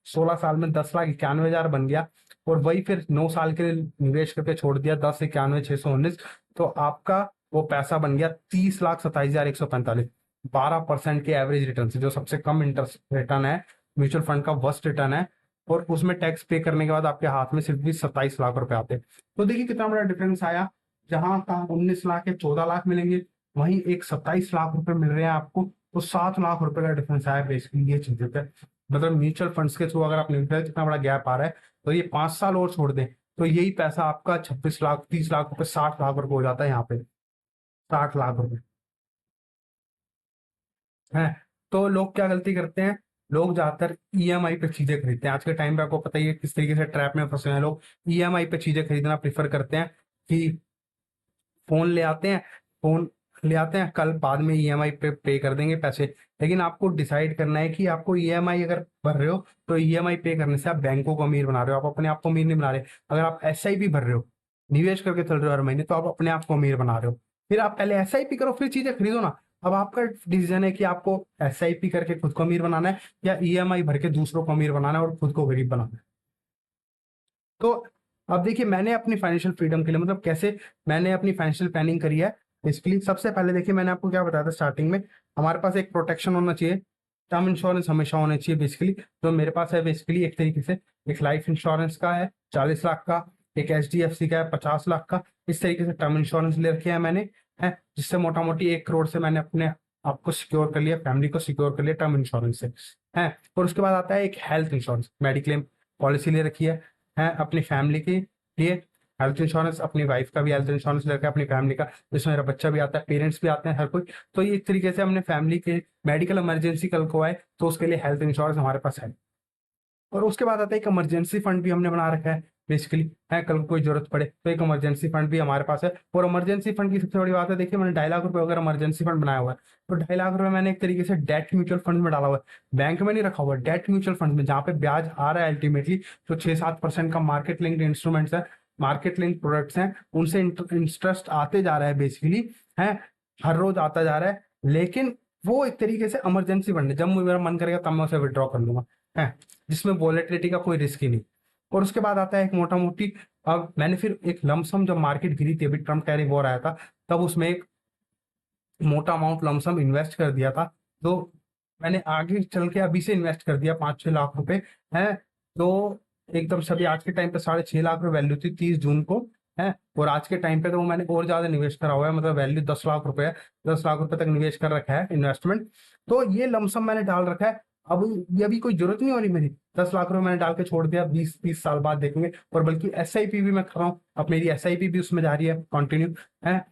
S1: 16 साल में 10,91,000 बन गया, और वही फिर 9 साल के लिए निवेश करके छोड़ दिया 10,91,619, तो आपका वो पैसा बन गया 30,27,145। 12% के एवरेज रिटर्न से, जो सबसे कम इंटरेस्ट रिटर्न है, म्यूचुअल फंड का वर्स्ट रिटर्न है, और उसमें टैक्स पे करने के बाद आपके हाथ में सिर्फ भी 27 लाख रुपए आते हैं। तो देखिए कितना बड़ा डिफरेंस आया, जहां का 19 लाख या 14 लाख मिलेंगे, वहीं एक 27 लाख रुपए मिल रहे हैं आपको, तो 7 लाख रुपए का डिफरेंस आया बेसिकली ये चीजें पे। मतलब म्यूचुअल फंड्स के थ्रू अगर आप निवेश करें, कितना बड़ा गैप आ रहा है, तो ये 5 साल और छोड़ दें तो यही पैसा आपका 26 लाख, 30 लाख रुपए, 60 लाख रुपए हो जाता है यहाँ पे, 60 लाख रुपए है। तो लोग क्या गलती करते हैं, लोग ज्यादातर EMI पे चीजें खरीदते हैं। आज के टाइम पे आपको पता ही है किस तरीके से ट्रैप में फंसे हैं लोग। EMI पे चीजें खरीदना प्रेफर करते हैं कि फोन ले आते हैं, फोन ले आते हैं, कल बाद में EMI पे कर देंगे पैसे। लेकिन आपको डिसाइड करना है कि आपको EMI अगर भर रहे हो, तो EMI पे करने से आप बैंकों को अमीर बना रहे हो, आप अपने आप को अमीर नहीं बना रहे। अगर आप SIP भर रहे हो, निवेश करके चल रहे हो हर महीने, तो आप अपने आप को अमीर बना रहे हो। फिर आप पहले SIP करो, फिर चीजें खरीदो ना। अब आपका डिसीजन है कि आपको SIP करके खुद को अमीर बनाना है, या EMI भर के दूसरों को अमीर बनाना है और खुद को गरीब बनाना है। तो अब देखिए, मैंने अपनी फाइनेंशियल फ्रीडम के लिए, मतलब कैसे मैंने अपनी फाइनेंशियल प्लानिंग करी है बेसिकली। सबसे पहले देखिए, मैंने आपको क्या बताया था स्टार्टिंग में, हमारे पास एक प्रोटेक्शन होना चाहिए, टर्म इंश्योरेंस हमेशा होना चाहिए बेसिकली। तो मेरे पास है बेसिकली एक तरीके से, एक लाइफ इंश्योरेंस का है 40 लाख का, एक HDFC का है 50 लाख का। इस तरीके से टर्म इंश्योरेंस ले रखे हैं मैंने, है, जिससे मोटा मोटी 1 करोड़ से मैंने अपने आपको सिक्योर कर लिया, फैमिली को सिक्योर कर लिया टर्म इंश्योरेंस से, है। और उसके बाद आता है एक हेल्थ इंश्योरेंस, मेडिक्लेम पॉलिसी ले रखी है अपनी फैमिली के लिए। हेल्थ इंश्योरेंस, अपनी वाइफ का भी हेल्थ इंश्योरेंस लेकर, अपनी फैमिली का, जिसमें मेरा बच्चा भी आता है, पेरेंट्स भी आते हैं, हर कोई। तो ये एक तरीके से हमने फैमिली के मेडिकल इमरजेंसी कल को आए तो उसके लिए हेल्थ इंश्योरेंस हमारे पास है। और उसके बाद आता है एक इमरजेंसी फंड भी हमने बना रखा है बेसिकली, है, कल को कोई जरूरत पड़े तो एक इमरजेंसी फंड भी हमारे पास है। और इमरजेंसी फंड की सबसे बड़ी बात है, देखिए मैंने 2.5 लाख रुपए अगर इमरजेंसी फंड बनाया हुआ है, तो 2.5 लाख रुपए मैंने एक तरीके से डेट म्यूचुअल फंड में डाला हुआ है, बैंक में नहीं रखा हुआ, डेट म्यूचुअल फंड में, जहाँ पे ब्याज आ रहा है अल्टीमेटली। जो 6-7% का मार्केट लिंक्ड इंस्ट्रूमेंट्स है, मार्केट लिंक प्रोडक्ट्स हैं, उनसे इंटरेस्ट आते जा रहा है बेसिकली, है, हर रोज आता जा रहा है। लेकिन वो एक तरीके से इमरजेंसी फंड है, जब मेरा मन करेगा तब मैं उसे विड्रॉ कर लूंगा, है, जिसमें वॉलेटिलिटी का कोई रिस्क ही नहीं। और उसके बाद आता है एक मोटा मोटी, अब मैंने फिर एक लमसम, जब मार्केट गिरी थी, अभी ट्रम्प टैरिफ वॉर आया था, तब उसमें एक मोटा अमाउंट लमसम इन्वेस्ट कर दिया था। तो मैंने आगे चल के अभी से इन्वेस्ट कर दिया 5-6 लाख रुपए, है। तो एकदम से अभी आज के टाइम पे 6.5 लाख रुपए वैल्यू थी 30 जून को, है। और आज के टाइम पे तो मैंने और ज्यादा निवेश करा हुआ है, मतलब वैल्यू 10 लाख रुपए है, 10 लाख रुपए तक निवेश कर रखा है इन्वेस्टमेंट। तो ये लमसम मैंने डाल रखा है। अब ये अभी कोई जरूरत नहीं हो रही मेरी, 10 लाख रुपए मैंने डाल के छोड़ दिया, 20-30 साल बाद देखेंगे। और बल्कि SIP भी मैं कर रहा हूँ, अब मेरी SIP भी उसमें जा रही है कंटिन्यू, है।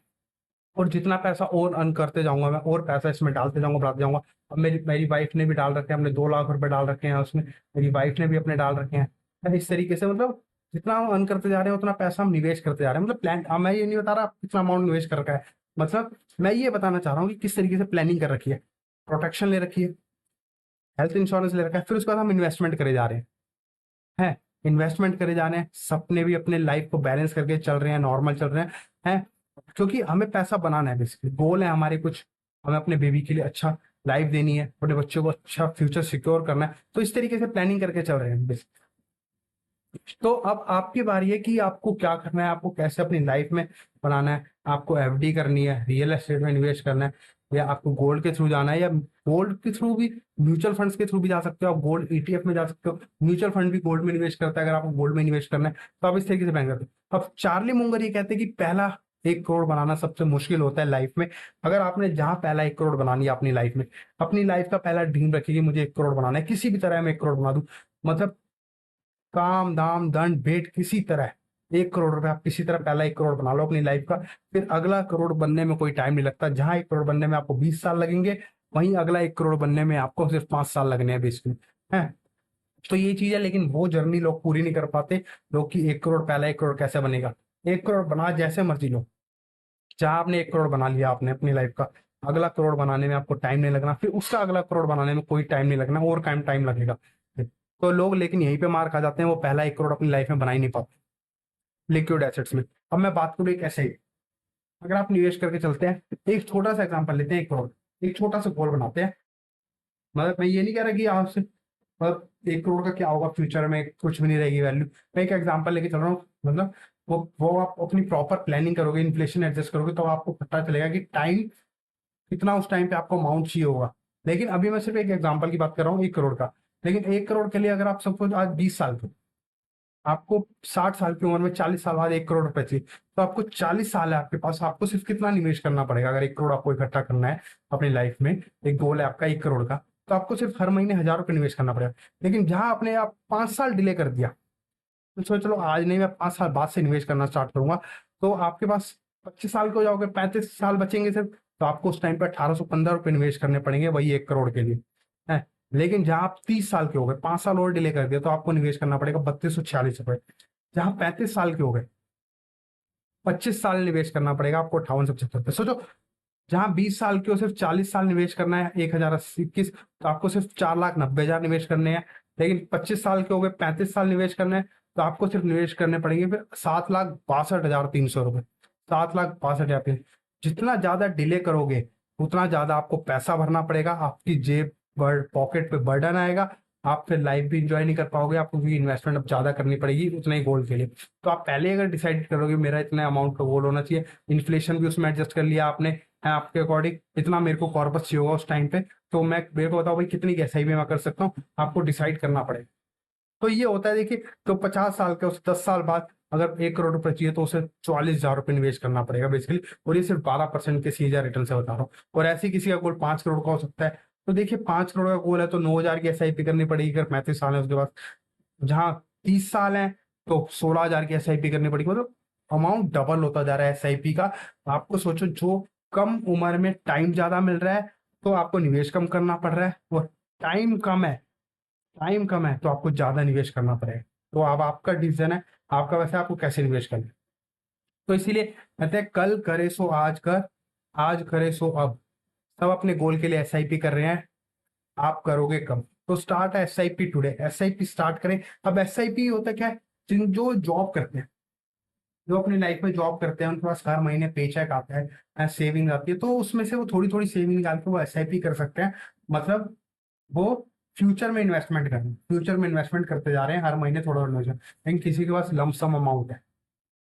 S1: और जितना पैसा और अर्न करते जाऊंगा मैं, और पैसा इसमें डालते जाऊंगा, बढ़ाते जाऊंगा। अब मेरी मेरी वाइफ ने भी डाल रखे हैं, हमने 2 लाख रुपए डाल रखे हैं उसमें, मेरी वाइफ ने भी अपने डाल रखे हैं। तो इस तरीके से मतलब जितना हम अर्न करते जा रहे हैं, उतना पैसा हम निवेश करते जा रहे हैं। मतलब प्लान, मैं ये नहीं बता रहा कितना अमाउंट निवेश कर रखा है, मतलब मैं ये बताना चाह रहा हूँ कि किस तरीके से प्लानिंग कर रखी है, प्रोटेक्शन ले रखी है, हेल्थ इंश्योरेंस ले रखा है, फिर उसके बाद हम इन्वेस्टमेंट करे जा रहे हैं, इन्वेस्टमेंट करे जा रहे हैं, सपने भी अपने लाइफ को बैलेंस करके चल रहे हैं, नॉर्मल चल रहे हैं, क्योंकि हमें पैसा बनाना है बेसिकली, गोल है हमारे कुछ, हमें अपने बेबी के लिए अच्छा लाइफ देनी है, अपने बच्चों को अच्छा फ्यूचर सिक्योर करना है। तो इस तरीके से प्लानिंग करके चल रहे हैं बेसिकली। तो अब आपकी बारी है कि आपको क्या करना है, आपको कैसे अपनी लाइफ में बनाना है। आपको FD करनी है, रियल एस्टेट में निवेश करना है, या आपको गोल्ड के थ्रू जाना है, या गोल्ड के थ्रू भी, म्यूचुअल फंड्स के थ्रू भी जा सकते हो आप, गोल्ड ईटीएफ में जा सकते हो, म्यूचुअल फंड भी गोल्ड में निवेश करता है, अगर आपको गोल्ड में निवेश करना है तो आप इस तरीके से बैंक करते हो। अब चार्ली मुंगर ये कहते हैं कि पहला 1 करोड़ बनाना सबसे मुश्किल होता है लाइफ में। अगर आपने जहां पहला 1 करोड़ बना लिया अपनी लाइफ में, अपनी लाइफ का पहला ड्रीम रखिए कि मुझे 1 करोड़ बनाना है, किसी भी तरह मैं 1 करोड़ बना दूं, मतलब काम दाम दंड भेंट किसी तरह 1 करोड़ रुपए आप किसी तरह पहला 1 करोड़ बना लो अपनी लाइफ का। फिर अगला करोड़ बनने में कोई टाइम नहीं लगता, जहां 1 करोड़ बनने में आपको 20 साल लगेंगे, वहीं अगला 1 करोड़ बनने में आपको सिर्फ 5 साल लगने हैं बेसिकली है। तो ये चीज है, लेकिन वो जर्नी लोग पूरी नहीं कर पाते। लोग कि 1 करोड़, पहला 1 करोड़ कैसे बनेगा। 1 करोड़ बना जैसे मर्जी लो, जहां आपने 1 करोड़ बना लिया आपने अपनी लाइफ का, अगला करोड़ बनाने में आपको टाइम नहीं लगना, फिर उसका अगला करोड़ बनाने में कोई टाइम नहीं लगना, और टाइम लगेगा। तो लोग लेकिन यहीं पे मार खा जाते हैं, वो पहला 1 करोड़ अपनी लाइफ में बना ही नहीं पाते लिक्विड एसेट्स में। अब मैं बात करूँ एक ऐसे ही, अगर आप निवेश करके चलते हैं, एक छोटा सा एग्जांपल लेते हैं, 1 करोड़, एक छोटा सा गोल बनाते हैं। मतलब मैं ये नहीं कह रहा कि आपसे मतलब 1 करोड़ का क्या होगा फ्यूचर में, कुछ भी नहीं रहेगी वैल्यू। मैं एक एग्जांपल लेके चल रहा हूँ, मतलब वो आप अपनी प्रॉपर प्लानिंग करोगे, इन्फ्लेशन एडजस्ट करोगे, तो आपको पता चलेगा कि टाइम कितना, उस टाइम पे आपको अमाउंट चाहिए होगा। लेकिन अभी मैं सिर्फ एक एग्जांपल की बात कर रहा हूँ 1 करोड़ का। लेकिन 1 करोड़ के लिए अगर आप सपोज आज 20 साल के, आपको 60 साल की उम्र में 40 साल बाद 1 करोड़ रुपए चाहिए, तो आपको 40 साल है आपके पास, आपको सिर्फ कितना निवेश करना पड़ेगा। अगर 1 करोड़ आपको इकट्ठा करना है अपनी लाइफ में, एक गोल है आपका 1 करोड़ का, तो आपको सिर्फ हर महीने 1000 रुपये निवेश करना पड़ेगा। लेकिन जहां आपने आप 5 साल डिले कर दिया, तो सोच चलो आज नहीं, मैं 5 साल बाद से निवेश करना स्टार्ट करूंगा, तो आपके पास 25 साल के हो जाओगे, 35 साल बचेंगे सिर्फ, तो आपको उस टाइम पे 1815 रुपये निवेश करने पड़ेंगे वही 1 करोड़ के लिए है। लेकिन जहां आप 30 साल के हो गए, 5 साल और डिले कर दिया, तो आपको निवेश करना पड़ेगा 3246 रुपये। जहां 35 साल के हो गए, 25 साल निवेश करना पड़ेगा आपको 5875 रुपये। सोचो, जहां 20 साल के हो सिर्फ 40 साल निवेश करना है, 1021, तो आपको सिर्फ 4,90,000 निवेश करने हैं। लेकिन 25 साल के हो गए, 35 साल निवेश करना है, तो आपको सिर्फ निवेश करने पड़ेंगे फिर 7,62,300 रुपये। 7,62,000। जितना ज्यादा डिले करोगे, उतना ज्यादा आपको पैसा भरना पड़ेगा, आपकी जेब पॉकेट पे बर्डन आएगा, आप फिर लाइफ भी इंजॉय नहीं कर पाओगे, आपको भी इन्वेस्टमेंट अब ज्यादा करनी पड़ेगी उतने ही गोल के लिए। तो आप पहले अगर डिसाइड करोगे मेरा इतना अमाउंट का गोल होना चाहिए, इन्फ्लेशन भी उसमें एडजस्ट कर लिया आपने, है आपके अकॉर्डिंग इतना मेरे को कॉर्पस चाहिए होगा उस टाइम पे, तो मैं मेरे को बताओ भाई कितनी एसआईपी मैं कर सकता हूँ, आपको डिसाइड करना पड़ेगा। तो ये होता है देखिए, तो 50 साल के उस 10 साल बाद अगर 1 करोड़ रुपए चाहिए, तो उसे 44,000 रुपये निवेश करना पड़ेगा बेसिकली। और ये सिर्फ 12% के सीधा रिटर्न से बता रहा हूँ। और ऐसे किसी का गोल 5 करोड़ का हो सकता है, तो देखिए 5 करोड़ का गोल है तो 9,000 की एसआईपी करनी पड़ेगी अगर 35 साल है उसके बाद। जहां 30 साल है तो 16,000 की एसआईपी करनी पड़ेगी, मतलब अमाउंट डबल होता जा रहा है एसआईपी का। आपको सोचो, जो कम उम्र में टाइम ज्यादा मिल रहा है, तो आपको निवेश कम करना पड़ रहा है, और टाइम कम है, टाइम कम है तो आपको ज्यादा निवेश करना पड़ेगा। तो अब आपका डिसीजन है, आपका वैसे आपको कैसे निवेश करना है। तो इसीलिए कहते हैं कल करे सो आज कर, आज करे सो अब। सब अपने गोल के लिए एसआईपी कर रहे हैं, आप करोगे कब। तो स्टार्ट है एसआईपी टुडे, एसआईपी स्टार्ट करें। अब एसआईपी होता क्या है, जिन जो जॉब करते हैं, जो अपनी लाइफ में जॉब करते हैं, उनके पास हर महीने पेचेक आता है, सेविंग आती है, तो उसमें से वो थोड़ी थोड़ी सेविंग निकाल के वो एसआईपी कर सकते हैं। मतलब वो फ्यूचर में इन्वेस्टमेंट कर रहे हैं, फ्यूचर में इन्वेस्टमेंट करते जा रहे हैं हर महीने थोड़ा थोड़ा। लेकिन किसी के पास लमसम अमाउंट है,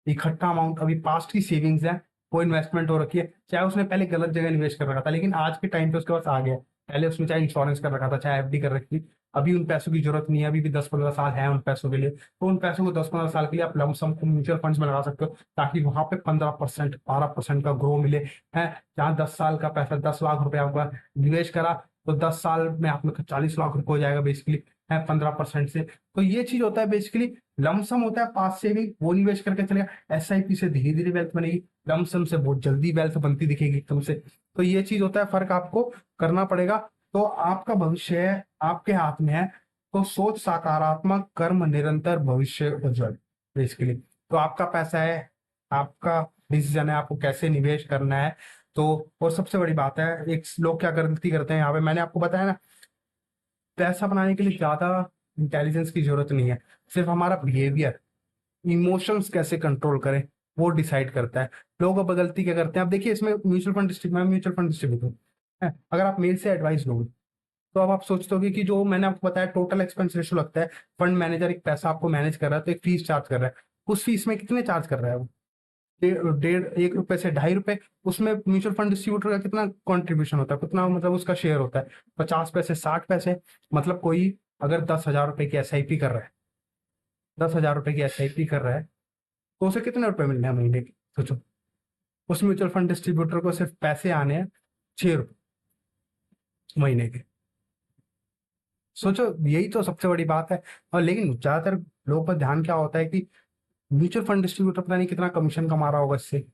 S1: इकट्ठा अमाउंट, अभी पास्ट की सेविंग्स है, वो इन्वेस्टमेंट हो रखी है, चाहे उसने पहले गलत जगह निवेश कर रखा था, लेकिन आज के टाइम पे उसके पास आ गया। पहले उसने चाहे इंश्योरेंस कर रखा था, चाहे एफडी कर रखी थी, अभी उन पैसों की जरूरत नहीं है, अभी भी 10-15 साल है उन पैसों के लिए, तो उन पैसों को 10-15 साल के लिए आप लमसम को म्यूचुअल फंड्स में लगा सकते हो, ताकि वहां पे 15% 12% का ग्रो मिले। है, जहाँ 10 साल का पैसा 10 लाख रुपए आपका निवेश करा, तो 10 साल में आपका 40 लाख रुपए हो जाएगा बेसिकली, है 15% से। तो ये चीज होता है बेसिकली, लमसम होता है पास सेविंग, वो निवेश करके चलेगा, एसआईपी से धीरे धीरे वेल्थ बनेगी, लमसम से बहुत जल्दी वेल्थ बनती दिखेगी एकदम से। तो ये चीज होता है, फर्क आपको करना पड़ेगा। तो आपका भविष्य है आपके हाथ में है, तो सोच सकारात्मक, कर्म निरंतर, भविष्य उज्जवल बेसिकली। तो आपका पैसा है, आपका डिसीजन है आपको कैसे निवेश करना है। तो और सबसे बड़ी बात है, एक लोग क्या गलती करते हैं यहाँ पे, मैंने आपको बताया ना, पैसा बनाने के लिए ज्यादा इंटेलिजेंस की जरूरत नहीं है, सिर्फ हमारा बिहेवियर, इमोशंस कैसे कंट्रोल करें वो डिसाइड करता है। लोग अब गलती क्या करते हैं, अब देखिए इसमें म्यूचुअल फंड डिस्ट्रीब्यूटर है, अगर आप मेरे से एडवाइस लोगे, तो अब आप सोचते होगे कि जो मैंने आपको बताया टोटल एक्सपेंस रेशो लगता है, फंड मैनेजर एक पैसा आपको मैनेज कर रहा है, तो एक फीस चार्ज कर रहा है, उस फीस में कितने चार्ज कर रहा है वो, डेढ़ 1 रुपए से 2.5 रुपए, उसमें म्यूचुअल फंड डिस्ट्रीब्यूटर का कितना कंट्रीब्यूशन होता है, कितना मतलब उसका शेयर होता है, 50 पैसे 60 पैसे। मतलब कोई अगर 10,000 रुपए की SIP कर रहा है, 10,000 रुपए की SIP कर रहा है, तो उसे कितने रुपए मिलने हैं महीने के, सोचो। उस म्यूचुअल फंड डिस्ट्रीब्यूटर को सिर्फ पैसे आने हैं 6 रुपए महीने के। सोचो, यही तो सबसे बड़ी बात है। और लेकिन ज्यादातर लोगों का ध्यान क्या होता है कि म्यूचुअल फंड डिस्ट्रीब्यूटर पता नहीं कितना कमीशन कमा रहा होगा इससे,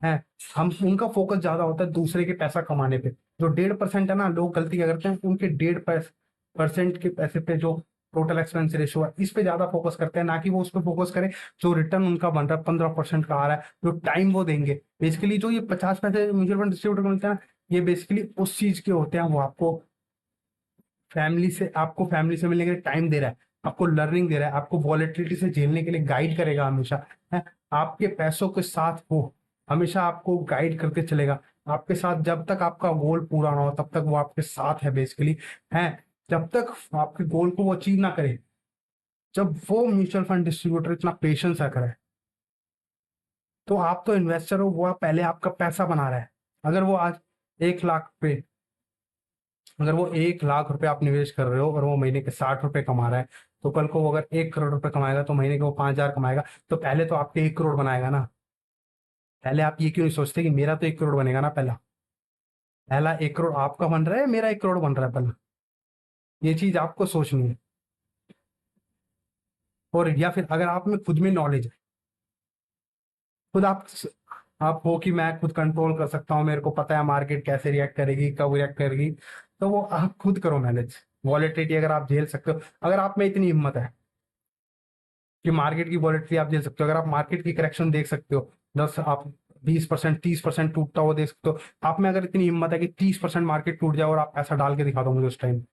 S1: है। हम उनका फोकस ज्यादा होता है दूसरे के पैसा कमाने पे। जो 1.5% है ना, लोग गलती क्या करते हैं, उनके 1.5% के पैसे पे जो टोटल एक्सपेंस रेशियो है, इस पे ज्यादा फोकस करते हैं, ना कि वो उस पर फोकस करें जो रिटर्न उनका बन रहा है 15% का आ रहा है, जो टाइम वो देंगे। बेसिकली जो ये 50 पैसे म्यूचुअल फंड डिस्ट्रीब्यूटर को मिलते हैं ना, ये बेसिकली उस चीज के होते हैं, वो आपको फैमिली से मिलने के लिए टाइम दे रहा है, आपको लर्निंग दे रहा है, आपको वॉलेटिलिटी से झेलने के लिए गाइड करेगा हमेशा, है। आपके पैसों के साथ वो हमेशा आपको गाइड करके चलेगा, आपके साथ जब तक आपका गोल पूरा ना हो तब तक वो आपके साथ है बेसिकली, है। जब तक आपके गोल को वो अचीव ना करे, जब वो म्यूचुअल फंड डिस्ट्रीब्यूटर इतना पेशेंस रख रहा है, तो आप तो इन्वेस्टर हो, वो पहले आपका पैसा बना रहा है। अगर वो आज 1 लाख पे अगर वो 1 लाख रुपए आप निवेश कर रहे हो और वो महीने के 60 रुपए कमा रहा है, तो कल को वो अगर 1 करोड़ रुपए कमाएगा तो महीने के वो 5,000 कमाएगा, तो पहले तो आपके 1 करोड़ बनाएगा ना। पहले आप ये क्यों नहीं सोचते कि मेरा तो 1 करोड़ बनेगा ना, पहला पहला 1 करोड़ आपका बन रहा है, मेरा 1 करोड़ बन रहा है पहला। ये चीज आपको सोचनी है। और या फिर अगर आप में खुद में नॉलेज है, खुद आप हो कि मैं खुद कंट्रोल कर सकता हूँ, मेरे को पता है मार्केट कैसे रिएक्ट करेगी, कब रिएक्ट करेगी, तो वो आप खुद करो मैनेज। वॉलेटिलिटी अगर आप झेल सकते हो, अगर आप में इतनी हिम्मत है कि मार्केट की वॉलेटिलिटी आप झेल सकते हो, अगर आप मार्केट की करेक्शन देख सकते हो, 20% 30% टूटता हुआ देख सकते हो, आप में अगर इतनी हिम्मत है कि 30% मार्केट टूट जाए और आप ऐसा डाल के दिखा दो मुझे उस टाइम,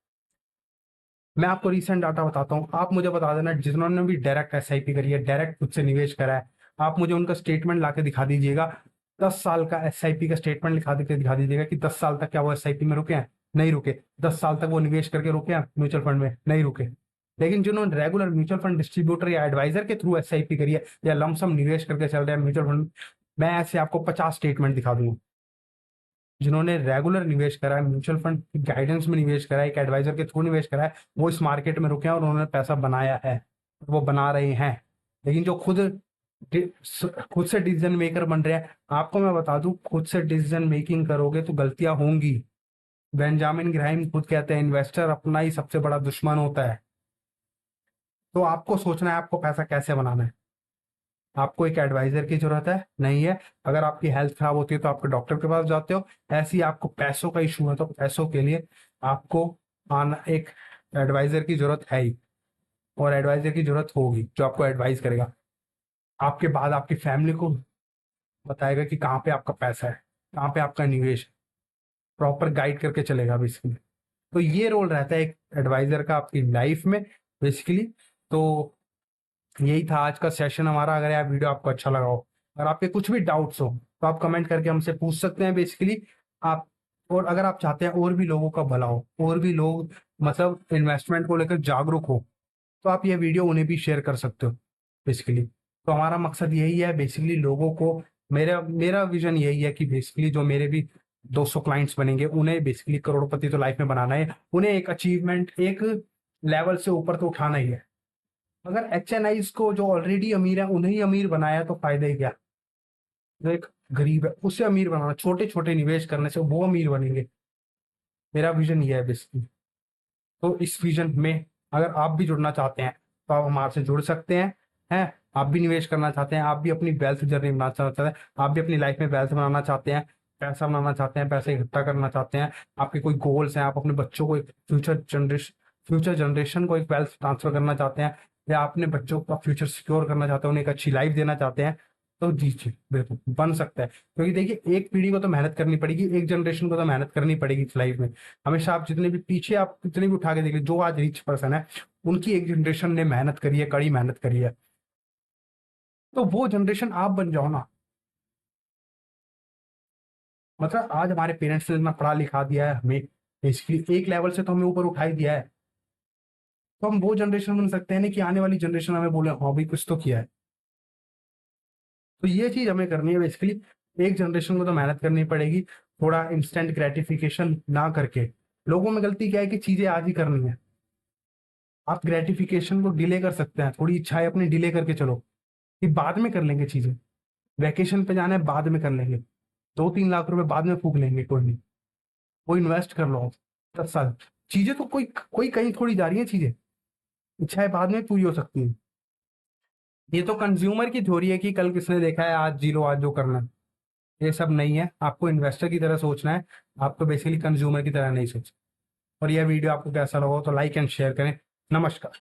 S1: मैं आपको रीसेंट डाटा बताता हूँ, आप मुझे बता देना जिन्होंने भी डायरेक्ट SIP करी है, डायरेक्ट खुद से निवेश करा है, आप मुझे उनका स्टेटमेंट ला के दिखा दीजिएगा। 10 साल का SIP का स्टेटमेंट दिखा दीजिएगा कि 10 साल तक क्या वो SIP में रुके हैं, नहीं रुके। 10 साल तक वो निवेश करके रुके हैं म्यूचुअल फंड में, नहीं रुके। लेकिन जिन्होंने रेगुलर म्यूचुअल फंड डिस्ट्रीब्यूटर या एडवाइजर के थ्रू SIP करी है, या लमसम निवेश करके चल रहे हैं म्यूचुअल फंड, मैं ऐसे आपको 50 स्टेटमेंट दिखा दूंगा। जिन्होंने रेगुलर निवेश करा है, म्यूचुअल फंड गाइडेंस में निवेश करा है, एक एडवाइजर के थ्रू निवेश करा है, वो इस मार्केट में रुके हैं और उन्होंने पैसा बनाया है, वो बना रहे हैं। लेकिन जो खुद से डिसीजन मेकर बन रहे हैं, आपको मैं बता दूं, खुद से डिसीजन मेकिंग करोगे तो गलतियां होंगी। बेंजामिन ग्राहिम खुद कहते हैं इन्वेस्टर अपना ही सबसे बड़ा दुश्मन होता है। तो आपको सोचना है आपको पैसा कैसे बनाना है। आपको एक एडवाइजर की जरूरत है, नहीं है। अगर आपकी हेल्थ खराब होती है तो आपके डॉक्टर के पास जाते हो। ऐसे ही आपको पैसों का इशू है तो पैसों के लिए आपको आना, एक एडवाइजर की जरूरत है ही, और एडवाइजर की जरूरत होगी जो आपको एडवाइस करेगा। आपके बाद आपकी फैमिली को बताएगा कि कहाँ पे आपका पैसा है, कहाँ पे आपका निवेश है, प्रॉपर गाइड करके चलेगा बेसिकली। तो ये रोल रहता है एक एडवाइजर का आपकी लाइफ में बेसिकली। तो यही था आज का सेशन हमारा। अगर यार वीडियो आपको अच्छा लगा हो, अगर आपके कुछ भी डाउट्स हो, तो आप कमेंट करके हमसे पूछ सकते हैं बेसिकली। आप और अगर आप चाहते हैं और भी लोगों का भला हो, और भी लोग मतलब इन्वेस्टमेंट को लेकर जागरूक हो, तो आप ये वीडियो उन्हें भी शेयर कर सकते हो बेसिकली। तो हमारा मकसद यही है बेसिकली, लोगों को, मेरा मेरा विजन यही है कि बेसिकली जो मेरे भी 200 क्लाइंट्स बनेंगे, उन्हें बेसिकली करोड़पति तो लाइफ में बनाना है, उन्हें एक अचीवमेंट, एक लेवल से ऊपर तो उठाना ही है। अगर HNIs को जो ऑलरेडी अमीर है उन्हें ही अमीर बनाया तो फायदा ही क्या। जो एक गरीब है उसे अमीर बनाना, छोटे छोटे निवेश करने से वो अमीर बनेंगे। मेरा विजन ये है बेसिकली। तो इस विजन में अगर आप भी जुड़ना चाहते हैं तो आप हमारे से जुड़ सकते हैं। आप भी निवेश करना चाहते हैं, आप भी अपनी वेल्थ जर्नी बनाना चाहते हैं, आप भी अपनी लाइफ में वेल्थ बनाना चाहते हैं, पैसा बनाना चाहते हैं, पैसे इकट्ठा करना चाहते हैं, आपके कोई गोल्स हैं, आप अपने बच्चों को एक फ्यूचर जनरेशन को एक वेल्थ ट्रांसफर करना चाहते हैं, या अपने बच्चों का फ्यूचर सिक्योर करना चाहते हैं, उन्हें एक अच्छी लाइफ देना चाहते हैं, तो जी जी बिल्कुल बन सकता है। क्योंकि देखिए, एक पीढ़ी को तो मेहनत करनी पड़ेगी, एक जनरेशन को तो मेहनत करनी पड़ेगी इस लाइफ में। हमेशा आप जितने भी पीछे, आप जितने भी उठा के देखिए, जो आज रिच पर्सन है, उनकी एक जनरेशन ने मेहनत करी है, कड़ी मेहनत करी है। तो वो जनरेशन आप बन जाओ ना। मतलब आज हमारे पेरेंट्स ने इतना पढ़ा लिखा दिया है हमें, बेसिकली एक लेवल से तो हमें ऊपर उठा ही दिया है। तो हम वो जनरेशन बन सकते हैं ना कि आने वाली जनरेशन हमें बोले हाँ भाई कुछ तो किया है। तो ये चीज हमें करनी है बेसिकली। एक जनरेशन को तो मेहनत करनी पड़ेगी, थोड़ा इंस्टेंट ग्रेटिफिकेशन ना करके। लोगों में गलती क्या है कि चीजें आज ही करनी है। आप ग्रेटिफिकेशन को डिले कर सकते हैं, थोड़ी इच्छाएं अपनी डिले करके चलो कि बाद में कर लेंगे चीजें। वैकेशन पे जाना है बाद में कर लेंगे, 2-3 लाख रुपए बाद में फूक लेंगे, कोई नहीं। वो इन्वेस्ट कर लो आप 10 साल। चीजें तो कोई कोई कहीं थोड़ी जा रही है चीजें, इच्छाएं बाद में पूरी हो सकती है। ये तो कंज्यूमर की थ्योरी है कि कल किसने देखा है, आज जी लो, आज जो करना है। ये सब नहीं है, आपको इन्वेस्टर की तरह सोचना है, आपको बेसिकली कंज्यूमर की तरह नहीं सोचना। और यह वीडियो आपको कैसा लगा हो तो लाइक एंड शेयर करें। नमस्कार।